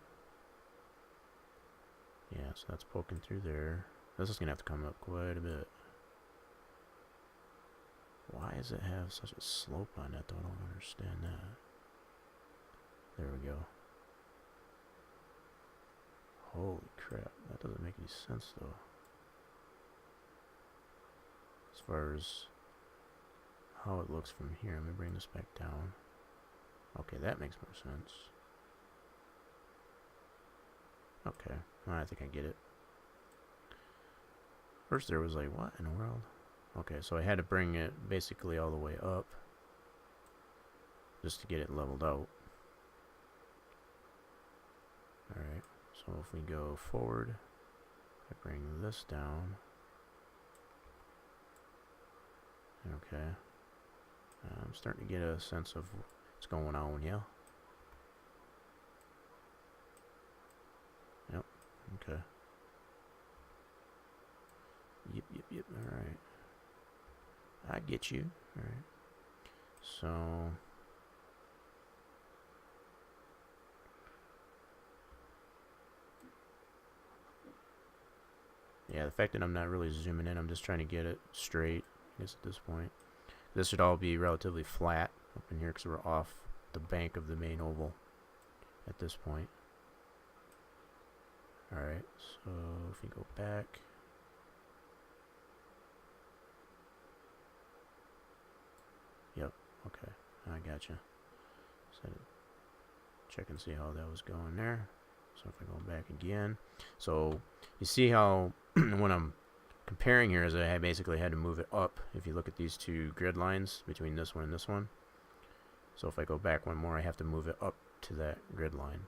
Yeah, so that's poking through there. This is going to have to come up quite a bit. Why does it have such a slope on it though? I don't understand that. There we go. Holy crap, that doesn't make any sense though. As far as how it looks from here, let me bring this back down. Okay, that makes more sense. Okay, I think I get it. First there was like, what in the world? Okay, so I had to bring it basically all the way up just to get it leveled out. Alright, so if we go forward, I bring this down. Okay. I'm starting to get a sense of what's going on, yeah? Yep, okay. Yep, alright. I get you, alright. So... Yeah, the fact that I'm not really zooming in, I'm just trying to get it straight, I guess at this point. This should all be relatively flat up in here because we're off the bank of the main oval at this point. Alright, so if we go back... Yep, okay, I gotcha. So check and see how that was going there. So if I go back again, so you see how when I'm comparing here is I basically had to move it up. If you look at these two grid lines between this one and this one, so if I go back one more, I have to move it up to that grid line.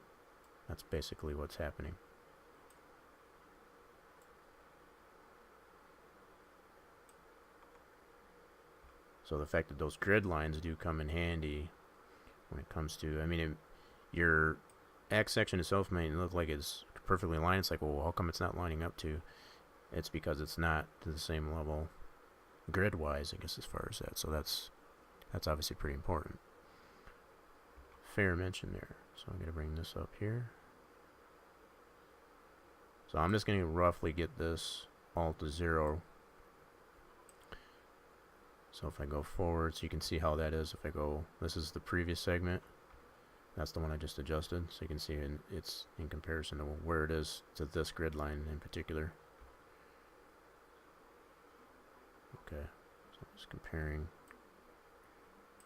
That's basically what's happening. So the fact that those grid lines do come in handy when it comes to, I mean, your X section itself may look like it's perfectly aligned. It's like, well, how come it's not lining up to? It's because it's not to the same level grid-wise, I guess, as far as that. So that's obviously pretty important. Fair mention there. So I'm going to bring this up here. So I'm just going to roughly get this all to 0. So if I go forward, so you can see how that is. If I go, this is the previous segment. That's the one I just adjusted, so you can see it's in comparison to where it is to this grid line in particular. Okay, so I'm just comparing.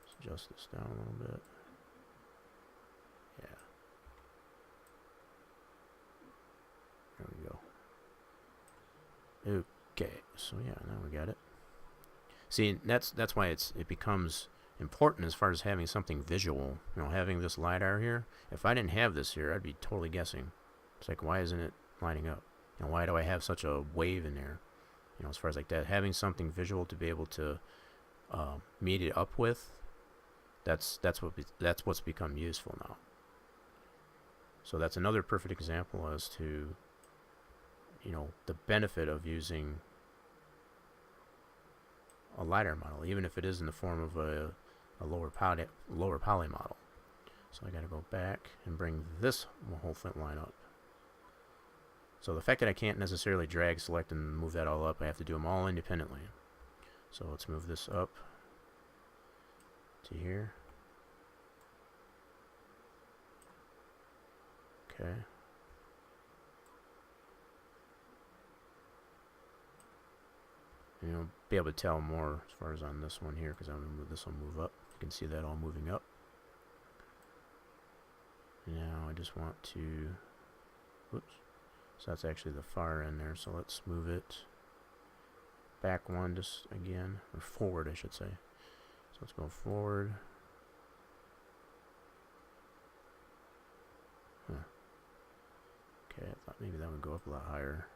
Let's adjust this down a little bit. Yeah. There we go. Okay, so yeah, now we got it. See, that's why it becomes important as far as having something visual. You know, having this LiDAR here. If I didn't have this here, I'd be totally guessing. It's like, why isn't it lining up? You know, why do I have such a wave in there? You know, as far as like that, having something visual to be able to meet it up with. That's what's become useful now. So that's another perfect example as to, you know, the benefit of using a LiDAR model, even if it is in the form of a lower poly model. So I got to go back and bring this whole front line up. So the fact that I can't necessarily drag, select, and move that all up, I have to do them all independently. So let's move this up to here. Okay. And you'll be able to tell more as far as on this one here, because I'm going to move this will move up. You can see that all moving up. Now I just want to, whoops, so that's actually the far end there, so let's move it back one just again, or forward I should say. So let's go forward. Okay, I thought maybe that would go up a lot higher.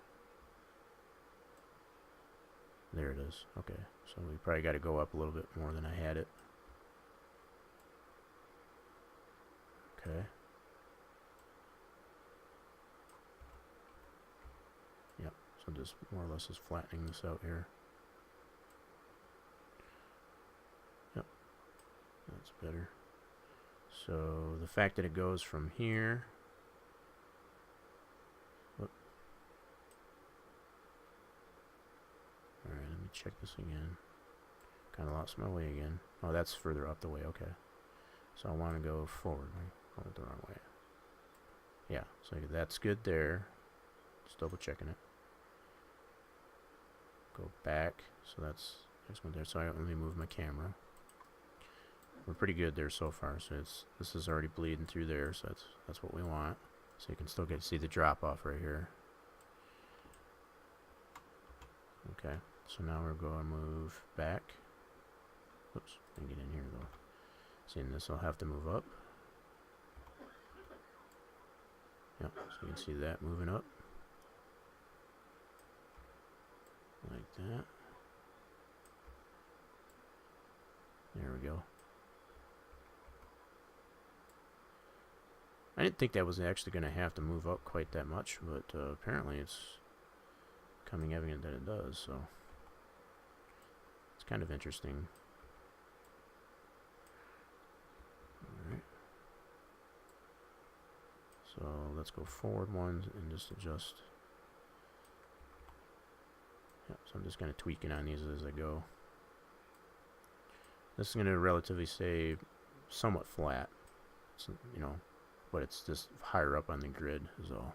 There it is. Okay, so we probably got to go up a little bit more than I had it. Okay. Yep, so just more or less is flattening this out here. Yep, that's better. So the fact that it goes from here, alright, let me check this again. Kind of lost my way again. Oh, that's further up the way, okay. So I want to go forward. I went the wrong way. Yeah, so that's good there. Just double checking it. Go back, so that's one there. So I only move my camera. We're pretty good there so far. So this is already bleeding through there, so that's what we want. So you can still get to see the drop off right here. Okay, so now we're going to move back. Oops, let me get in here though. Seeing this, I'll have to move up. Yep, so you can see that moving up. Like that. There we go. I didn't think that was actually going to have to move up quite that much, but apparently it's becoming evident that it does, so it's kind of interesting. Alright. So let's go forward one and just adjust. Yep, so I'm just kind of tweaking on these as I go. This is going to relatively stay somewhat flat, so, you know, but it's just higher up on the grid is all.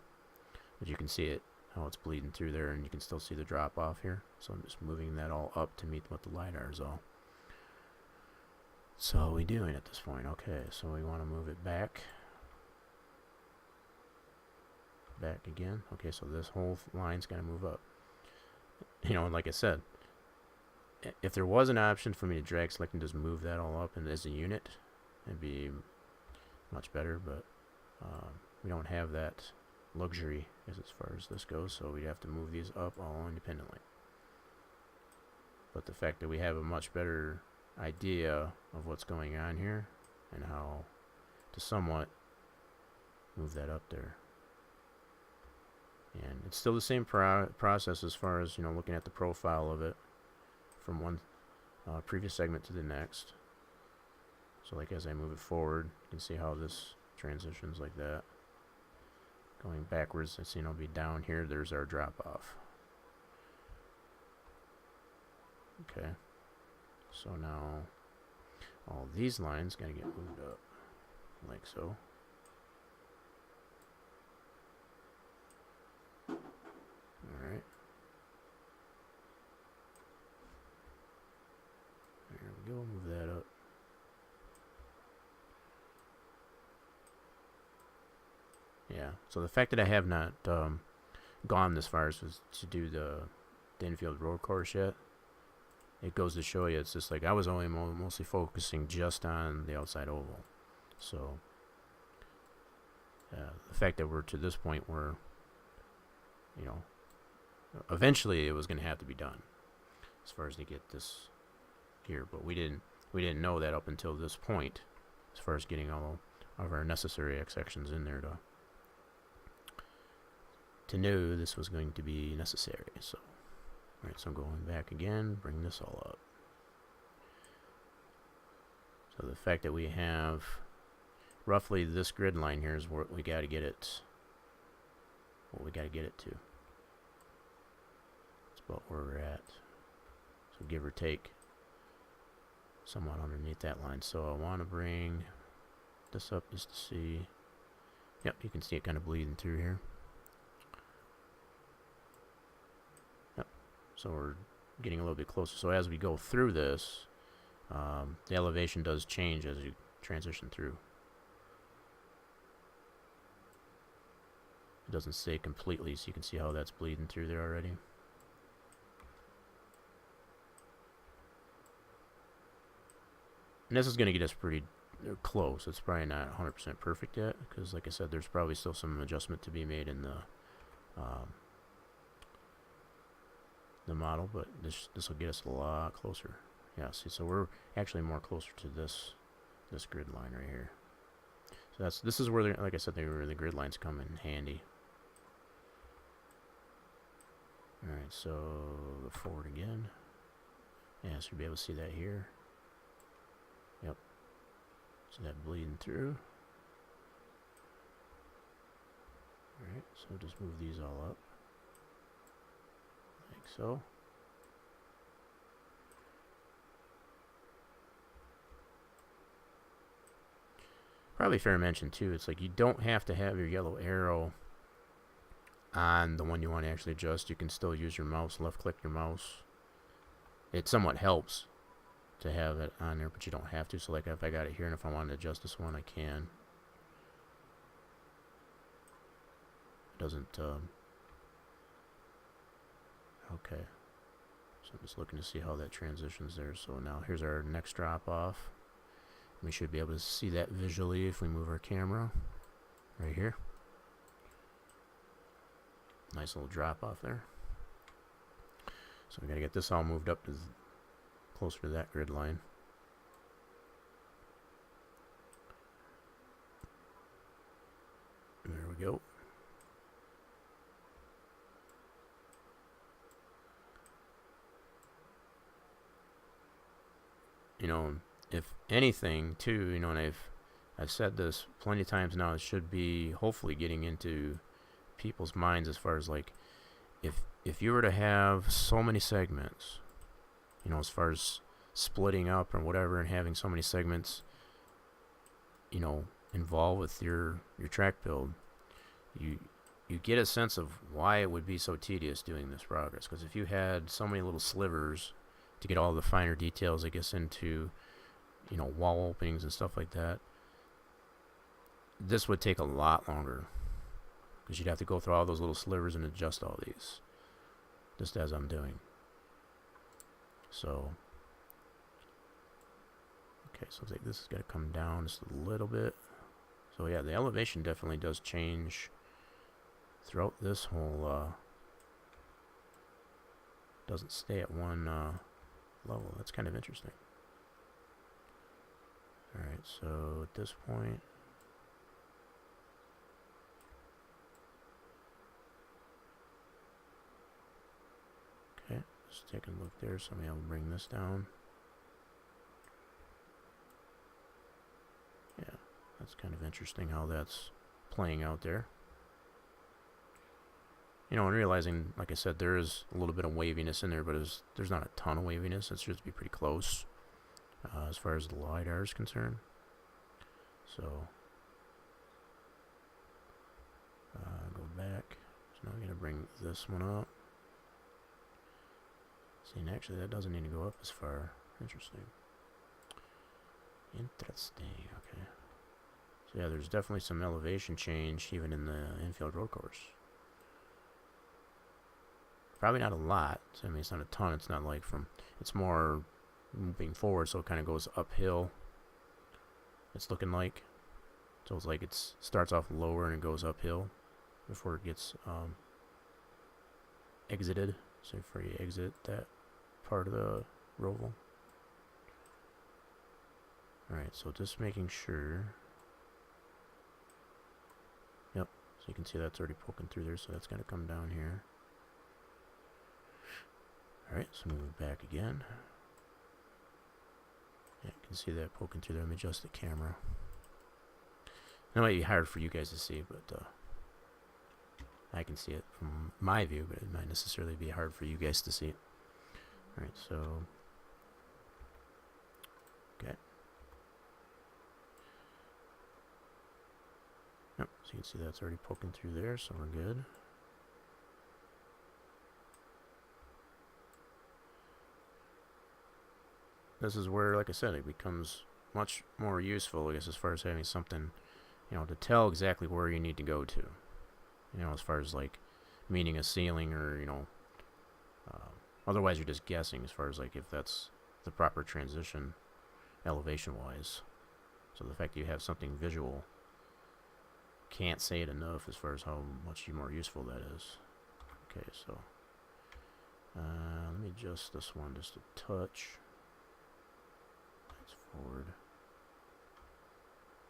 But you can see it, how it's bleeding through there, and you can still see the drop off here. So I'm just moving that all up to meet what the LiDAR is all. So what are we doing at this point? Okay, so we want to move it back. Back again. Okay, so this whole line's going to move up. You know, and like I said, if there was an option for me to drag, select, and just move that all up and as a unit, it'd be much better, but we don't have that luxury as far as this goes, so we'd have to move these up all independently. But the fact that we have a much better idea of what's going on here and how to somewhat move that up there. And it's still the same process as far as, you know, looking at the profile of it from one previous segment to the next. So like as I move it forward, you can see how this transitions like that. Going backwards, it's, you know, be down here, there's our drop off. Okay. So now all these lines gotta get moved up like so. Alright. There we go, move that up. Yeah, so the fact that I have not gone this far as to do the infield road course yet, it goes to show you, it's just like I was only mostly focusing just on the outside oval. So the fact that we're to this point where, you know, eventually it was going to have to be done as far as to get this here, but we didn't know that up until this point as far as getting all of our necessary sections in there to know this was going to be necessary. So alright, so going back again, bring this all up. So the fact that we have roughly this grid line here is where we got to get it what we got to get it to. That's about where we're at. So give or take somewhat underneath that line. So I want to bring this up just to see. Yep, you can see it kind of bleeding through here. Yep, so we're getting a little bit closer. So as we go through this, the elevation does change as you transition through. It doesn't stay completely, so you can see how that's bleeding through there already. And this is going to get us pretty close. It's probably not 100% perfect yet, because like I said, there's probably still some adjustment to be made in the model, but this will get us a lot closer. Yeah, see, so we're actually more closer to this grid line right here. So this is where, like I said, where the grid lines come in handy. All right, so go forward again. Yeah, so you'll be able to see that here. Yep. See that bleeding through. Alright, so just move these all up. Like so. Probably fair mention too, it's like you don't have to have your yellow arrow on the one you want to actually adjust. You can still use your mouse, left click your mouse. It somewhat helps to have it on there, but you don't have to. So like if I got it here and if I wanted to adjust this one, I can. It doesn't okay, so I'm just looking to see how that transitions there. So now here's our next drop off. We should be able to see that visually if we move our camera right here. Nice little drop off there. So we got to get this all moved up to closer to that grid line. There we go. You know, if anything too, you know, and I've said this plenty of times now, it should be hopefully getting into people's minds as far as like if you were to have so many segments, you know, as far as splitting up or whatever, and having so many segments, you know, involved with your track build, you get a sense of why it would be so tedious doing this progress. Because if you had so many little slivers to get all the finer details, I guess, into, you know, wall openings and stuff like that, this would take a lot longer, because you'd have to go through all those little slivers and adjust all these, just as I'm doing. So okay, so I think this has got to come down just a little bit. So yeah, the elevation definitely does change throughout this whole doesn't stay at one level. That's kind of interesting. Alright, so at this point, okay, just taking a look there, so maybe I'll bring this down. Yeah, that's kind of interesting how that's playing out there. You know, and realizing, like I said, there is a little bit of waviness in there, but there's not a ton of waviness. It's just be pretty close as far as the LiDAR is concerned. So, go back. So now I'm going to bring this one up. See, and actually that doesn't need to go up as far. Interesting. Interesting, okay. So yeah, there's definitely some elevation change even in the infield road course. Probably not a lot. So, I mean, it's not a ton. It's not like it's more moving forward, so it kind of goes uphill. It's looking like. So it's like it starts off lower and it goes uphill before it gets exited. So before you exit that part of the roval. Alright, so just making sure. Yep, so you can see that's already poking through there, so that's got to come down here. Alright, so move it back again. Yeah, you can see that poking through there. Let me adjust the camera. That might be hard for you guys to see, but I can see it from my view, but it might necessarily be hard for you guys to see it. Alright, so... Okay. Yep, so you can see that's already poking through there, so we're good. This is where, like I said, it becomes much more useful, I guess, as far as having something, you know, to tell exactly where you need to go to. You know, as far as, like, meaning a ceiling or, you know, otherwise you're just guessing as far as, like, if that's the proper transition elevation-wise. So the fact that you have something visual, can't say it enough as far as how much more useful that is. Okay, so let me adjust this one just a touch. That's forward.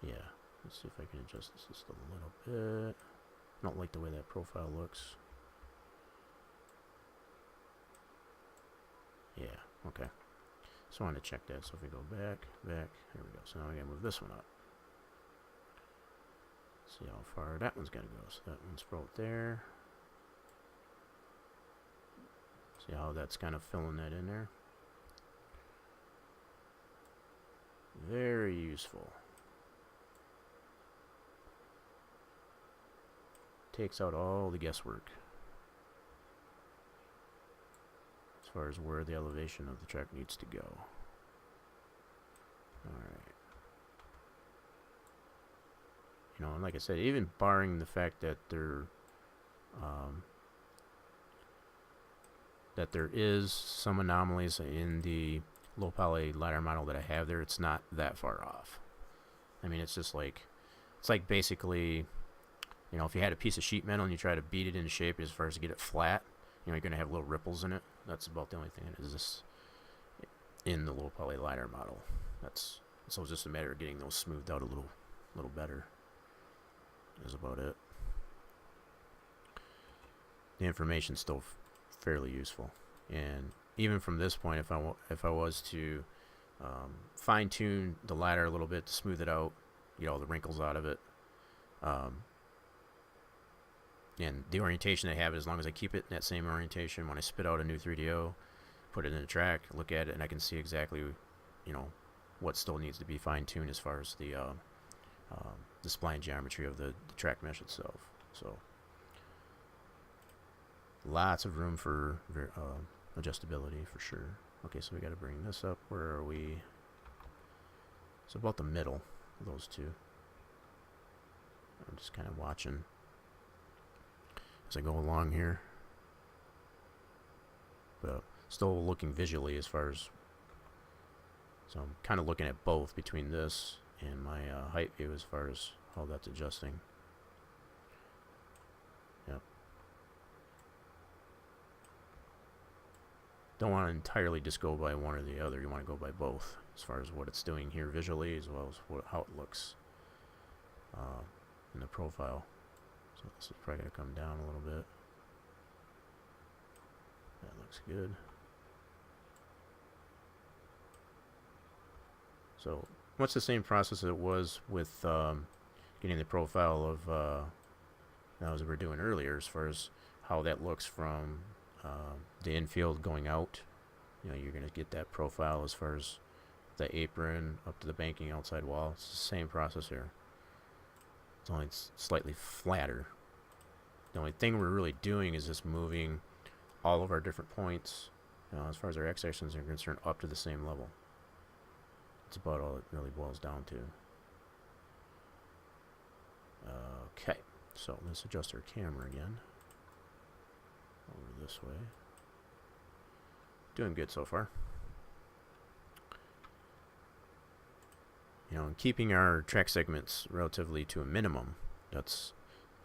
Yeah, let's see if I can adjust this just a little bit. I don't like the way that profile looks. Yeah, okay. So I wanted to check that. So if we go back, there we go. So now we gotta move this one up. See how far that one's gonna go. So that one's right there. See how that's kind of filling that in there. Very useful. Takes out all the guesswork as far as where the elevation of the track needs to go. Alright. You know, and like I said, even barring the fact that there is some anomalies in the low poly LiDAR model that I have there, it's not that far off. I mean, it's just like, it's like basically, you know, if you had a piece of sheet metal and you try to beat it into shape as far as to get it flat, you know, you're going to have little ripples in it. That's about the only thing that is this in the low poly LiDAR model. So it's just a matter of getting those smoothed out a little better. Is about it. The information's still fairly useful, and even from this point, if I was to fine-tune the LiDAR a little bit to smooth it out, get all the wrinkles out of it, and the orientation I have it, as long as I keep it in that same orientation, when I spit out a new 3DO, put it in the track, look at it, and I can see exactly, you know, what still needs to be fine-tuned as far as the spline geometry of the track mesh itself. So lots of room for adjustability for sure. Okay, so we got to bring this up. Where are we? It's about the middle of those two. I'm just kind of watching as I go along here, but still looking visually as far as, so I'm kind of looking at both between this and my height view as far as how that's adjusting. Yep. Don't want to entirely just go by one or the other. You want to go by both as far as what it's doing here visually, as well as how it looks in the profile. So this is probably going to come down a little bit. That looks good. So much the same process it was with getting the profile of that we were doing earlier, as far as how that looks from the infield going out. You know, you're going to get that profile as far as the apron up to the banking outside wall. It's the same process here. It's only slightly flatter. The only thing we're really doing is just moving all of our different points, as far as our x-axes are concerned, up to the same level. That's about all it really boils down to. Okay, so let's adjust our camera again. Over this way. Doing good so far. You know, and keeping our track segments relatively to a minimum, it's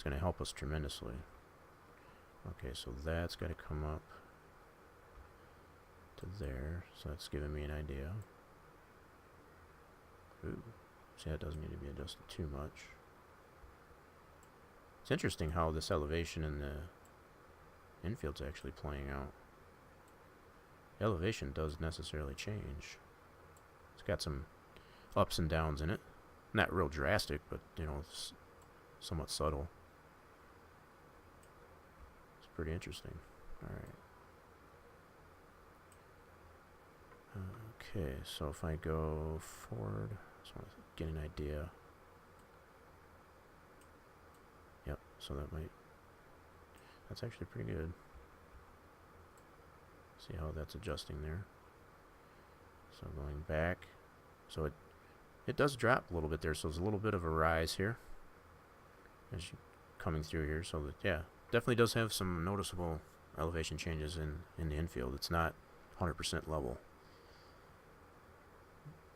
going to help us tremendously. Okay, so that's got to come up to there, so that's giving me an idea. Ooh, see, that doesn't need to be adjusted too much. It's interesting how this elevation in the infield's actually playing out. The elevation does necessarily change. It's got some ups and downs in it. Not real drastic, but, you know, it's somewhat subtle. pretty interesting. Alright. Okay, so if I go forward, just want to get an idea. Yep, so that's actually pretty good. See how that's adjusting there. So going back, so it does drop a little bit there, so there's a little bit of a rise here as you coming through here. So that, yeah, definitely does have some noticeable elevation changes in the infield. It's not 100% level.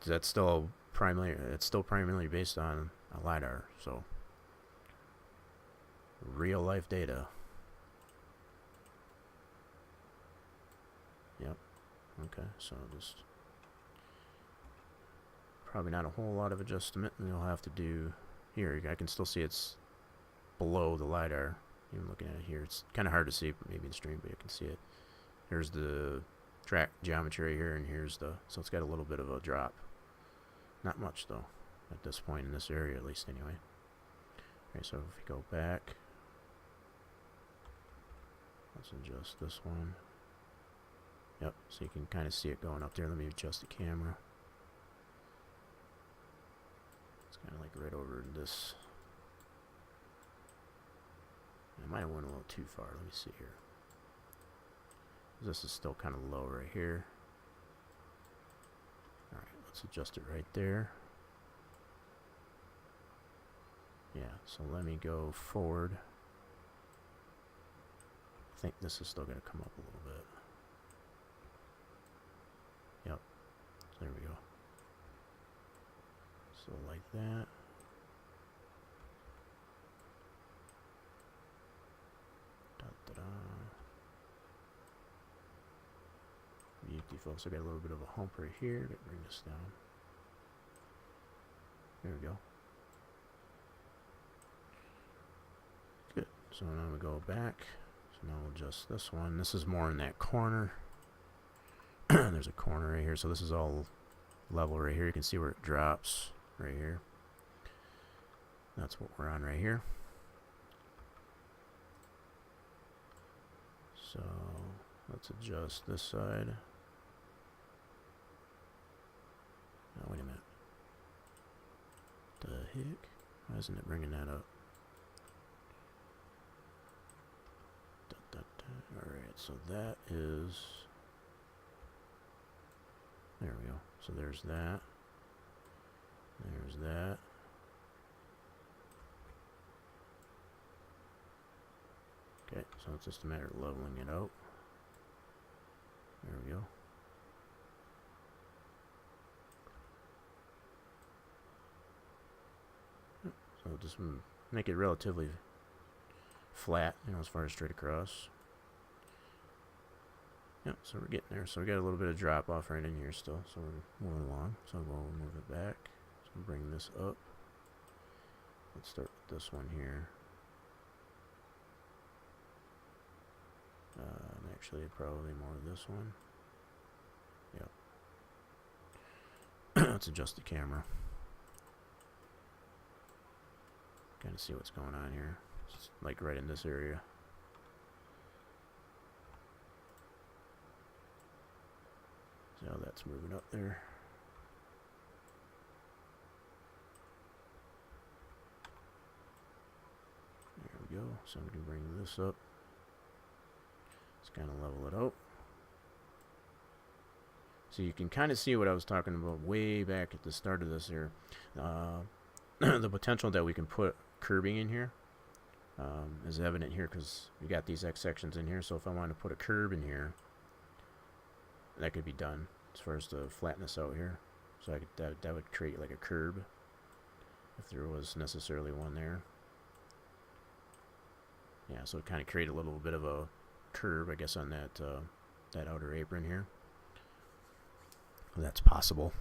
That's still primarily based on a LiDAR, so real life data. Yep. Okay, so just probably not a whole lot of adjustment you'll have to do here. I can still see it's below the LiDAR. Even looking at it here, it's kind of hard to see maybe in the stream, but you can see it. Here's the track geometry here, and here's so it's got a little bit of a drop. Not much though, at this point in this area at least anyway. Okay, so if we go back, let's adjust this one. Yep, so you can kind of see it going up there. Let me adjust the camera. It's kind of like right over this. I might have went a little too far. Let me see here. This is still kind of low right here. Alright, let's adjust it right there. Yeah, so let me go forward. I think this is still going to come up a little bit. Yep, so there we go. So like that. Folks, I got a little bit of a hump right here. Let me bring this down. There we go. Good. So now we go back. So now we'll adjust this one. This is more in that corner. There's a corner right here. So this is all level right here. You can see where it drops right here. That's what we're on right here. So let's adjust this side. Oh, wait a minute. The heck? Why isn't it bringing that up? Alright, so that is... There we go. So there's that. There's that. Okay, so it's just a matter of leveling it out. There we go. So just make it relatively flat, you know, as far as straight across. Yep, so we're getting there. So we got a little bit of drop off right in here still. So we're moving along. So we'll move it back. So bring this up. Let's start with this one here. Actually, probably more of this one. Yep. Let's adjust the camera. Kind of see what's going on here. It's like right in this area. See how that's moving up there. There we go. So we can bring this up. Let's kind of level it out. So you can kind of see what I was talking about way back at the start of this here. The potential that we can put curbing in here is evident here because we got these X sections in here. So if I want to put a curb in here, that could be done as far as the flatness out here. So I could, that would create like a curb if there was necessarily one there. Yeah, so it kind of create a little bit of a curve, I guess, on that that outer apron here. That's possible.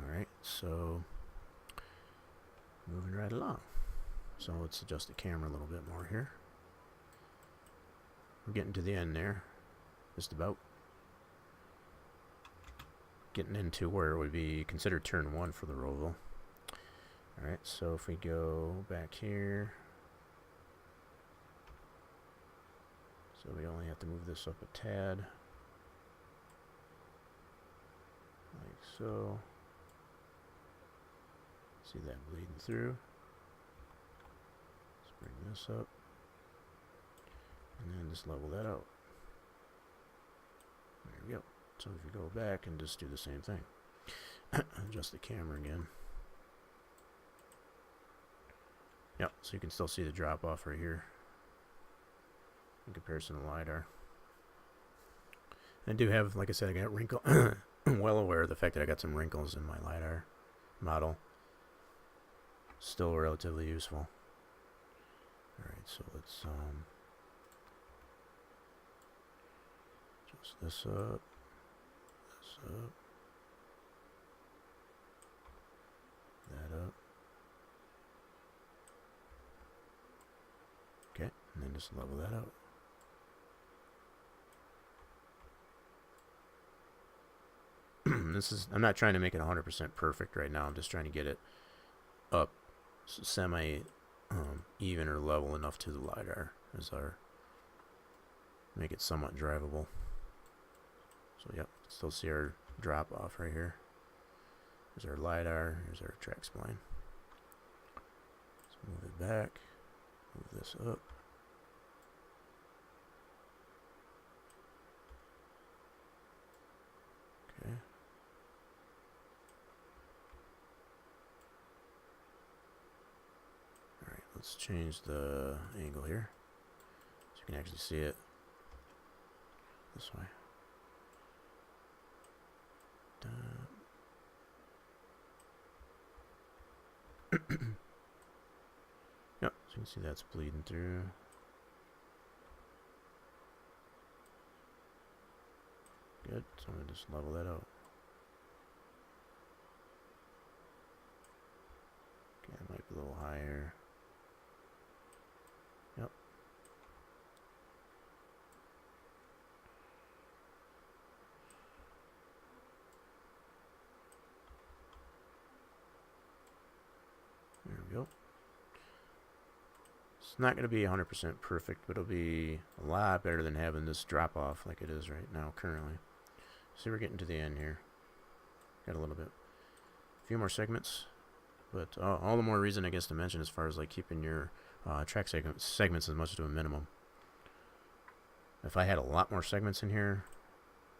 Alright, so moving right along. So let's adjust the camera a little bit more here. We're getting to the end there. Just about. Getting into where it would be considered turn 1 for the Roval. Alright, so if we go back here, So we only have to move this up a tad. Like so. See that bleeding through. Let's bring this up. And then just level that out. There we go. So if you go back and just do the same thing. Adjust the camera again. Yep, so you can still see the drop off right here in comparison to LiDAR. I do have, like I said, I got wrinkle. Well aware of the fact that I got some wrinkles in my LiDAR model. Still relatively useful. Alright, so let's adjust this up, that up. Okay, and then just level that out. I'm not trying to make it 100% perfect right now. I'm just trying to get it up semi even or level enough to the LiDAR make it somewhat drivable. So yep, still see our drop off right here. Here's our LiDAR, here's our track spline. Let's move it back, move this up. Okay. Alright, let's change the angle here so you can actually see it this way. Yep, so you can see that's bleeding through. Good, so I'm going to just level that out. Okay, it might be a little higher. Yep. There we go. It's not going to be 100% perfect, but it'll be a lot better than having this drop off like it is right now currently. See, we're getting to the end here. Got a little bit. A few more segments, but all the more reason, I guess, to mention as far as like keeping your track segments as much to a minimum. If I had a lot more segments in here,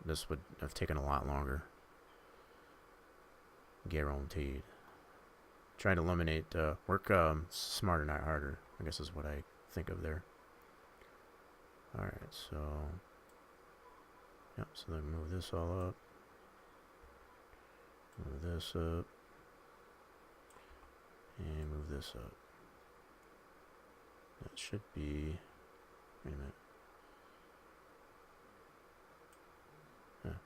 this would have taken a lot longer. Guaranteed. Trying to eliminate work smarter, not harder, I guess is what I think of there. Alright, so yep, so then move this all up. Move this up. And move this up. That should be, wait a minute. Huh.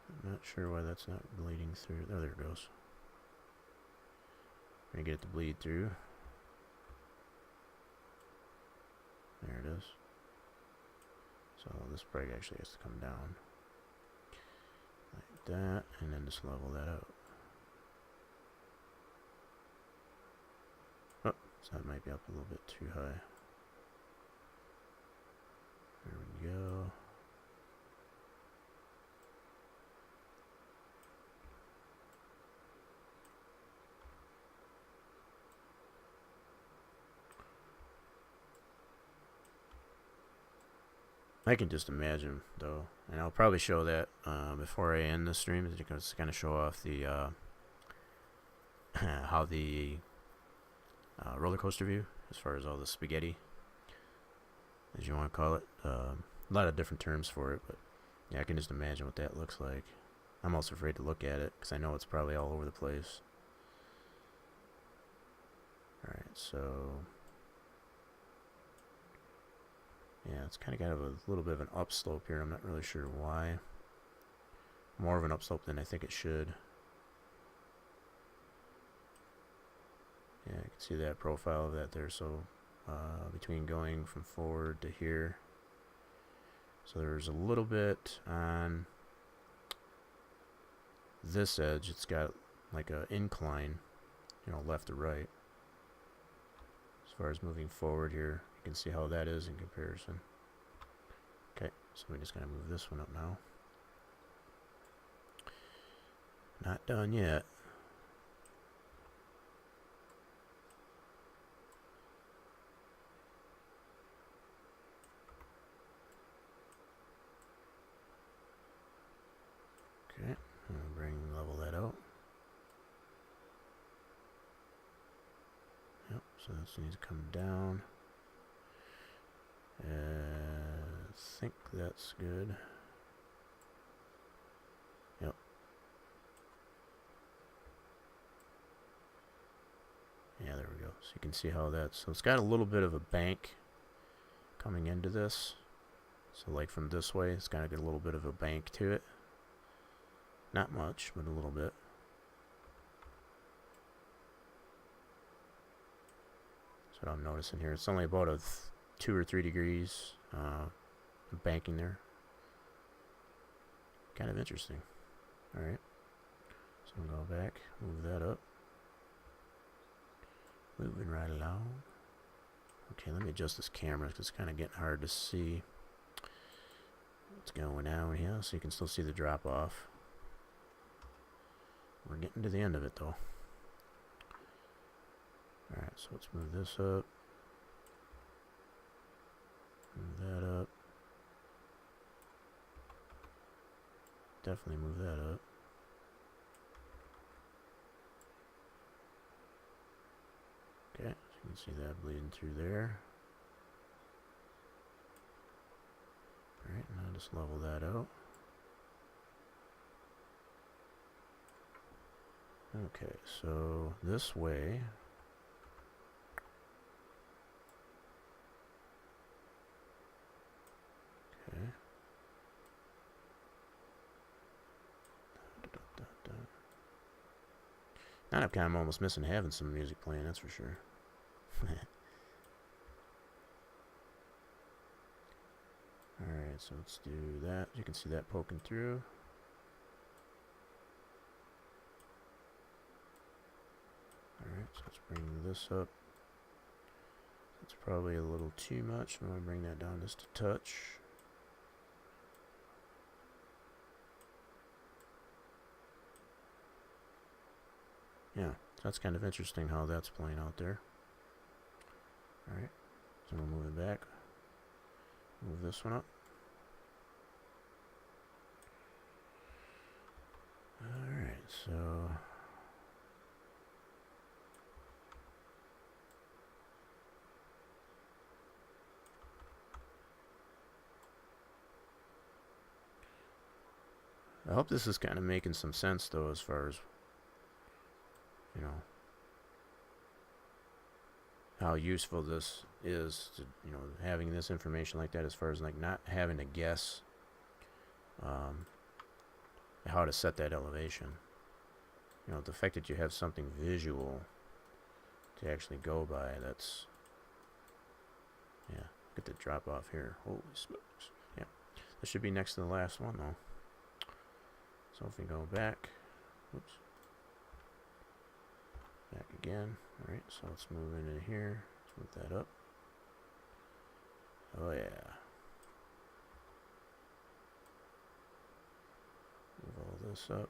I'm not sure why that's not bleeding through. Oh, there it goes. Gonna get it to bleed through. There it is. So this brake actually has to come down like that, and then just level that out. Oh, so that might be up a little bit too high. There we go. I can just imagine, though, and I'll probably show that before I end the stream, because to kind of show off the how the roller coaster view, as far as all the spaghetti, as you want to call it. A lot of different terms for it, but yeah, I can just imagine what that looks like. I'm also afraid to look at it because I know it's probably all over the place. All right, so. Yeah, it's kind of got a little bit of an upslope here. I'm not really sure why. More of an upslope than I think it should. Yeah, you can see that profile of that there. So between going from forward to here. So there's a little bit on this edge. It's got like an incline, you know, left to right. As far as moving forward here. You can see how that is in comparison. So we just gotta move this one up now. Not done yet. Okay, I'll level that out. Yep, so this needs to come down. I think that's good. Yep. Yeah, there we go. So you can see how that's... So it's got a little bit of a bank coming into this. So like from this way, it's got a little bit of a bank to it. Not much, but a little bit. That's what I'm noticing here. It's only about a 2 or 3 degrees banking there. Kind of interesting. Alright. So we'll go back, move that up. Moving right along. Okay, let me adjust this camera because it's kind of getting hard to see what's going on here, so you can still see the drop off. We're getting to the end of it though. Alright, so let's move this up. Move that up. Definitely move that up. Okay, so you can see that bleeding through there. Alright, now just level that out. Okay, so this way. Okay. Now I'm kind of almost missing having some music playing, that's for sure. Alright, so let's do that. You can see that poking through. Alright, so let's bring this up. That's probably a little too much. I'm going to bring that down just a touch. Yeah, so that's kind of interesting how that's playing out there. Alright, so we'll move it back. Move this one up. Alright, so... I hope this is kind of making some sense though, as far as, you know, how useful this is to, you know, having this information like that, as far as like not having to guess how to set that elevation. You know, the fact that you have something visual to actually go by, that's, yeah, look at the drop off here. Holy smokes. Yeah, this should be next to the last one though. So if we go back, whoops, back again. Alright, so let's move into here. Let's move that up. Oh yeah. Move all this up.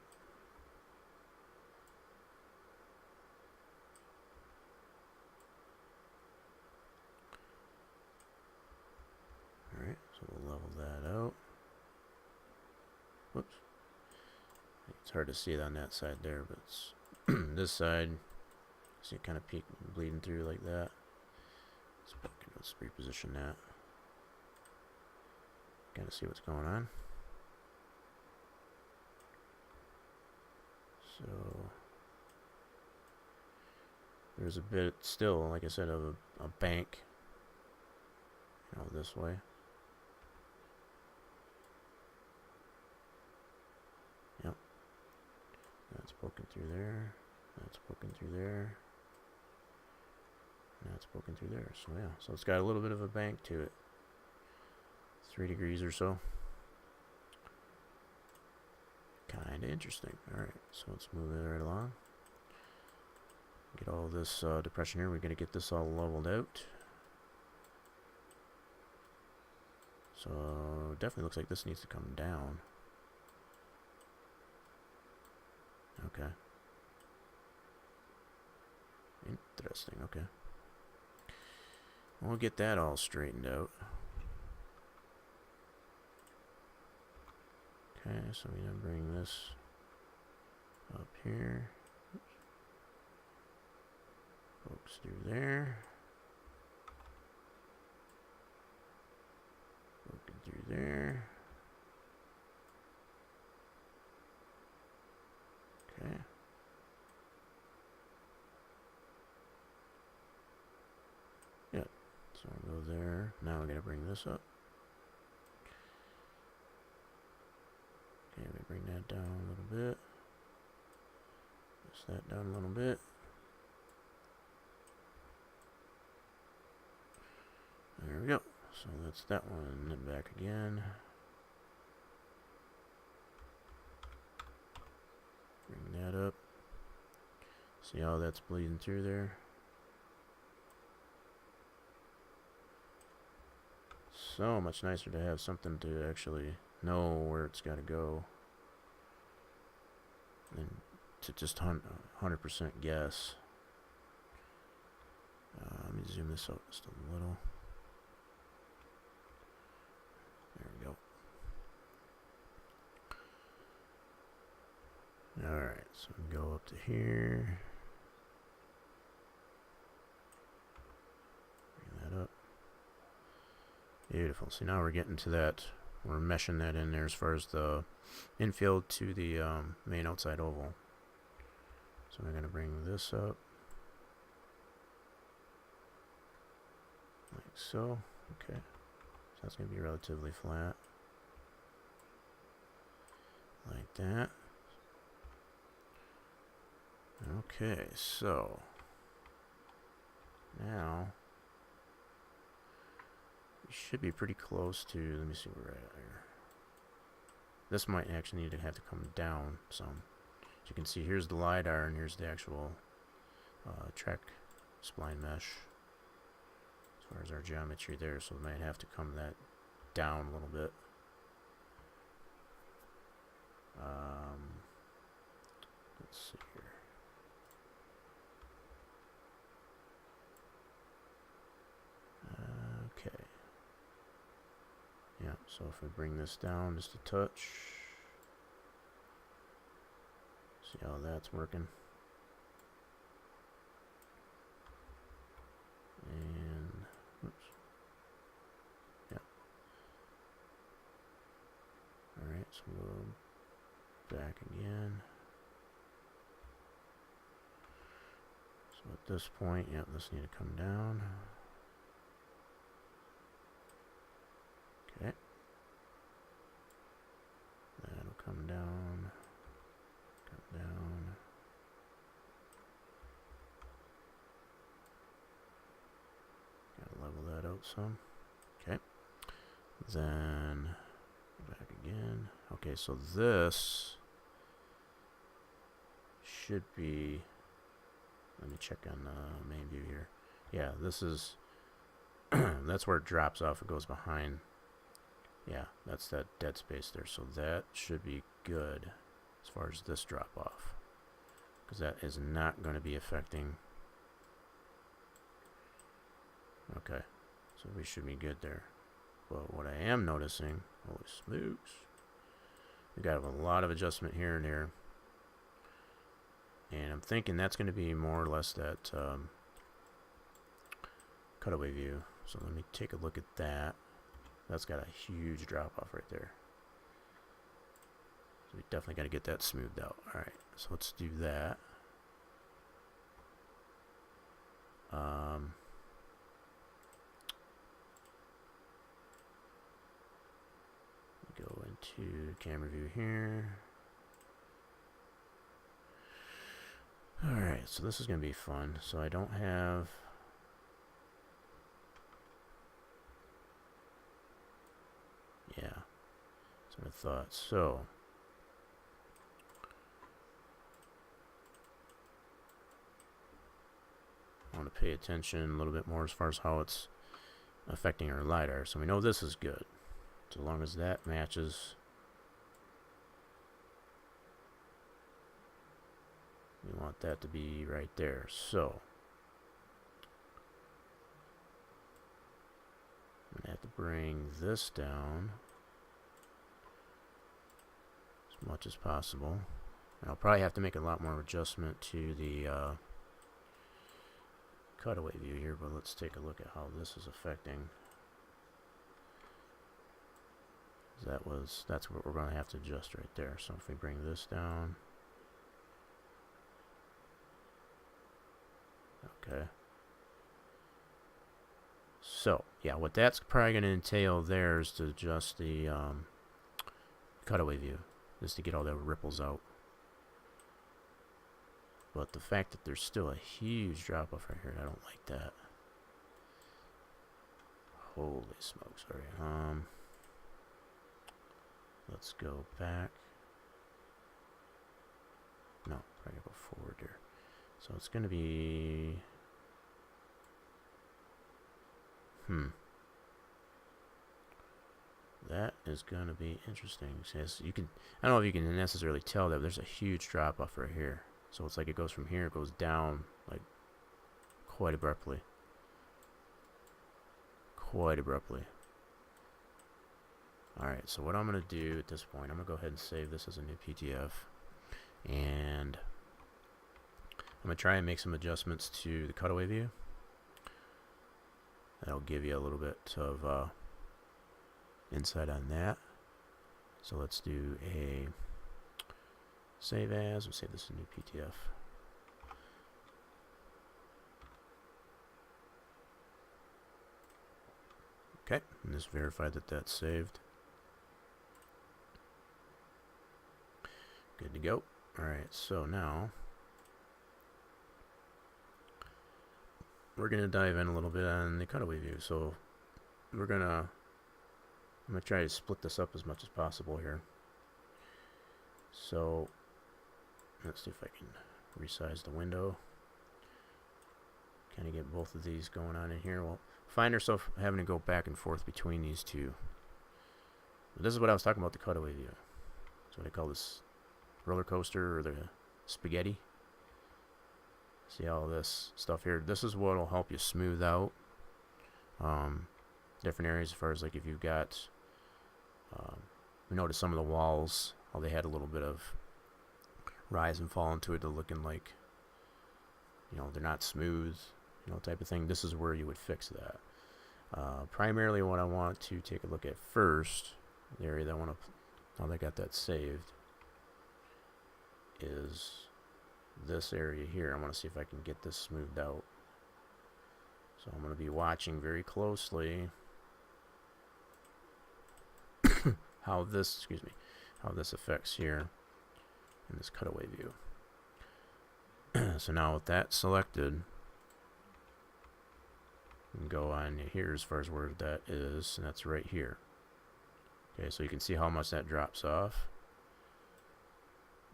Alright, so we'll level that out. Whoops. It's hard to see it on that side there, but it's this side, see it kind of bleeding through like that. Let's reposition that. Kind of see what's going on. So there's a bit still, like I said, of a bank, you know, this way. Yep. That's poking through there. That's poking through there. And that's poking through there. So yeah, so it's got a little bit of a bank to it. 3 degrees or so. Kind of interesting. Alright, so let's move it right along. Get all this depression here. We're going to get this all leveled out. So definitely looks like this needs to come down. Okay. Interesting, okay. We'll get that all straightened out. Okay, so we're gonna bring this up here. Focus through there. Focus through there. Okay. Yeah, so we'll go there. Now we're gonna bring this up. Okay, we bring that down a little bit. Push that down a little bit. There we go. So that's that one. Then back again. Bring that up. See how that's bleeding through there? So much nicer to have something to actually know where it's got to go than to just 100% guess. Let me zoom this out just a little. There we go. Alright, so we can go up to here. Bring that up. Beautiful. See, now we're getting to that. We're meshing that in there as far as the infield to the main outside oval. So we're going to bring this up. Like so. Okay. So that's going to be relatively flat. Like that. Okay, so now we should be pretty close to, let me see where we're at here. This might actually need to have to come down some. As you can see, here's the LiDAR and here's the actual track spline mesh as far as our geometry there, so we might have to come that down a little bit. Let's see here. Okay. Yeah, so if we bring this down just a touch, see how that's working. And, oops. Yeah. Alright, so we'll back again. So at this point, yeah, this needs to come down. Okay. That'll come down. Come down. Gotta level that out some. Okay. Then back again. Okay, so this should be, let me check on the main view here. Yeah, this is that's where it drops off. It goes behind. Yeah, that's that dead space there. So that should be good as far as this drop off, because that is not going to be affecting. Okay, so we should be good there. But what I am noticing, holy smokes, we got a lot of adjustment here and there, and I'm thinking that's going to be more or less that cutaway view. So let me take a look at that. That's got a huge drop off right there. So we definitely got to get that smoothed out. Alright, so let's do that. Go into camera view here. Alright, so this is going to be fun. So I don't have... Yeah, that's what I thought. So, I want to pay attention a little bit more as far as how it's affecting our LiDAR. So we know this is good. So long as that matches, we want that to be right there. So I'm gonna have to bring this down as much as possible. And I'll probably have to make a lot more adjustment to the cutaway view here, but let's take a look at how this is affecting. That's what we're going to have to adjust right there. So if we bring this down, okay. So yeah, what that's probably going to entail there is to adjust the cutaway view, just to get all the ripples out. But the fact that there's still a huge drop off right here, I don't like that. Holy smokes! Sorry. Let's go back. No, probably go forward here. So it's going to be. That is going to be interesting. As you can, I don't know if you can necessarily tell that, but there's a huge drop off right here. So it's like it goes from here, it goes down like quite abruptly. Quite abruptly. Alright, so what I'm going to do at this point, I'm going to go ahead and save this as a new PDF. And I'm going to try and make some adjustments to the cutaway view. That'll give you a little bit of insight on that. So let's do a save as. We'll save this as a new PDF. Okay, and just verify that that's saved. Good to go. Alright, so now we're going to dive in a little bit on the cutaway view. So I'm going to try to split this up as much as possible here. So let's see if I can resize the window. Kind of get both of these going on in here. We'll find ourselves having to go back and forth between these two. But this is what I was talking about, the cutaway view. That's what I call this roller coaster, or the spaghetti. See all this stuff here. This is what will help you smooth out different areas, as far as like if you've got, we noticed some of the walls, how they had a little bit of rise and fall into it. They're looking like, you know, they're not smooth, you know, type of thing. This is where you would fix that. Primarily what I want to take a look at first, the area that I want to, now that I got that saved, is this area here. I want to see if I can get this smoothed out. So I'm going to be watching very closely how this, how this affects here in this cutaway view. So now with that selected, we can go on here as far as where that is, and that's right here. Okay, so you can see how much that drops off.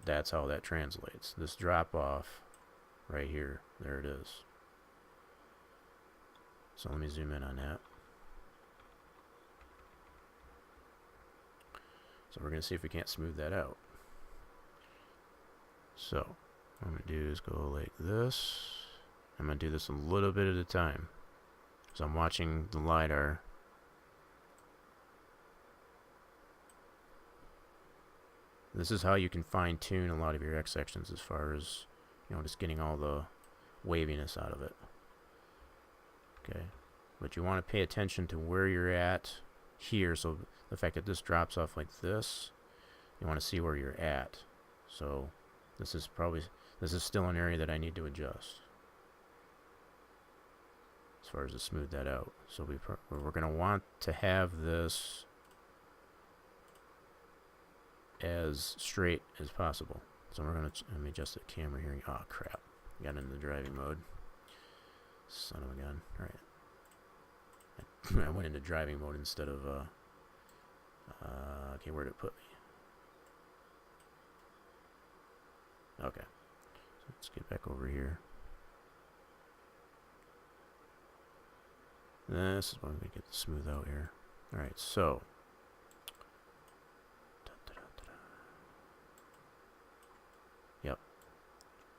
That's how that translates. This drop off right here, there it is. So let me zoom in on that. So we're going to see if we can't smooth that out. So what I'm going to do is go like this. I'm going to do this a little bit at a time. So I'm watching the LiDAR. This is how you can fine-tune a lot of your X sections, as far as, you know, just getting all the waviness out of it. Okay, but you want to pay attention to where you're at here. So the fact that this drops off like this, you want to see where you're at. So this is still an area that I need to adjust as far as to smooth that out. So we're going to want to have this as straight as possible. So we're going to, let me adjust the camera here. Oh crap, got into driving mode. Son of a gun. Alright. I went into driving mode instead of, okay, where'd it put me? Okay. So let's get back over here. This is when we get the smooth out here. Alright, so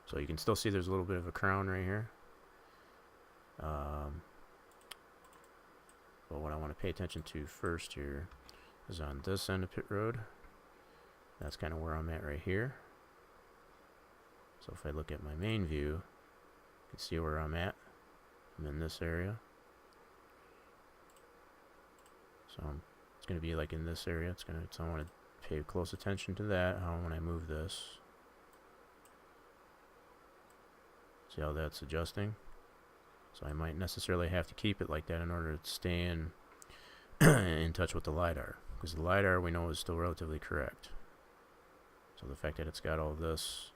So you can still see there's a little bit of a crown right here. But what I want to pay attention to first here is on this end of pit road. That's kind of where I'm at right here. So if I look at my main view, you can see where I'm at. I'm in this area. So it's going to be like in this area. So I want to pay close attention to that. When I move this, see how that's adjusting. So I might necessarily have to keep it like that in order to stay in touch with the LiDAR, because the LiDAR we know is still relatively correct. So the fact that it's got all this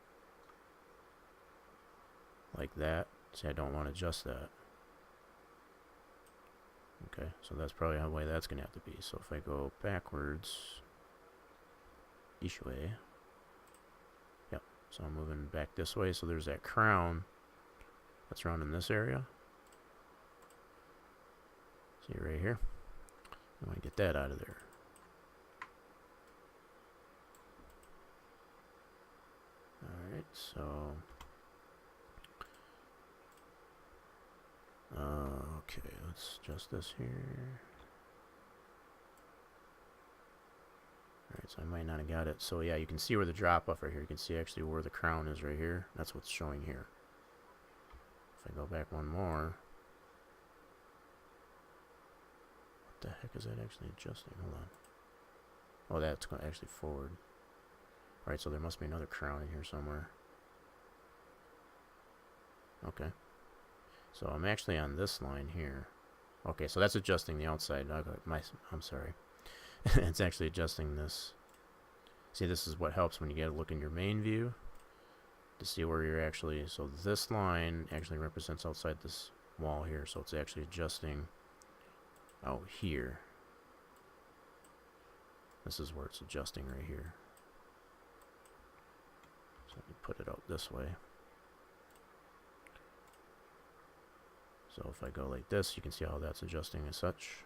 like that, see, I don't want to adjust that. Okay, so that's probably the way that's going to have to be. So if I go backwards, each way, yep, so I'm moving back this way, so there's that crown that's around in this area. See right here? I want to get that out of there. Alright, so okay, let's adjust this here. Alright, so I might not have got it. So yeah, you can see where the drop off right here. You can see actually where the crown is right here. That's what's showing here. If I go back one more, what the heck is that actually adjusting? Hold on. Oh, that's going actually forward. Alright, so there must be another crown in here somewhere. Okay. So I'm actually on this line here. Okay, so that's adjusting the outside. I'm sorry. It's actually adjusting this. See, this is what helps when you get a look in your main view to see where you're actually. So this line actually represents outside this wall here. So it's actually adjusting out here. This is where it's adjusting right here. So let me put it out this way. So if I go like this, you can see how that's adjusting as such.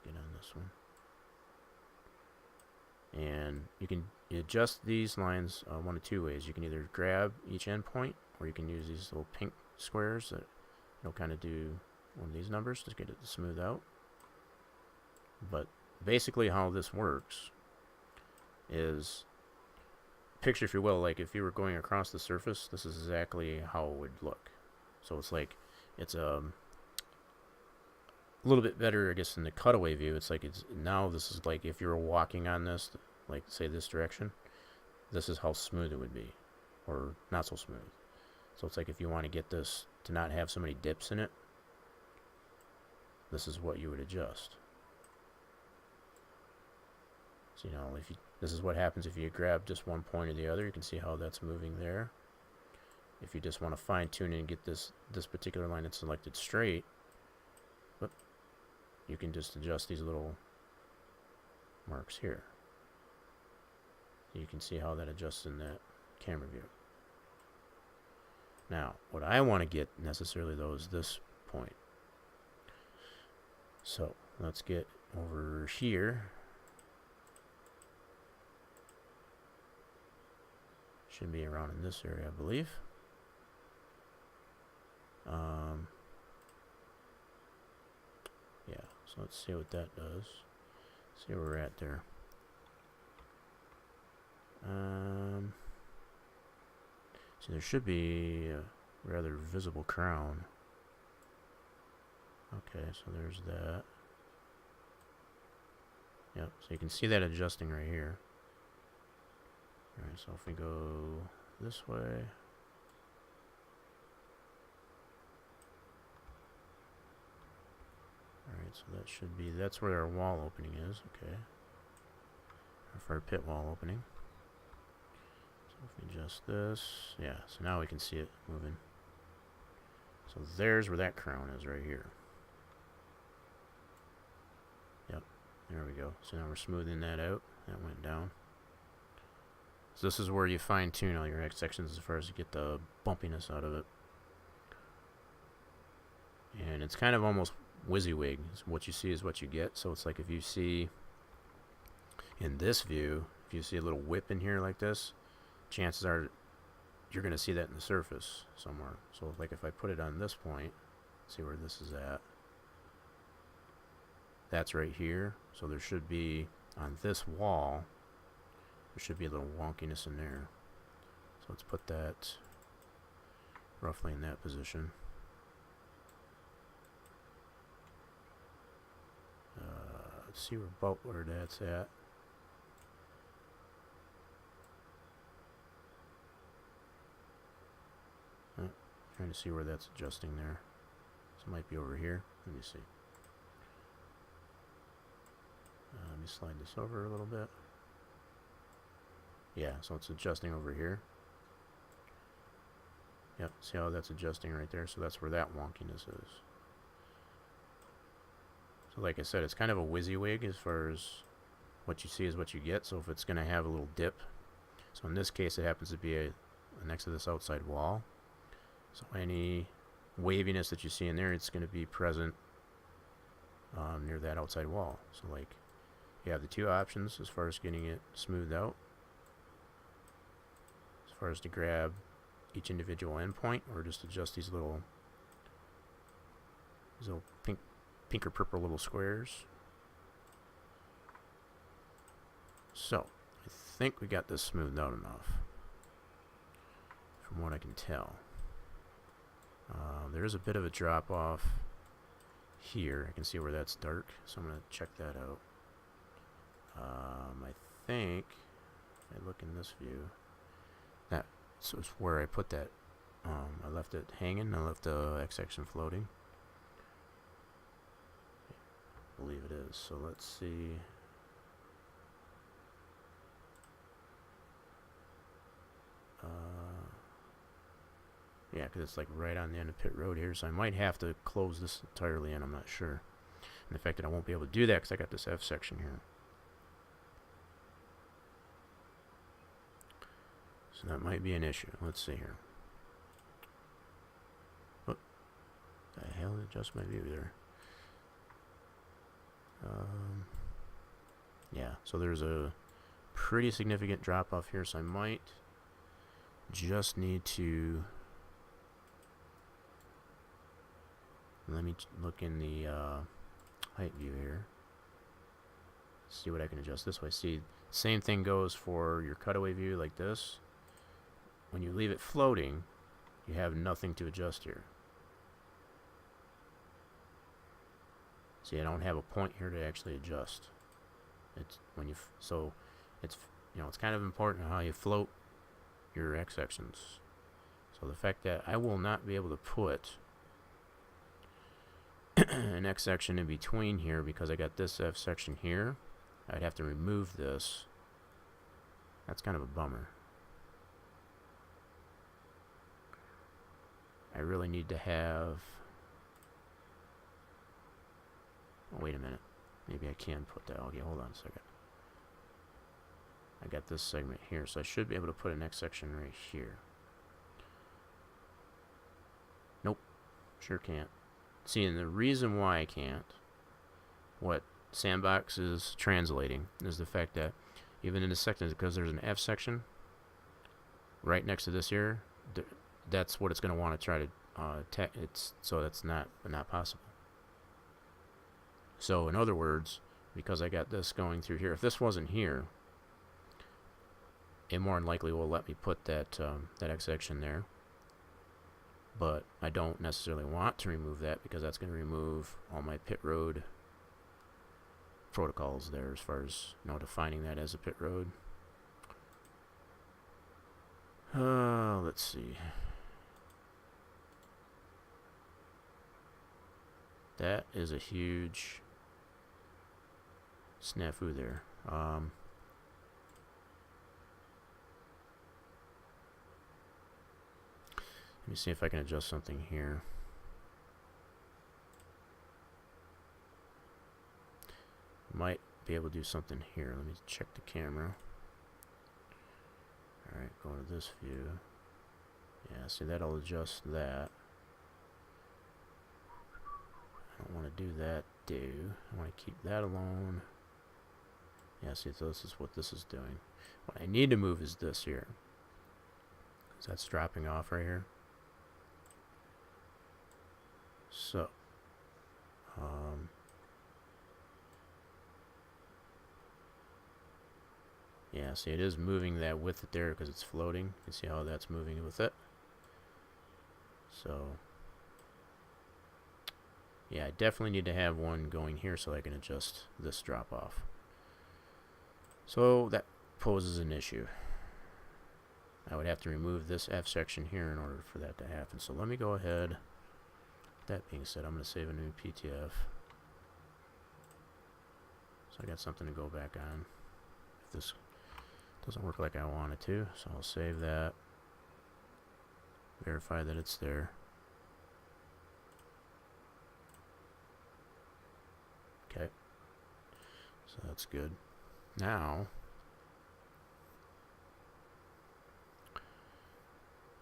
Get on this one. And you can adjust these lines one of two ways. You can either grab each endpoint, or you can use these little pink squares that will kind of do one of these numbers to get it to smooth out. But basically how this works is, picture, if you will, like if you were going across the surface, this is exactly how it would look. So it's like, it's a little bit better, I guess, in the cutaway view. It's like, now this is like if you were walking on this, like say this direction, this is how smooth it would be, or not so smooth. So it's like if you want to get this to not have so many dips in it, this is what you would adjust. So, you know, this is what happens if you grab just one point or the other. You can see how that's moving there. If you just want to fine tune it and get this particular line that's selected straight, you can just adjust these little marks here. You can see how that adjusts in that camera view. Now, what I want to get necessarily though is this point. So let's get over here. Should be around in this area, I believe. Yeah, so let's see what that does. See where we're at there. See, there should be a rather visible crown. Okay, so there's that. Yep, so you can see that adjusting right here. Alright, so if we go this way. Alright, so that should be, that's where our wall opening is, okay. For our pit wall opening. So if we adjust this, yeah, so now we can see it moving. So there's where that crown is right here. Yep, there we go. So now we're smoothing that out. That went down. So this is where you fine tune all your X sections as far as you get the bumpiness out of it. And it's kind of almost WYSIWYG. What you see is what you get. So it's like if you see In this view, if you see a little whip in here like this, chances are you're going to see that in the surface somewhere. So like if I put it on this point, see where this is at. That's right here. So there should be, on this wall, there should be a little wonkiness in there. So let's put that roughly in that position. Let's see about where that's at. Trying to see where that's adjusting there. So it might be over here. Let me see. Let me slide this over a little bit. Yeah, so it's adjusting over here. Yep, see how that's adjusting right there? So that's where that wonkiness is. So like I said, it's kind of a WYSIWYG as far as what you see is what you get. So if it's going to have a little dip, so in this case it happens to be next to this outside wall. So any waviness that you see in there, it's going to be present near that outside wall. So like you have the two options as far as getting it smoothed out, as far as to grab each individual endpoint or just adjust these little pink or purple little squares. So I think we got this smoothed out enough from what I can tell. There is a bit of a drop off here. I can see where that's dark, so I'm going to check that out. I think if I look in this view, that so it's where I put that. I left it hanging. I left the X section floating. I believe it is. So let's see. Yeah, because it's like right on the end of pit road here, so I might have to close this entirely in. I'm not sure. And the fact that I won't be able to do that because I got this F section here. So that might be an issue. Let's see here. What the hell? Adjust my view there. Yeah, so there's a pretty significant drop off here, so I might just need to. Let me look in the height view here. See what I can adjust this way. See, same thing goes for your cutaway view like this. When you leave it floating, you have nothing to adjust here. See, I don't have a point here to actually adjust. It's when you so it's it's kind of important how you float your X sections. So the fact that I will not be able to put an X section in between here because I got this F section here, I'd have to remove this. That's kind of a bummer. I really need to have. Oh, wait a minute. Maybe I can put that. Okay, hold on a second. I got this segment here, so I should be able to put an X section right here. Nope. Sure can't. See, and the reason why I can't, what Sandbox is translating, is the fact that even in the section, because there's an F section right next to this here, that's what it's going to want to try to so that's not possible. So in other words, because I got this going through here, if this wasn't here, it more than likely will let me put that that X section there. But I don't necessarily want to remove that because that's going to remove all my pit road protocols there as far as defining that as a pit road. Let's see. That is a huge snafu there. Let me see if I can adjust something here. Might be able to do something here. Let me check the camera. Alright, go to this view. Yeah, see, that'll adjust that. I don't want to do that, I want to keep that alone. Yeah, see, so this is what this is doing. What I need to move is this here. So that's dropping off right here. So, yeah, see, it is moving that with it there because it's floating. You can see how that's moving with it. So, yeah, I definitely need to have one going here so I can adjust this drop off. So that poses an issue. I would have to remove this F section here in order for that to happen. So let me go ahead. That being said, I'm going to save a new PTF. So I got something to go back on. If this doesn't work like I want it to, so I'll save that. Verify that it's there. Okay. So that's good. Now,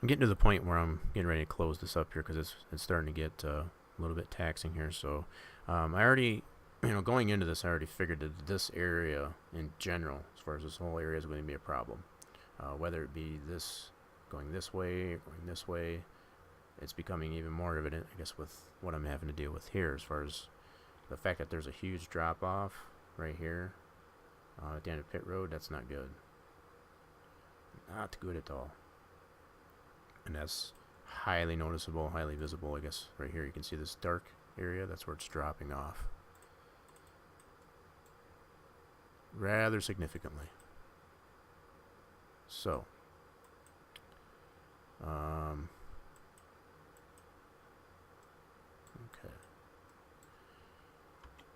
I'm getting to the point where I'm getting ready to close this up here because it's starting to get a little bit taxing here. So I already, going into this, I already figured that this area in general, as far as this whole area, is going to be a problem. Whether it be this going this way, going this way, it's becoming even more evident, I guess, with what I'm having to deal with here, as far as the fact that there's a huge drop off right here at the end of pit road. That's not good. Not good at all. And that's highly noticeable, highly visible. I guess right here you can see this dark area. That's where it's dropping off rather significantly. So, okay.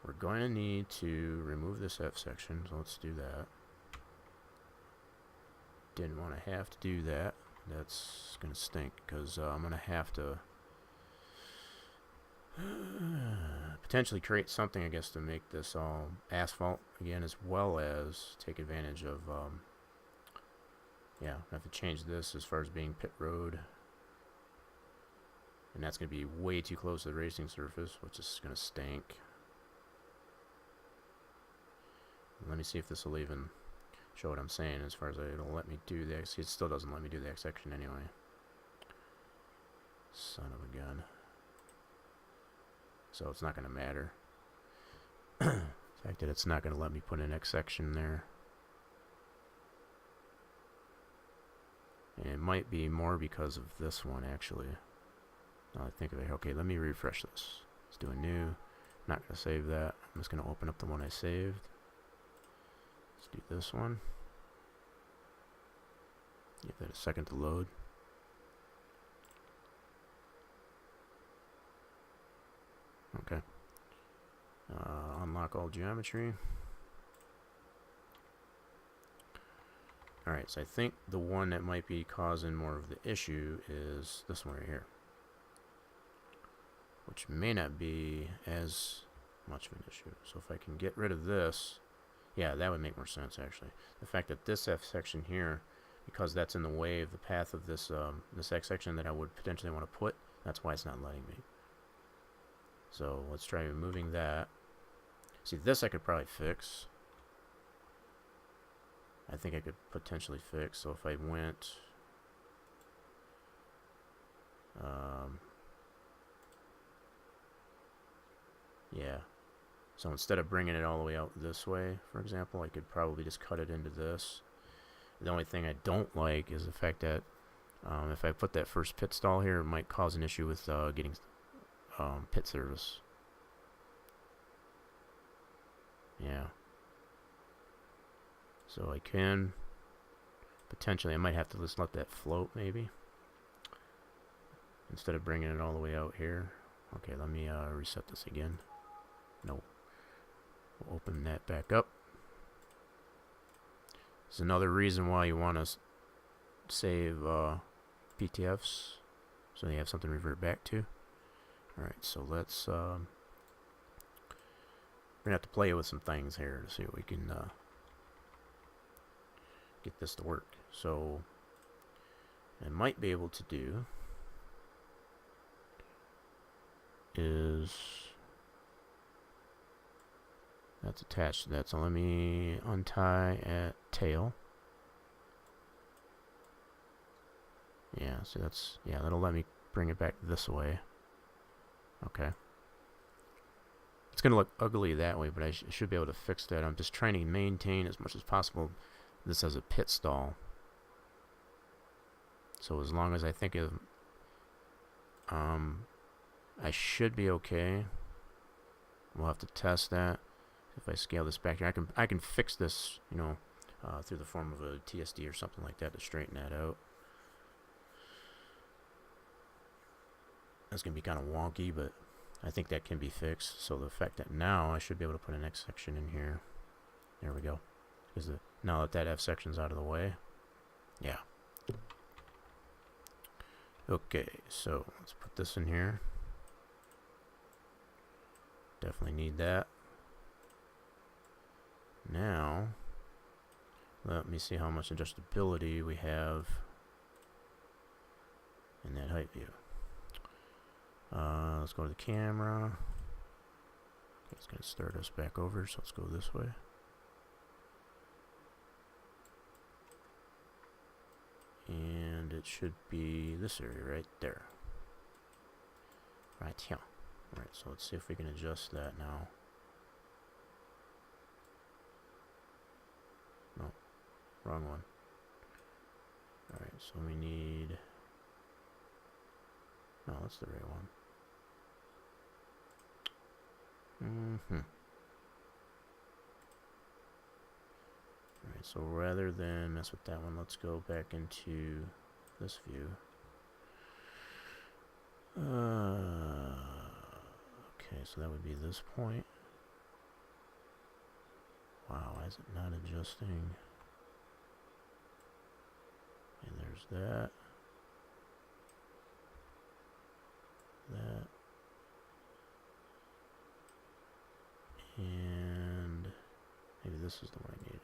We're going to need to remove this F section, so let's do that. Didn't want to have to do that. That's going to stink, because I'm going to have to potentially create something, I guess, to make this all asphalt again, as well as take advantage of, yeah, I have to change this as far as being pit road. And that's going to be way too close to the racing surface, which is going to stink. Let me see if this will even show what I'm saying as far as it'll let me do the X. It still doesn't let me do the X section anyway. Son of a gun. So it's not going to matter. The fact that it's not going to let me put an X section there. And it might be more because of this one, actually. Now I think of it. Okay, let me refresh this. Let's do a new. Not going to save that. I'm just going to open up the one I saved. Let's do this one. Give that a second to load. Okay. Unlock all geometry. Alright, so I think the one that might be causing more of the issue is this one right here, which may not be as much of an issue. So if I can get rid of this, yeah, that would make more sense, actually. The fact that this F section here, because that's in the way of the path of this this X section that I would potentially want to put, that's why it's not letting me. So let's try removing that. See, this I could probably fix. I think I could potentially fix. So if I went, yeah. So instead of bringing it all the way out this way, for example, I could probably just cut it into this. The only thing I don't like is the fact that if I put that first pit stall here, it might cause an issue with getting pit service. Yeah. So I can potentially, I might have to just let that float maybe, instead of bringing it all the way out here. Okay, let me reset this again. No. We'll open that back up. This is another reason why you want to save PTFs, so you have something to revert back to. Alright, so let's we're gonna have to play with some things here to see what we can get this to work. So I might be able to do is That's attached to that, so let me untie at tail. Yeah, so that's, yeah, that'll let me bring it back this way. Okay. It's going to look ugly that way, but I should be able to fix that. I'm just trying to maintain as much as possible this as a pit stall. So as long as I think of, I should be okay. We'll have to test that. If I scale this back here, I can fix this, you know, through the form of a TSD or something like that to straighten that out. That's going to be kind of wonky, but I think that can be fixed. So the fact that now I should be able to put an X section in here. There we go. Because now that F section's out of the way. Yeah. Okay, so let's put this in here. Definitely need that. Now, let me see how much adjustability we have in that height view. Let's go to the camera. Okay, it's going to start us back over, so let's go this way. And it should be this area right there. Right here. Alright, so let's see if we can adjust that now. No, wrong one. Alright, so we need... No, that's the right one. Alright, so rather than mess with that one, let's go back into this view. Okay, so that would be this point. Wow, why is it not adjusting? And there's that. That. And maybe this is the one I need.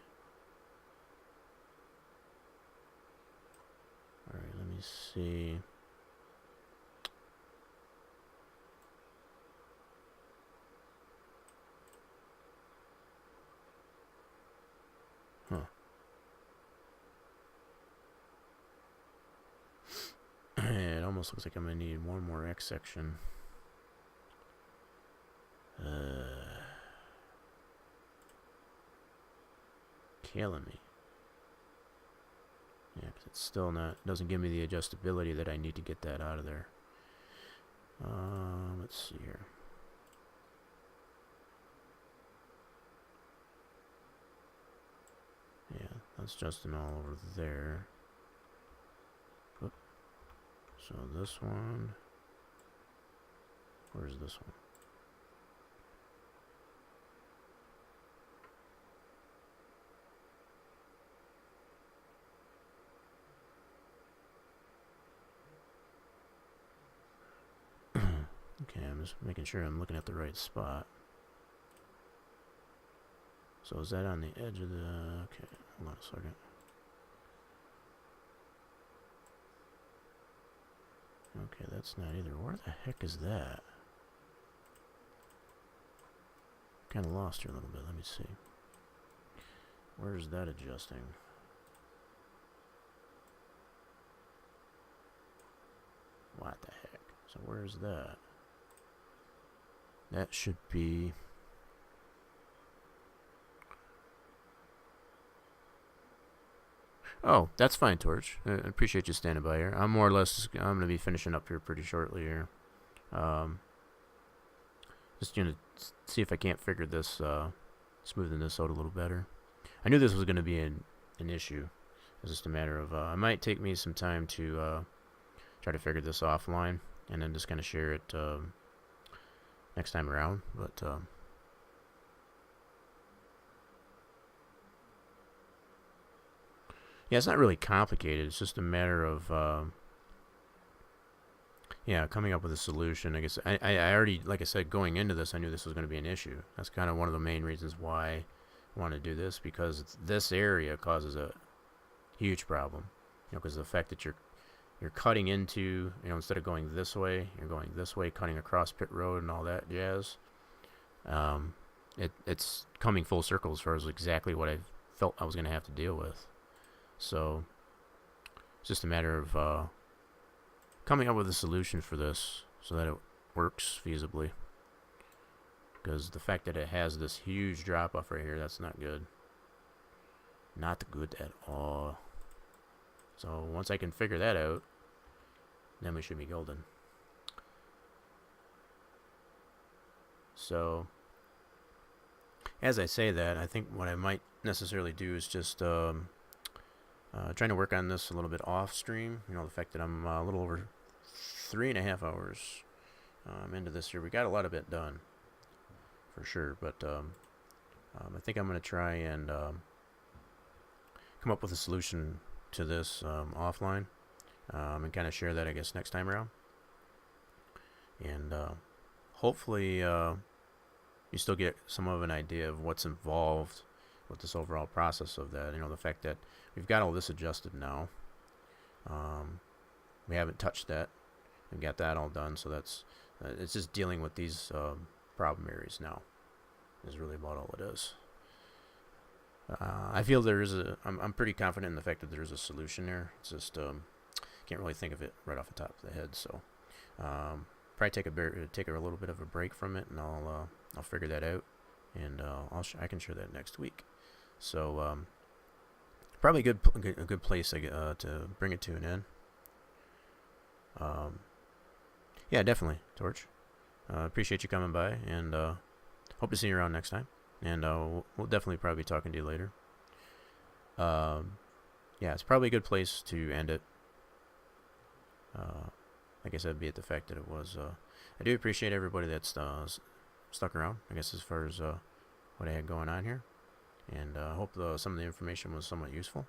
Alright, let me see. Huh. It almost looks like I'm going to need one more X section. Killing me. Yeah, because it's still not, doesn't give me the adjustability that I need to get that out of there. Let's see here. Yeah, that's adjusting all over there. Oop. So this one, where's this one? Okay, I'm just making sure I'm looking at the right spot. So is that on the edge of the... Okay, hold on a second. Okay, that's not either. Where the heck is that? Kind of lost here a little bit. Let me see. Where is that adjusting? What the heck? So where is that? That should be... Oh, that's fine, Torch. I appreciate you standing by here. I'm more or less... I'm going to be finishing up here pretty shortly here. Just going to see if I can't figure this... smoothing this out a little better. I knew this was going to be an issue. It's just a matter of... it might take me some time to try to figure this offline. And then just kind of share it... next time around, but yeah, it's not really complicated. It's just a matter of yeah, coming up with a solution. I guess I already, like I said, going into this, I knew this was going to be an issue. That's kind of one of the main reasons why I want to do this, because this area causes a huge problem. You know, because the fact that you're cutting into, you know, instead of going this way, you're going this way, cutting across pit road and all that jazz. it's coming full circle as far as exactly what I felt I was going to have to deal with. So it's just a matter of coming up with a solution for this so that it works feasibly. Because the fact that it has this huge drop off right here, that's not good. Not good at all. So once I can figure that out, then we should be golden. So as I say that, I think what I might necessarily do is just trying to work on this a little bit off stream. You know, the fact that I'm a little over 3.5 hours into this here. We got a lot of it done for sure, but I think I'm going to try and come up with a solution to this offline and kind of share that, I guess, next time around. And hopefully you still get some of an idea of what's involved with this overall process of that. You know, the fact that we've got all this adjusted now. We haven't touched that. We've got that all done, so that's it's just dealing with these problem areas now is really about all it is. I feel there is I'm pretty confident in the fact that there's a solution there. It's just can't really think of it right off the top of the head. So probably take a little bit of a break from it, and I'll figure that out, and I can share that next week. So probably a good place to bring it to an end. Yeah, definitely, Torch. Appreciate you coming by, and hope to see you around next time. And we'll definitely probably be talking to you later. Yeah, it's probably a good place to end it. I guess that'd be at the fact that it was. I do appreciate everybody that's stuck around, I guess, as far as what I had going on here. And I hope some of the information was somewhat useful.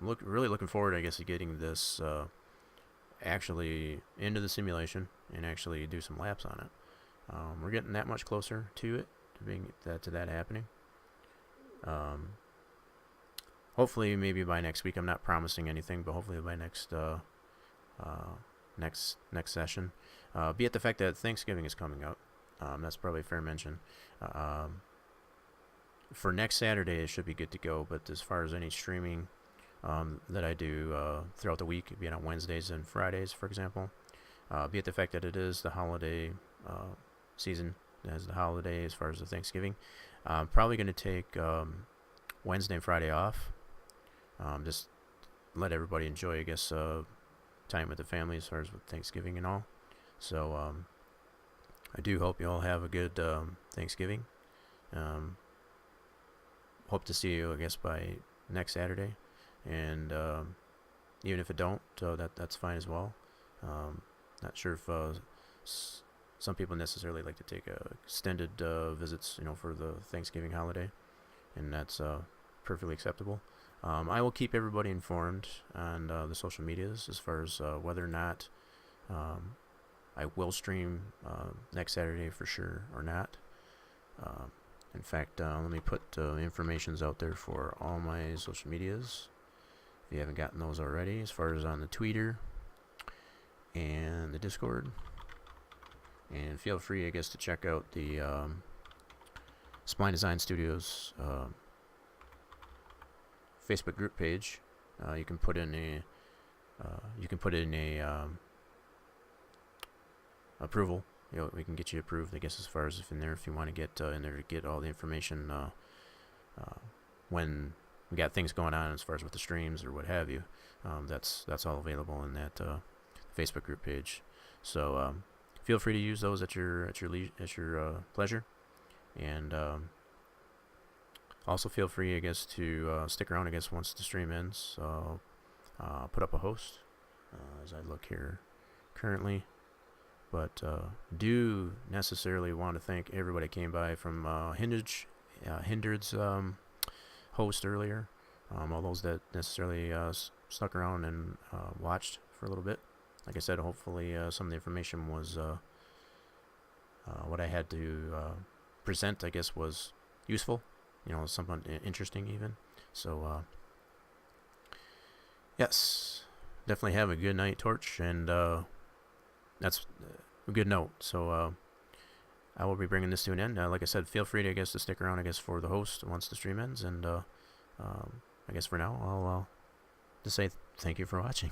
Really looking forward, I guess, to getting this actually into the simulation and actually do some laps on it. We're getting that much closer to it, to that happening. Hopefully, maybe by next week. I'm not promising anything, but hopefully by next session. Be it the fact that Thanksgiving is coming up. That's probably a fair mention. For next Saturday, it should be good to go. But as far as any streaming that I do throughout the week, being on Wednesdays and Fridays, for example, be it the fact that it is the holiday season, as the holiday as far as the Thanksgiving, I'm probably going to take Wednesday and Friday off. Just let everybody enjoy, I guess, time with the family as far as with Thanksgiving and all. So I do hope you all have a good Thanksgiving. Hope to see you, I guess, by next Saturday. And even if it don't, that's fine as well. Not sure if some people necessarily like to take extended visits, for the Thanksgiving holiday, and that's perfectly acceptable. I will keep everybody informed on the social medias as far as whether or not I will stream next Saturday for sure or not. In fact, let me put informations out there for all my social medias, if you haven't gotten those already, as far as on the Twitter and the Discord. And feel free, I guess, to check out the Spline Design Studios Facebook group page. You can put in a approval. We can get you approved, I guess, as far as if you want to get in there to get all the information when we got things going on as far as with the streams or what have you. That's all available in that Facebook group page. So feel free to use those at your pleasure, and also feel free, I guess, to stick around, I guess, once the stream ends. So I'll put up a host as I look here currently. But do necessarily want to thank everybody that came by from Hindred's host earlier. All those that necessarily stuck around and watched for a little bit. Like I said, hopefully some of the information was what I had to present, I guess, was useful. Somewhat interesting even. So yes, definitely have a good night, Torch, and that's a good note. So I will be bringing this to an end. Like I said, feel free to, I guess, to stick around, I guess, for the host once the stream ends. And I guess for now, I'll just say thank you for watching.